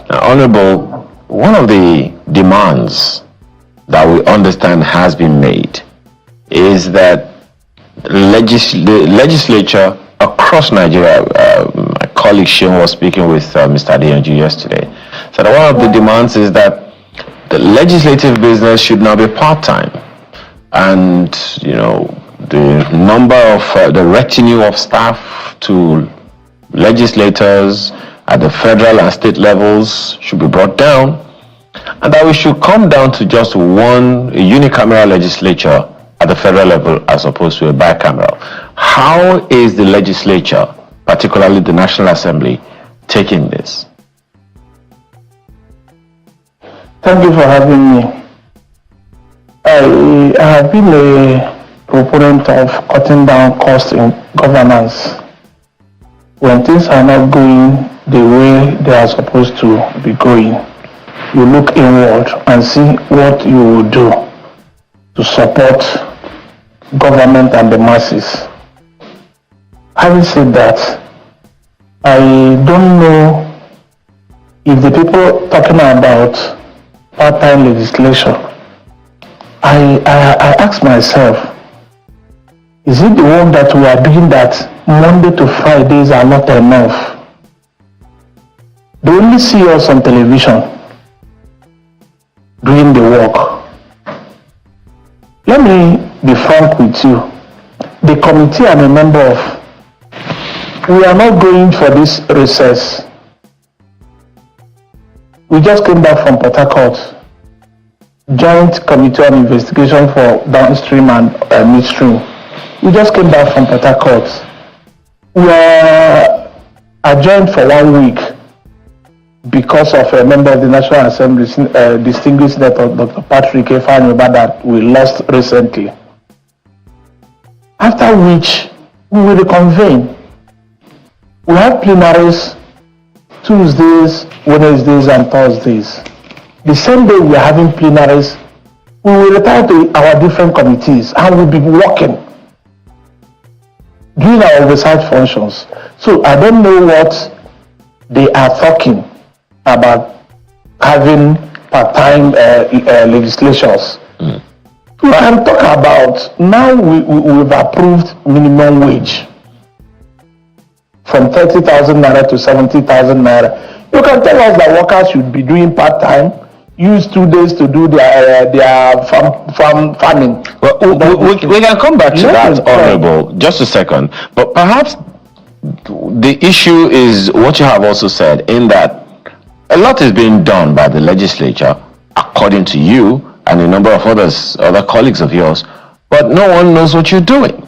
Speaker 20: Now, Honorable, one of the demands that we understand has been made is that the legislature across Nigeria, my colleague Sean was speaking with Mr. Adeyanju yesterday, so that one of the demands is that the legislative business should now be part-time, and the number of the retinue of staff to legislators at the federal and state levels should be brought down, and that we should come down to just a unicameral legislature at the federal level as opposed to a bicameral. How is the legislature, particularly the National Assembly, taking this?
Speaker 13: Thank you for having me. I have been a proponent of cutting down costs in governance. When things are not going the way they are supposed to be going, you look inward and see what you will do to support government and the masses. Having said that, I don't know if the people talking about part-time legislation, I ask myself, is it the work that we are doing that Monday to Fridays are not enough? They only see us on television doing the work. Let me be frank with you. The committee I'm a member of, we are not going for this recess. We just came back from Port Harcourt, Joint Committee on Investigation for Downstream and Midstream. We just came back from Port Harcourt. We are adjourned for 1 week because of a member of the National Assembly, distinguished Senator Dr. Patrick Ifeanyi that we lost recently. After which, we will reconvene. We have plenaries Tuesdays, Wednesdays, and Thursdays. The same day we are having plenaries, we will retire to our different committees and we'll be working, doing our oversight functions. So I don't know what they are talking about having part-time legislations. So I'm talking about now we've approved minimum wage from 30,000 naira to 70,000 naira. You can tell us that workers should be doing part-time, use 2 days to do their farming.
Speaker 20: Well, we can come back to that, Honorable, just a second. But perhaps the issue is what you have also said, in that a lot is being done by the legislature, according to you and a number of other colleagues of yours, but no one knows what you're doing.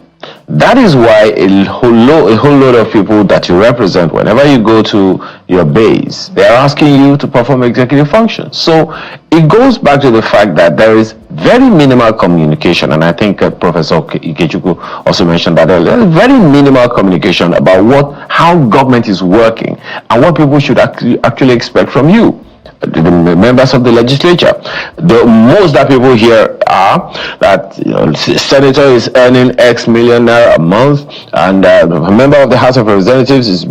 Speaker 20: that is why a whole load of people that you represent, whenever you go to your base, they are asking you to perform executive functions. So it goes back to the fact that there is very minimal communication, and I think Professor Ikechukwu also mentioned that earlier. There is very minimal communication about how government is working and what people should actually expect from you, the members of the legislature. The most that people hear are that senator is earning X million naira a month, and a member of the House of Representatives is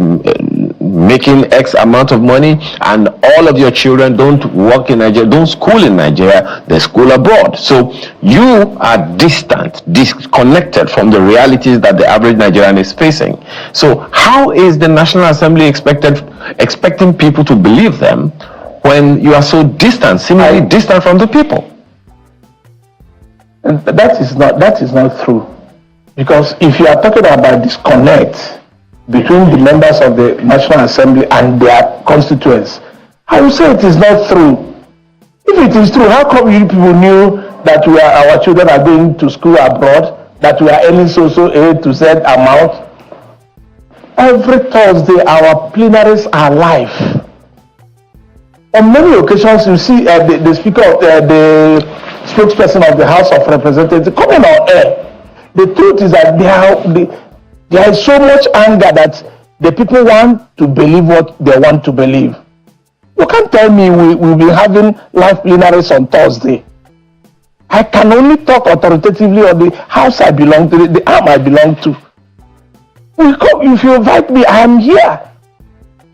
Speaker 20: making X amount of money, and all of your children don't work in Nigeria, don't school in Nigeria, they school abroad. So you are disconnected from the realities that the average Nigerian is facing. So how is the National Assembly expecting people to believe them when you are so distant, seemingly distant from the people?
Speaker 3: And that is not true. Because if you are talking about disconnect between the members of the National Assembly and their constituents, I would say it is not true. If it is true, how come you people knew that our children are going to school abroad, that we are earning so A to Z amount? Every Thursday, our plenaries are live. On many occasions, you see the speaker, the spokesperson of the House of Representatives coming on air. The truth is that there is so much anger that the people want to believe what they want to believe. You can't tell me we'll be having live plenaries on Thursday. I can only talk authoritatively on the house I belong to, the arm I belong to. We come, if you invite me, I am here.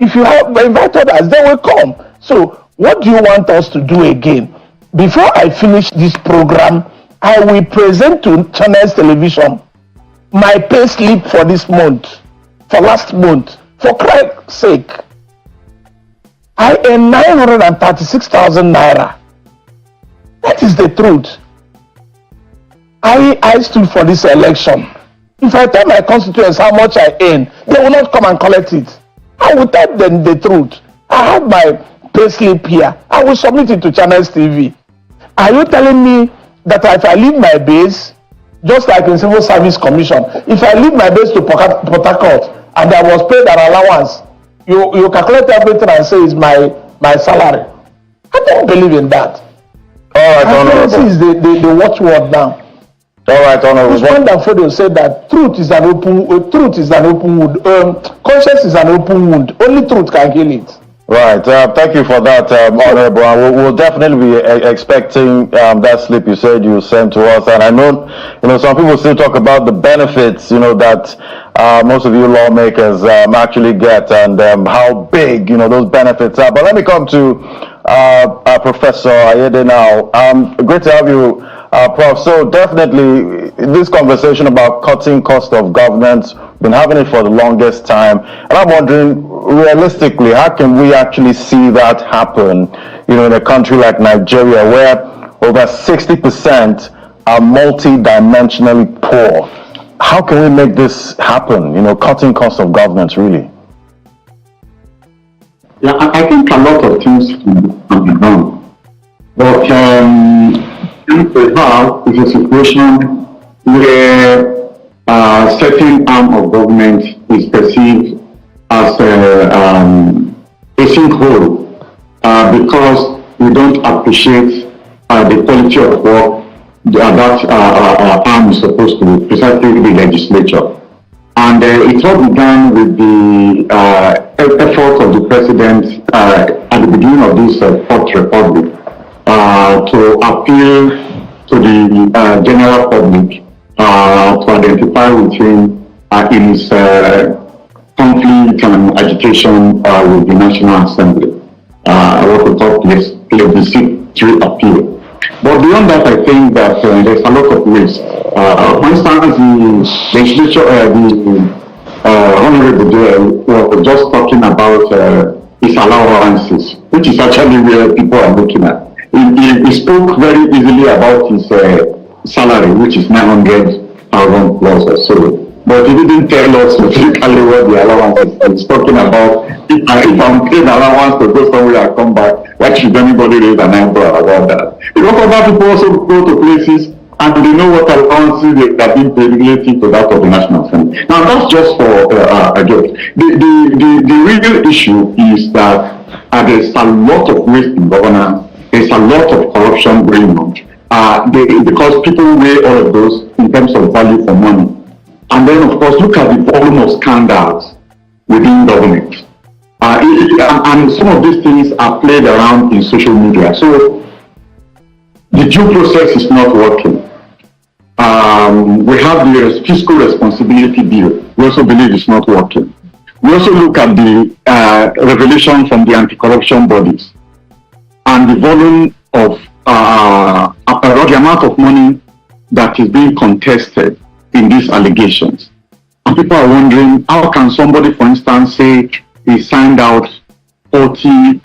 Speaker 3: If you have invited us, they will come. So what do you want us to do again? Before I finish this program, I will present to Channels Television my pay slip for this month, for last month, for Christ's sake. I earn 936,000 naira. That is the truth. I stood for this election. If I tell my constituents how much I earn, they will not come and collect it. I will tell them the truth. I have my pay slip here. I will submit it to Channels TV. Are you telling me that if I leave my base, just like in Civil Service Commission, if I leave my base to Port Harcourt and I was paid an allowance, you calculate everything and say it's my salary? I don't believe in that.
Speaker 20: All right, Honorable.
Speaker 3: This is the watchword now.
Speaker 20: All right, Honorable.
Speaker 3: Usman Danfodio said that truth is an open wound. Conscience is an open wound. Only truth can heal it.
Speaker 17: Right. Thank you for that, Honorable. We'll definitely be expecting that slip you said you sent to us. And I know, some people still talk about the benefits, that most of you lawmakers actually get, and how big, those benefits are. But let me come to Professor Ayede now. Great to have you, Prof. So definitely this conversation about cutting cost of governance, been having it for the longest time, and I'm wondering, realistically, how can we actually see that happen, in a country like Nigeria, where over 60% are multi-dimensionally poor? How can we make this happen, cutting cost of governance, really?
Speaker 18: Yeah, I think a lot of things can be done. But we have is a situation where a certain arm of government is perceived as a sinkhole because we don't appreciate the quality of work that arm is supposed to do, precisely the legislature. And it all began with the effort of the president at the beginning of this Fourth Republic to appeal to the general public to identify with him in his conflict and agitation with the National Assembly, what we call plebiscitary appeal. But beyond that, I think that there's a lot of ways. For instance, the legislature, the Honorable was just talking about his allowances, which is actually where people are looking at. He spoke very easily about his salary, which is 900,000 plus or so. But he didn't tell us specifically what the allowance is. He's talking about if I'm paid allowance to go somewhere and come back, why should anybody raise an eyebrow about that? Because other people also go to places and they know what allowances they have been paid relative to that of the National Assembly. Now, that's just for a joke. The real issue is that there's a lot of waste in governance, there's a lot of corruption going on, because people weigh all of those in terms of value for money. And then, of course, look at the volume of scandals within government. And some of these things are played around in social media. So the due process is not working. We have the fiscal responsibility bill. We also believe it's not working. We also look at the revelation from the anti-corruption bodies and the volume of the amount of money that is being contested in these allegations. And people are wondering, how can somebody, for instance, say he signed out 40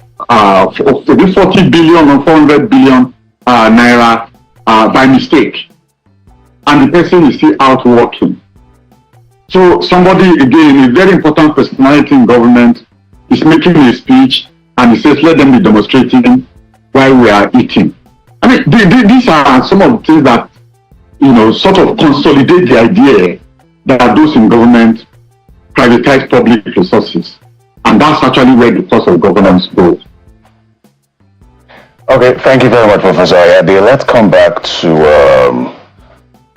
Speaker 18: billion or 400 billion naira by mistake, and the person is still out working. So somebody, again, a very important personality in government, is making a speech and he says, let them be demonstrating while we are eating. I mean, these are some of the things that, sort of consolidate the idea that those in government privatize public resources. And that's actually where the cost of governance goes.
Speaker 20: Okay, thank you very much, Professor Ayade. Let's come back to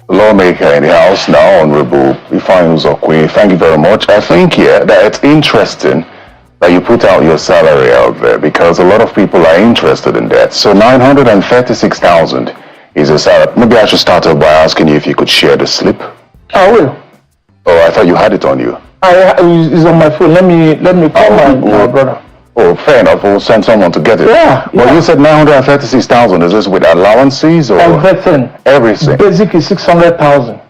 Speaker 20: lawmaker in the House now, Honorable Ifeanyi Uzokwe. Thank you very much. I think here that it's interesting that you put out your salary out there because a lot of people are interested in that. So 936,000 is a salary. Maybe I should start off by asking you if you could share the slip.
Speaker 13: I will.
Speaker 20: Oh, I thought you had it on you.
Speaker 13: It's on my phone. Let me call my brother.
Speaker 20: Oh, fair enough. We'll send someone to get it.
Speaker 13: Yeah.
Speaker 20: Well, you said 936,000. Is this with allowances or
Speaker 13: everything?
Speaker 20: Everything.
Speaker 13: Basic is 600,000.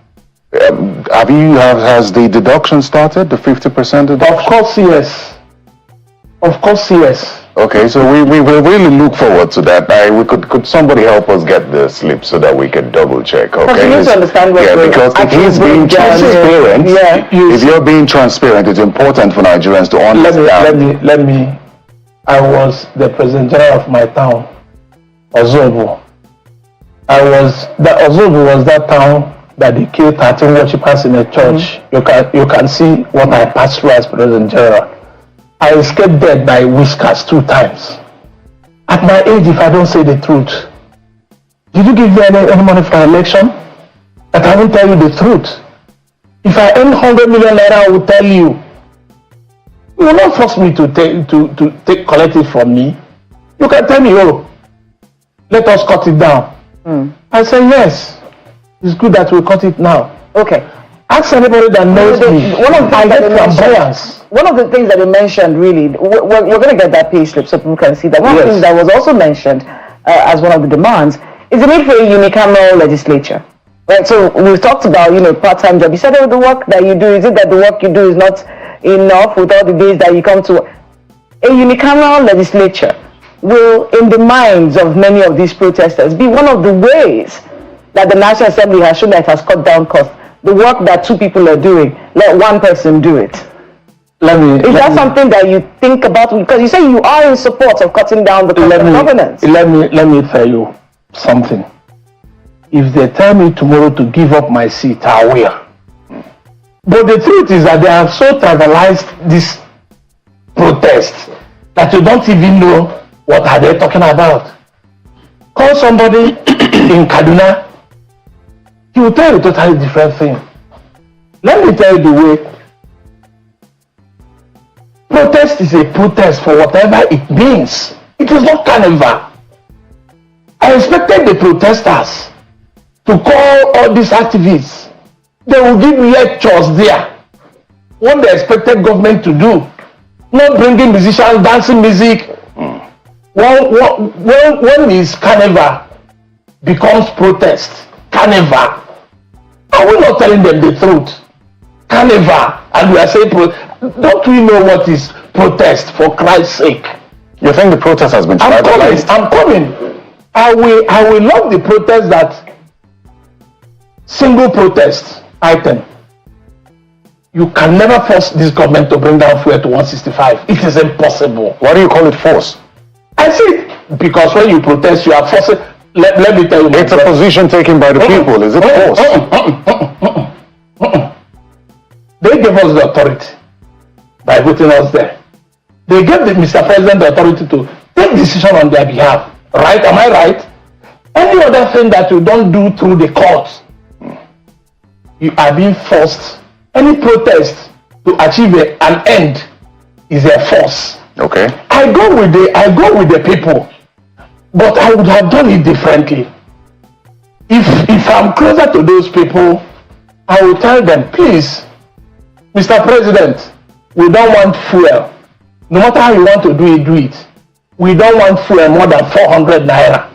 Speaker 20: Has the deduction started? The 50% deduction?
Speaker 13: Of course, yes. Of course, yes.
Speaker 20: Okay, so we will really look forward to that. Could somebody help us get the slip so that we can double check? Okay.
Speaker 12: You need to understand what
Speaker 20: because if he's being transparent, if you're being transparent, it's important for Nigerians to understand.
Speaker 13: Let me. I was the president general of my town, Ozobo. Ozobo was that town that they killed 13 worshippers in a church. You can see what I passed through as president general. I escaped death by whiskers 2 times. At my age, if I don't say the truth, did you give me any money for an election? That I won't tell you the truth. If I earn 100 million naira, I will tell you. You will not force me to collect it from me. You can tell me, oh, let us cut it down. I say yes. It's good that we cut it now.
Speaker 12: Okay.
Speaker 13: Ask anybody that knows me.
Speaker 12: One of the things that you mentioned, really, we're going to get that pay slip so people can see that. One of the things that was also mentioned as one of the demands is the need for a unicameral legislature. Right? So we've talked about, part-time job. You said the work that you do, is it that the work you do is not enough with all the days that you come to? A unicameral legislature will, in the minds of many of these protesters, be one of the ways that the National Assembly has shown that it has cut down costs. The work that 2 people are doing, let one person do it. Is that something that you think about? Because you say you are in support of cutting down the cost of governance.
Speaker 13: Let me tell you something. If they tell me tomorrow to give up my seat, I will. But the truth is that they have so trivialized this protest that you don't even know what are they talking about. Call somebody in Kaduna, he will tell you a totally different thing. Let me tell you the way. Protest is a protest for whatever it means. It is not carnival. I expected the protesters to call all these activists. They will give lectures there. What they expected government to do. Not bringing musicians, dancing music. When is carnival becomes protest, carnival, are we not telling them the truth? Carnival, and we are saying, don't we know what is protest, for Christ's sake?
Speaker 20: You think the protest has been trivialized?
Speaker 13: I'm coming. I will love the protest that single protest item. You can never force this government to bring down fuel to 165. It is impossible.
Speaker 20: Why do you call it force?
Speaker 13: I see, because when you protest, you are forcing.
Speaker 18: let me tell you.
Speaker 17: It's a position taken by the people. Is it forced?
Speaker 18: They gave us the authority by putting us there. They gave the Mr. President the authority to take decision on their behalf. Right? Am I right? Any other thing that you don't do through the courts, you are being forced. Any protest to achieve an end is a force.
Speaker 17: Okay.
Speaker 18: I go with the people, but I would have done it differently. If I'm closer to those people, I will tell them, please, Mr. President, we don't want fuel. No matter how you want to do it. We don't want fuel more than 400 naira.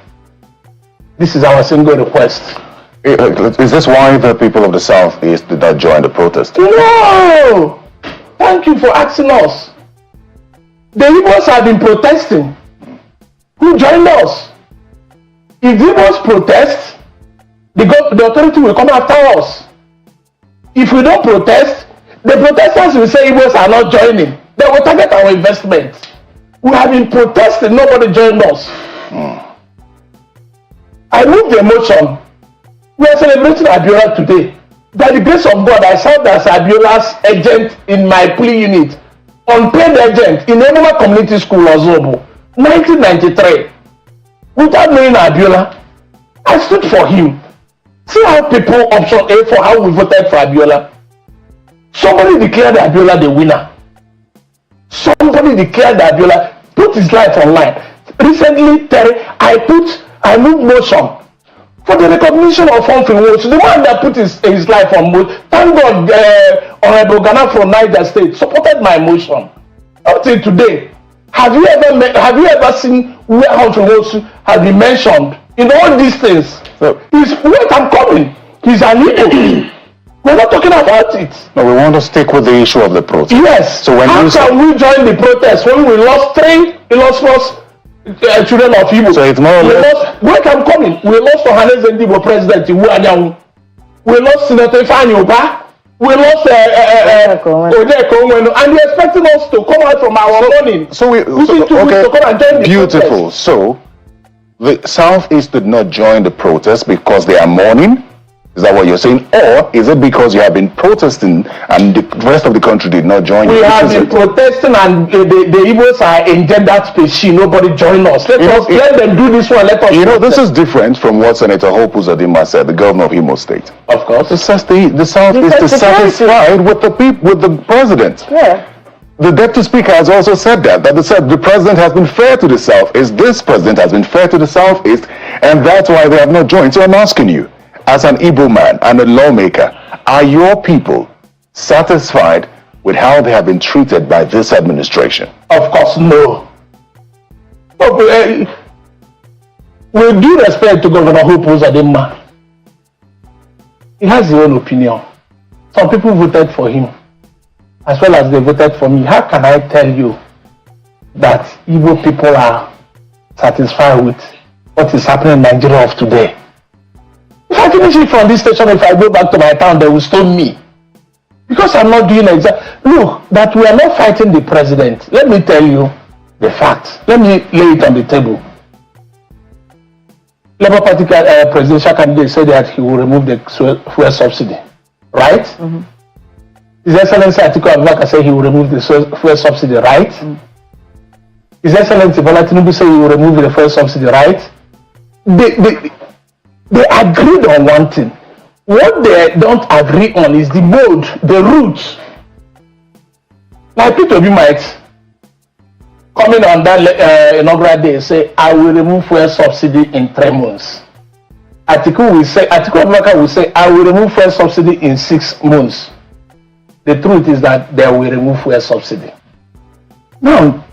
Speaker 18: This is our single request.
Speaker 17: Is this why the people of the Southeast did not join the protest?
Speaker 18: No! Thank you for asking us. The Igbos have been protesting. Who joined us? If the Igbos protest, the authority will come after us. If we don't protest, the protesters will say Igbos are not joining. They will target our investment. We have been protesting, nobody joined us. I moved the motion. We are celebrating Abiola today. By the grace of God, I served as Abiola's agent in my plea unit, unpaid agent in Enuma Community School, Ozobo, 1993. Without knowing Abiola, I stood for him. See how people option A for how we voted for Abiola. Somebody declared Abiola the winner. Somebody declared Abiola, put his life online. Recently, I moved motion for the recognition of Humphrey Woods, the man that put his life on motion. Thank God, Honorable Ghana from Niger State supported my motion. Up till today, have you ever seen where Humphrey Woods has been mentioned in all these things? Wait, I'm coming. He's an Igbo. We're not talking about it.
Speaker 17: No, we want to stick with the issue of the protest.
Speaker 18: Yes.
Speaker 17: So when
Speaker 18: how can we join the protest when we lost 3 illustrious children of Igbo?
Speaker 17: So it's more or less.
Speaker 18: Wait, I'm coming. We lost Ohanes Ndigbo president Iwu Anyanwu. We lost Senator Ifeanyi Ubah. We lost Onyeka Onwenu, and they're expecting us to come out from our mourning.
Speaker 17: So okay,
Speaker 18: to come and join the
Speaker 17: beautiful.
Speaker 18: protest.
Speaker 17: So the Southeast did not join the protest because they are mourning. Is that what you're saying? Or is it because you have been protesting and the rest of the country did not join you?
Speaker 18: We have been protesting and the Igbos are in that species. Nobody join us. Let them do this one. Let us.
Speaker 17: This is different from what Senator Hope Uzodinma said, the governor of Imo State.
Speaker 18: Of course.
Speaker 17: It says the South is dissatisfied with the people, with the president.
Speaker 18: Yeah.
Speaker 17: The deputy speaker has also said that the president has been fair to the Southeast. This president has been fair to the Southeast, and that's why they have not joined. So I'm asking you, as an Igbo man and a lawmaker, are your people satisfied with how they have been treated by this administration?
Speaker 18: Of course, no. With due respect to Governor Hope Uzodinma, he has his own opinion. Some people voted for him, as well as they voted for me. How can I tell you that Igbo people are satisfied with what is happening in Nigeria of today? If I finish it from this station, if I go back to my town, they will stone me. Because I'm not doing Look, that we are not fighting the president. Let me tell you the facts. Let me lay it on the table. Labour Party presidential candidate said that he will remove the fuel subsidy. Right? Mm-hmm. His Excellency Atiku Abubakar said he will remove the fuel subsidy. Right? Mm-hmm. His Excellency Bola Tinubu said he will remove the fuel subsidy. Right? They agreed on one thing. What they don't agree on is the mode, the route. Like P2B might, coming on that inaugural day, say, I will remove fuel subsidy in 3 months. Atiku Abubakar will say, I will remove fuel subsidy in 6 months. The truth is that they will remove fuel subsidy. Now,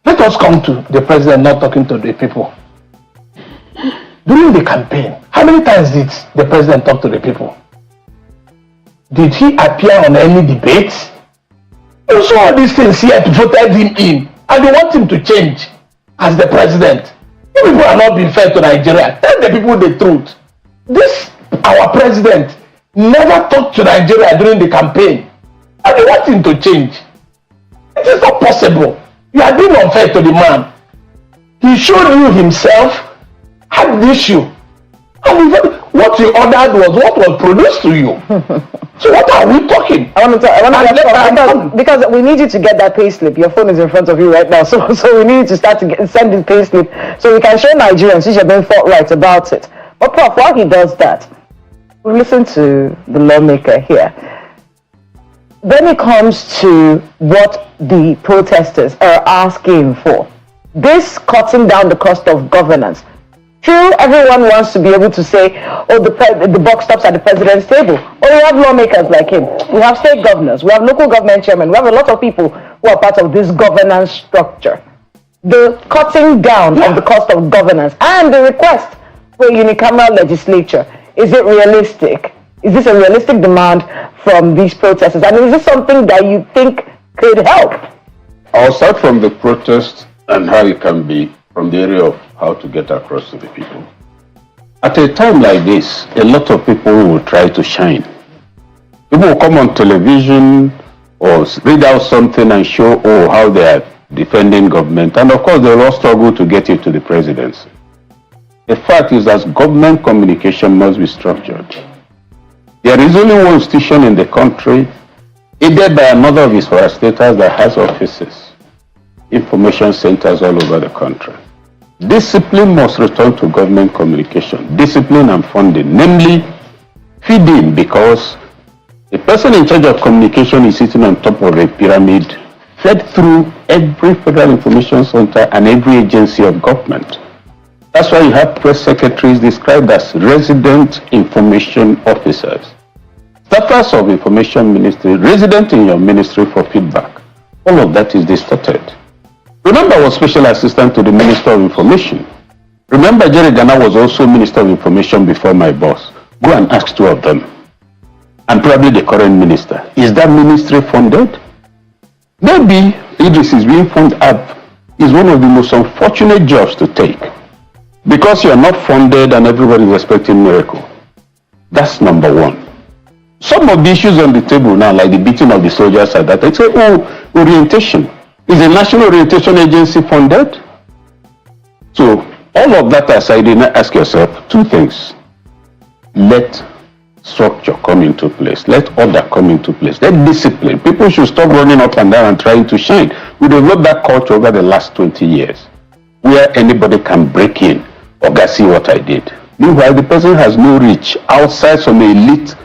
Speaker 18: let us come to the president not talking to the people. During the campaign, how many times did the president talk to the people? Did he appear on any debates? You saw all these things yet voted him in, and they want him to change as the president. You people are not being fair to Nigeria. Tell the people the truth. Our president, never talked to Nigeria during the campaign, and they want him to change. It is not possible. You are being unfair to the man. He showed you himself
Speaker 14: had the issue. And what you ordered was what was produced to you. So what are we talking?
Speaker 21: I want to because we need you to get that payslip. Your phone is in front of you right now, so we need you to start to send the payslip so we can show Nigerians since you're being forthright about it. But Prof, while he does that, we listen to the lawmaker here. When it comes to what the protesters are asking for, this cutting down the cost of governance. True, everyone wants to be able to say, oh, the buck stops at the president's table. Or we have lawmakers like him. We have state governors. We have local government chairmen. We have a lot of people who are part of this governance structure. The cutting down of the cost of governance and the request for a unicameral legislature, is it realistic? Is this a realistic demand from these protesters? And is this something that you think could help?
Speaker 18: I'll start from the protest and how it can be from the area of how to get across to the people. At a time like this, a lot of people will try to shine. People will come on television or read out something and show, oh, how they are defending government. And of course, they will all struggle to get it to the presidency. The fact is that government communication must be structured. There is only one institution in the country, aided by another of its parastatals, that has offices, information centers all over the country. Discipline must return to government communication, discipline and funding, namely feeding, because the person in charge of communication is sitting on top of a pyramid fed through every federal information center and every agency of government. That's why you have press secretaries described as resident information officers, staffers of information ministry, resident in your ministry for feedback. All of that is distorted. Remember, I was special assistant to the Minister of Information. Remember, Jerry Ghana was also Minister of Information before my boss. Go and ask two of them. And probably the current minister. Is that ministry funded? Maybe Idris is being funded up. Is one of the most unfortunate jobs to take. Because you are not funded and everybody is expecting miracle. That's number one. Some of the issues on the table now, like the beating of the soldiers at that, they say, oh, orientation. Is the National Orientation Agency funded? So, all of that aside, you ask yourself two things. Let structure come into place. Let order come into place. Let discipline. People should stop running up and down and trying to shine. We developed that culture over the last 20 years, where anybody can break in or see what I did. Meanwhile, the person has no reach outside some elite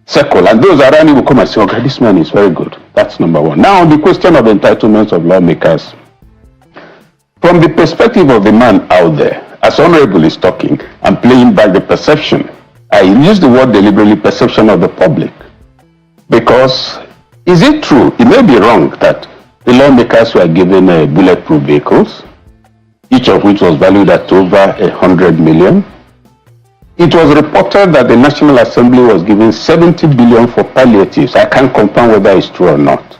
Speaker 18: circle, and those around him will come and say, okay, this man is very good. That's number one. Now, on the question of entitlements of lawmakers, from the perspective of the man out there, as Honorable is talking, I'm playing back the perception. I use the word deliberately, perception of the public. Because, is it true? It may be wrong that the lawmakers were given bulletproof vehicles, each of which was valued at over 100 million. It was reported that the National Assembly was giving 70 billion for palliatives. I can't confirm whether it's true or not.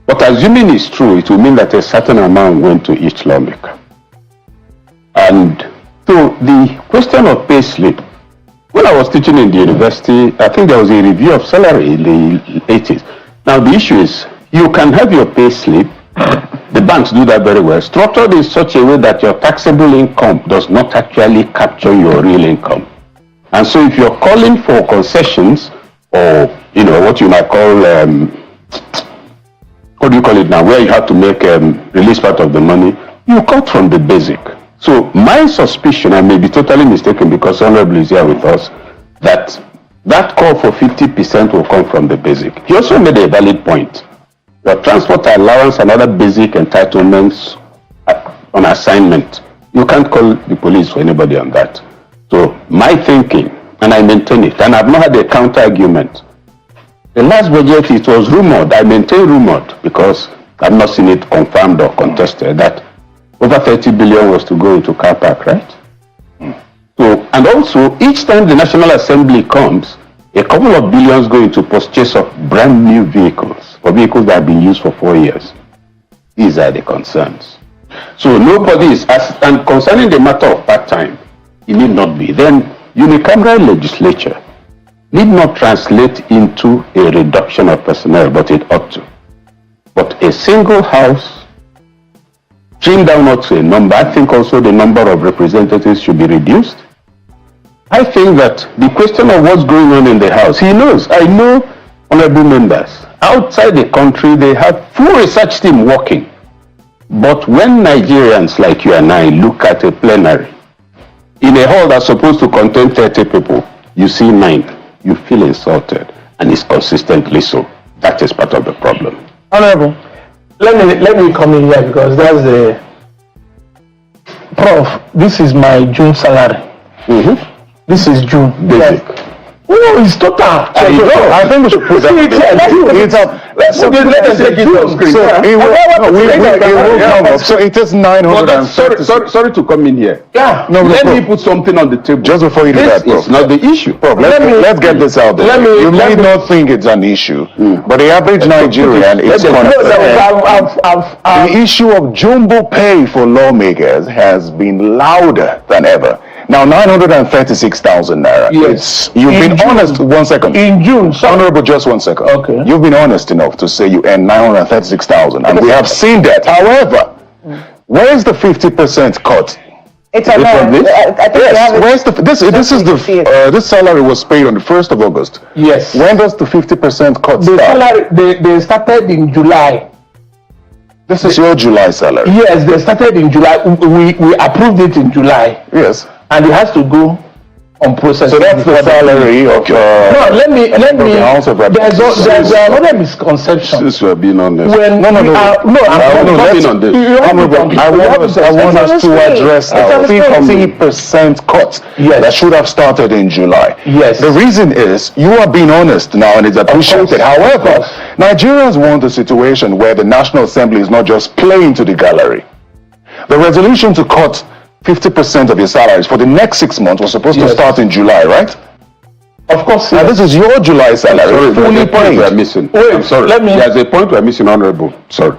Speaker 18: But assuming it's true, it will mean that a certain amount went to each lawmaker. And so the question of pay slip, when I was teaching in the university, I think there was a review of salary in the 80s. Now the issue is, you can have your pay slip, the banks do that very well, structured in such a way that your taxable income does not actually capture your real income. And so if you're calling for concessions, or, what you might call, what do you call it now, where you have to make release part of the money, you cut from the basic. So my suspicion, I may be totally mistaken because Honorable is here with us, that call for 50% will come from the basic. He also made a valid point. Your transport allowance and other basic entitlements on assignment, you can't call the police for anybody on that. So my thinking, and I maintain it, and I've not had a counter argument. The last budget, it was rumored, I maintain rumored, because I've not seen it confirmed or contested, that over 30 billion was to go into car park, right? So, and also, each time the National Assembly comes, a couple of billions go into purchase of brand new vehicles, or vehicles that have been used for 4 years. These are the concerns. So nobody is, and concerning the matter of part-time, it need not be. Then unicameral legislature need not translate into a reduction of personnel, but it ought to. But a single house trimmed down not to a number. I think also the number of representatives should be reduced. I think that the question of what's going on in the House, he knows. I know honorable members. Outside the country, they have full research team working. But when Nigerians like you and I look at a plenary, in a hall that's supposed to contain 30 people, you see 9. You feel insulted, and it's consistently so. That is part of the problem.
Speaker 13: Honorable, let me come in here because that's the Prof. This is my June salary. This is June. Basic. No, it's total.
Speaker 17: I think we should put that. Let's take it on screen. So it is 900.
Speaker 18: Sorry to come in here.
Speaker 13: Yeah.
Speaker 18: No, let me put something on the table.
Speaker 17: Just before you do that, Prof.
Speaker 18: It's not the issue.
Speaker 17: Prof, let's get this out there. You may not think it's an issue, but the average Nigerian is one of the issue of jumbo pay for lawmakers has been louder than ever. Now, 936,000 naira.
Speaker 13: Yes.
Speaker 17: You've been honest. 1 second.
Speaker 13: In June.
Speaker 17: Honorable, just 1 second.
Speaker 13: Okay.
Speaker 17: You've been honest enough to say you earn 936,000, and we have seen that. However, where is the 50% cut?
Speaker 21: It's a
Speaker 17: Yes. Where's the this salary was paid on the 1st of August.
Speaker 13: Yes.
Speaker 17: When does the 50% cut
Speaker 13: The
Speaker 17: start?
Speaker 13: salary they started in July.
Speaker 17: This is your July salary.
Speaker 13: Yes, they started in July. We approved it in July.
Speaker 17: Yes.
Speaker 13: And it has to go on process.
Speaker 17: So that's the salary of
Speaker 13: no, let me
Speaker 17: the House of Representatives.
Speaker 13: There's another misconception.
Speaker 18: Since we're being honest.
Speaker 13: When
Speaker 17: I'm want us to address the 50% cut that should have started in July.
Speaker 13: Yes.
Speaker 17: The reason is you are being honest now, and it's appreciated. However, Nigerians want a situation where the National Assembly is not just playing to the gallery. The resolution to cut 50% of your salaries for the next 6 months was supposed to start in July, right?
Speaker 13: Of course.
Speaker 17: Now this is your July salary, fully paid.
Speaker 18: We're missing.
Speaker 13: Wait,
Speaker 18: I'm sorry. There's a point we're missing, Honorable. Sorry.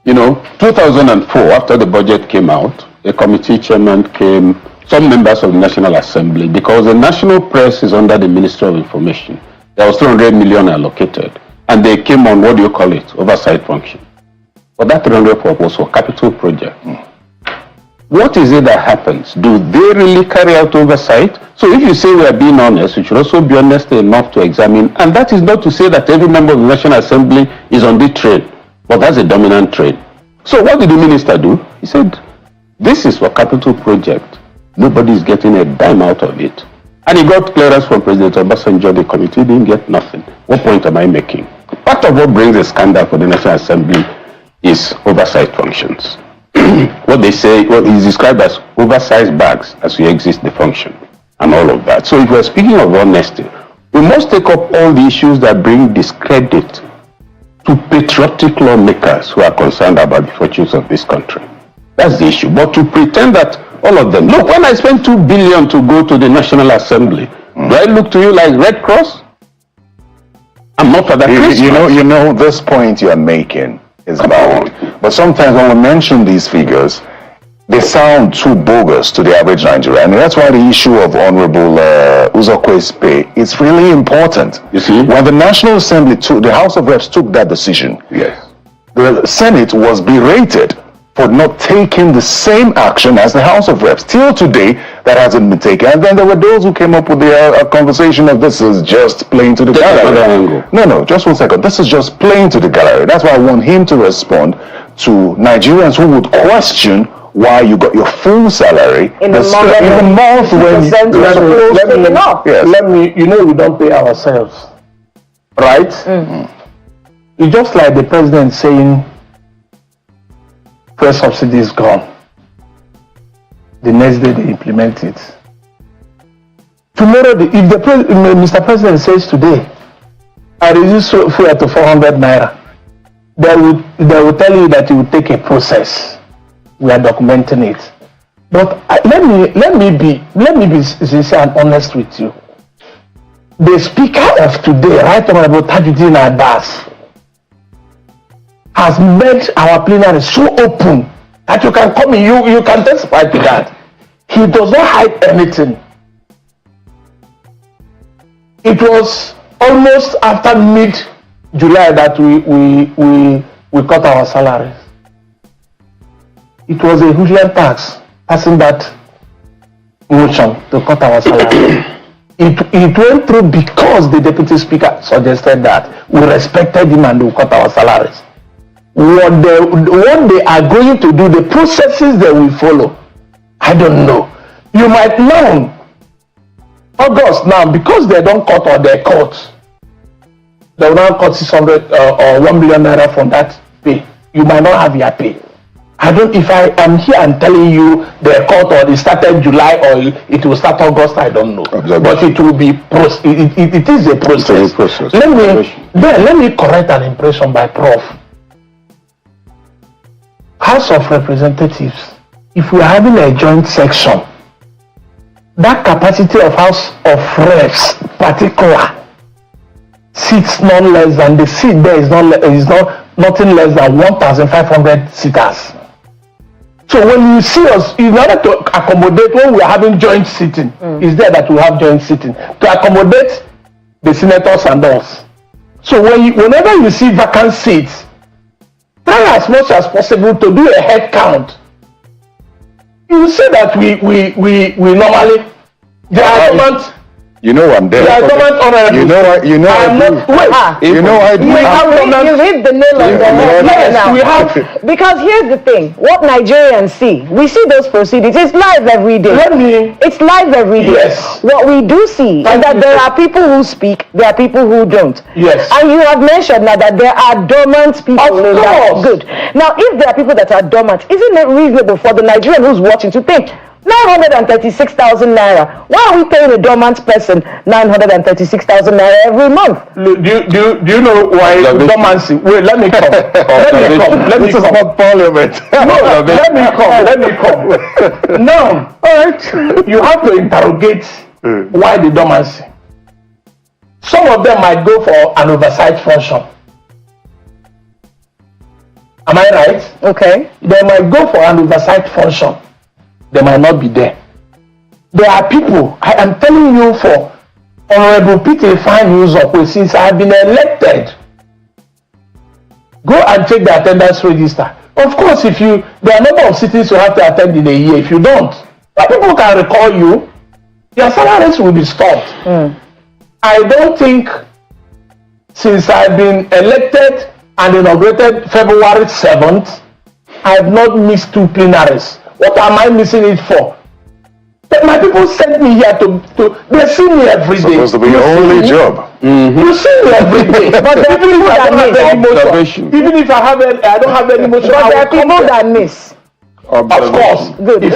Speaker 18: 2004, after the budget came out, a committee chairman came, some members of the National Assembly, because the national press is under the Ministry of Information. There was 300 million allocated, and they came on, what do you call it, oversight function. But that 300 was for capital project. What is it that happens? Do they really carry out oversight? So if you say we are being honest, we should also be honest enough to examine. And that is not to say that every member of the National Assembly is on the train, but that's a dominant train. So what did the minister do? He said, this is for capital project. Nobody is getting a dime out of it. And he got clearance from President Obasanjo. The committee didn't get nothing. What point am I making? Part of what brings a scandal for the National Assembly is oversight functions. What they say, what is described as oversized bags as we exit the function and all of that. So if we're speaking of honesty, we must take up all the issues that bring discredit to patriotic lawmakers who are concerned about the fortunes of this country. That's the issue. But to pretend that all of them, look, when I spend 2 billion to go to the National Assembly, do I look to you like Red Cross? I'm not for that.
Speaker 17: You know this point you're making is valid. But sometimes when we mention these figures, they sound too bogus to the average Nigerian. And that's why the issue of Honorable Uzokwe's pay is really important.
Speaker 18: You see?
Speaker 17: When the National Assembly the House of Reps took that decision,
Speaker 18: yes,
Speaker 17: the Senate was berated for not taking the same action as the House of Reps. Till today, that hasn't been taken. And then there were those who came up with the conversation of this is just playing to the gallery. No, just 1 second. This is just playing to the gallery. That's why I want him to respond to Nigerians who would question why you got your full salary
Speaker 21: in the month when
Speaker 13: we don't pay ourselves, right? It's just like the president saying fuel subsidy is gone. The next day they implement it. Tomorrow, if Mr. President says today, I reduce fuel to 400 naira, they will tell you that it will take a process. We are documenting it. But let me be sincere and honest with you. The speaker of today, Right Honorable Tajuddin Abbas, has made our plenary so open that you can come in, you can testify to that. He does not hide anything. It was almost after mid-July that we cut our salaries.
Speaker 3: it was a Hulian tax passing that motion to cut our salary. It went through because the deputy speaker suggested that we respected him and we cut our salaries. What they are going to do, the processes they will follow, I don't know. You might know August now, because they don't cut or they cut, they will now cut 600 or 1 billion naira from that pay. You might not have your pay. I don't, if I am here and telling you they cut or it started July or it will start August, I don't know. But it will be, it is a process. Let me correct an impression by Prof. House of Representatives, if we are having a joint section, that capacity of House of Reps, particular, seats none less than, the seat there is nothing less than 1,500 seaters. So when you see us, in order to accommodate, when we are having joint sitting, is there that we have joint sitting, to accommodate the senators and us. So whenever you see vacant seats, try as much as possible to do a head count. You say that we normally, there are government.
Speaker 18: You know I'm there.
Speaker 3: There are government honorables.
Speaker 18: You know I do. You know I do.
Speaker 21: You hit the nail on the head. Yes, we have. Because here's the thing: what Nigerians see, we see those proceedings. It's live every day. It's live every day. Yes. What we do see is that there are people who speak, there are people who don't. Yes. And you have mentioned now that there are dormant people. Of course. Good. Now, if there are people that are dormant, isn't it reasonable for the Nigerian who's watching to think 936,000 naira? Why are we paying a dormant person 936,000 naira every month?
Speaker 3: Do you know why dormancy? Wait, let me come. Let me come. This is not parliament. No, let me come. Now, alright, you have to interrogate why the dormancy. Some of them might go for an oversight function. Am I right? Okay. They might go for an oversight function. They might not be there. There are people, I am telling you, for Honorable Peter Fine News of since I have been elected, go and check the attendance register. Of course, there are a number of cities you have to attend in a year. If you don't, people can recall you, your salaries will be stopped. I don't think, since I've been elected and inaugurated February 7th, I have not missed 2 plenaries. What am I missing it for? My people sent me here they see me every day.
Speaker 18: Supposed to be your only job.
Speaker 3: You see me every day. But there are people that miss. Even if I don't have any motion. But there are people that miss. Of course. Good. If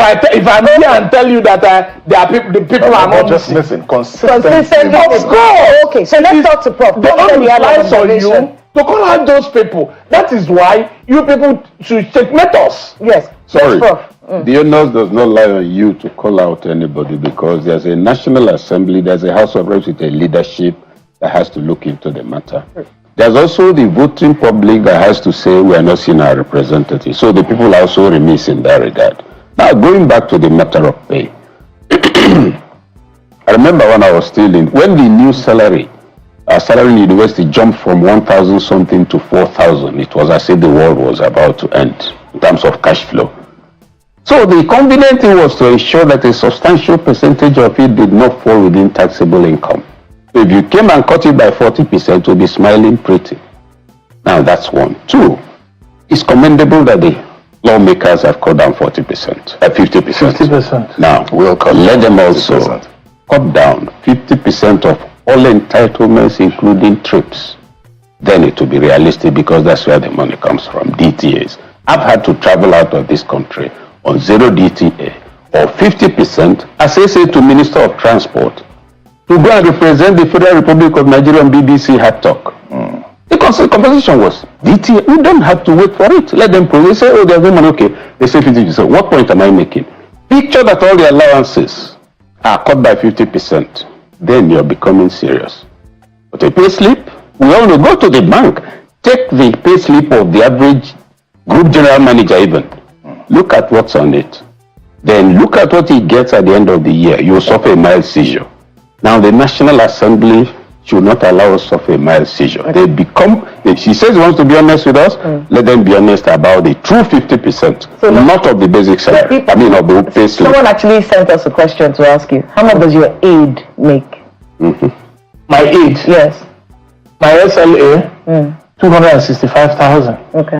Speaker 3: I'm here and tell you that there are the people are not
Speaker 18: just missing.
Speaker 3: Consistently. Of course.
Speaker 21: Okay, so let's talk to Prof.
Speaker 3: They don't rely on you to call out those people. That is why you people should checkmate us. Yes.
Speaker 18: Sorry. The onus does not lie on you to call out anybody, because there's a National Assembly, there's a House of Reps with a leadership that has to look into the matter. There's also the voting public that has to say we are not seeing our representatives. So the people are also remiss in that regard. Now, going back to the matter of pay. I remember when I was still when the new our salary in university jumped from 1,000 something to 4,000. It was as if the world was about to end in terms of cash flow. So the convenient thing was to ensure that a substantial percentage of it did not fall within taxable income. So if you came and cut it by 40%, you'll be smiling pretty. Now that's one. 2, it's commendable that the lawmakers have cut down 40%, 50%. 50%. Now, let them also cut down 50% of all entitlements, including trips. Then it will be realistic, because that's where the money comes from, DTAs. I've had to travel out of this country on 0 DTA or 50%, as I say to Minister of Transport, to go and represent the Federal Republic of Nigeria on BBC Hard Talk. The conversation was, DTA, we don't have to wait for it. Let them prove. They say, oh, there's no money. Okay, they say 50%. What point am I making? Picture that all the allowances are cut by 50%. Then you're becoming serious. But a pay slip, we all know, go to the bank, take the pay slip of the average group general manager even. Look at what's on it. Then look at what he gets at the end of the year. You will suffer a mild seizure. Now the National Assembly should not allow us of a mild seizure. They become, if she says she wants to be honest with us, let them be honest about the true 50%, so not of the basic salary. I mean, of the pay slip.
Speaker 21: Someone actually sent us a question to ask you. How much does your aid make?
Speaker 1: My aid?
Speaker 21: Yes.
Speaker 1: My SLA, 265,000.
Speaker 21: Okay.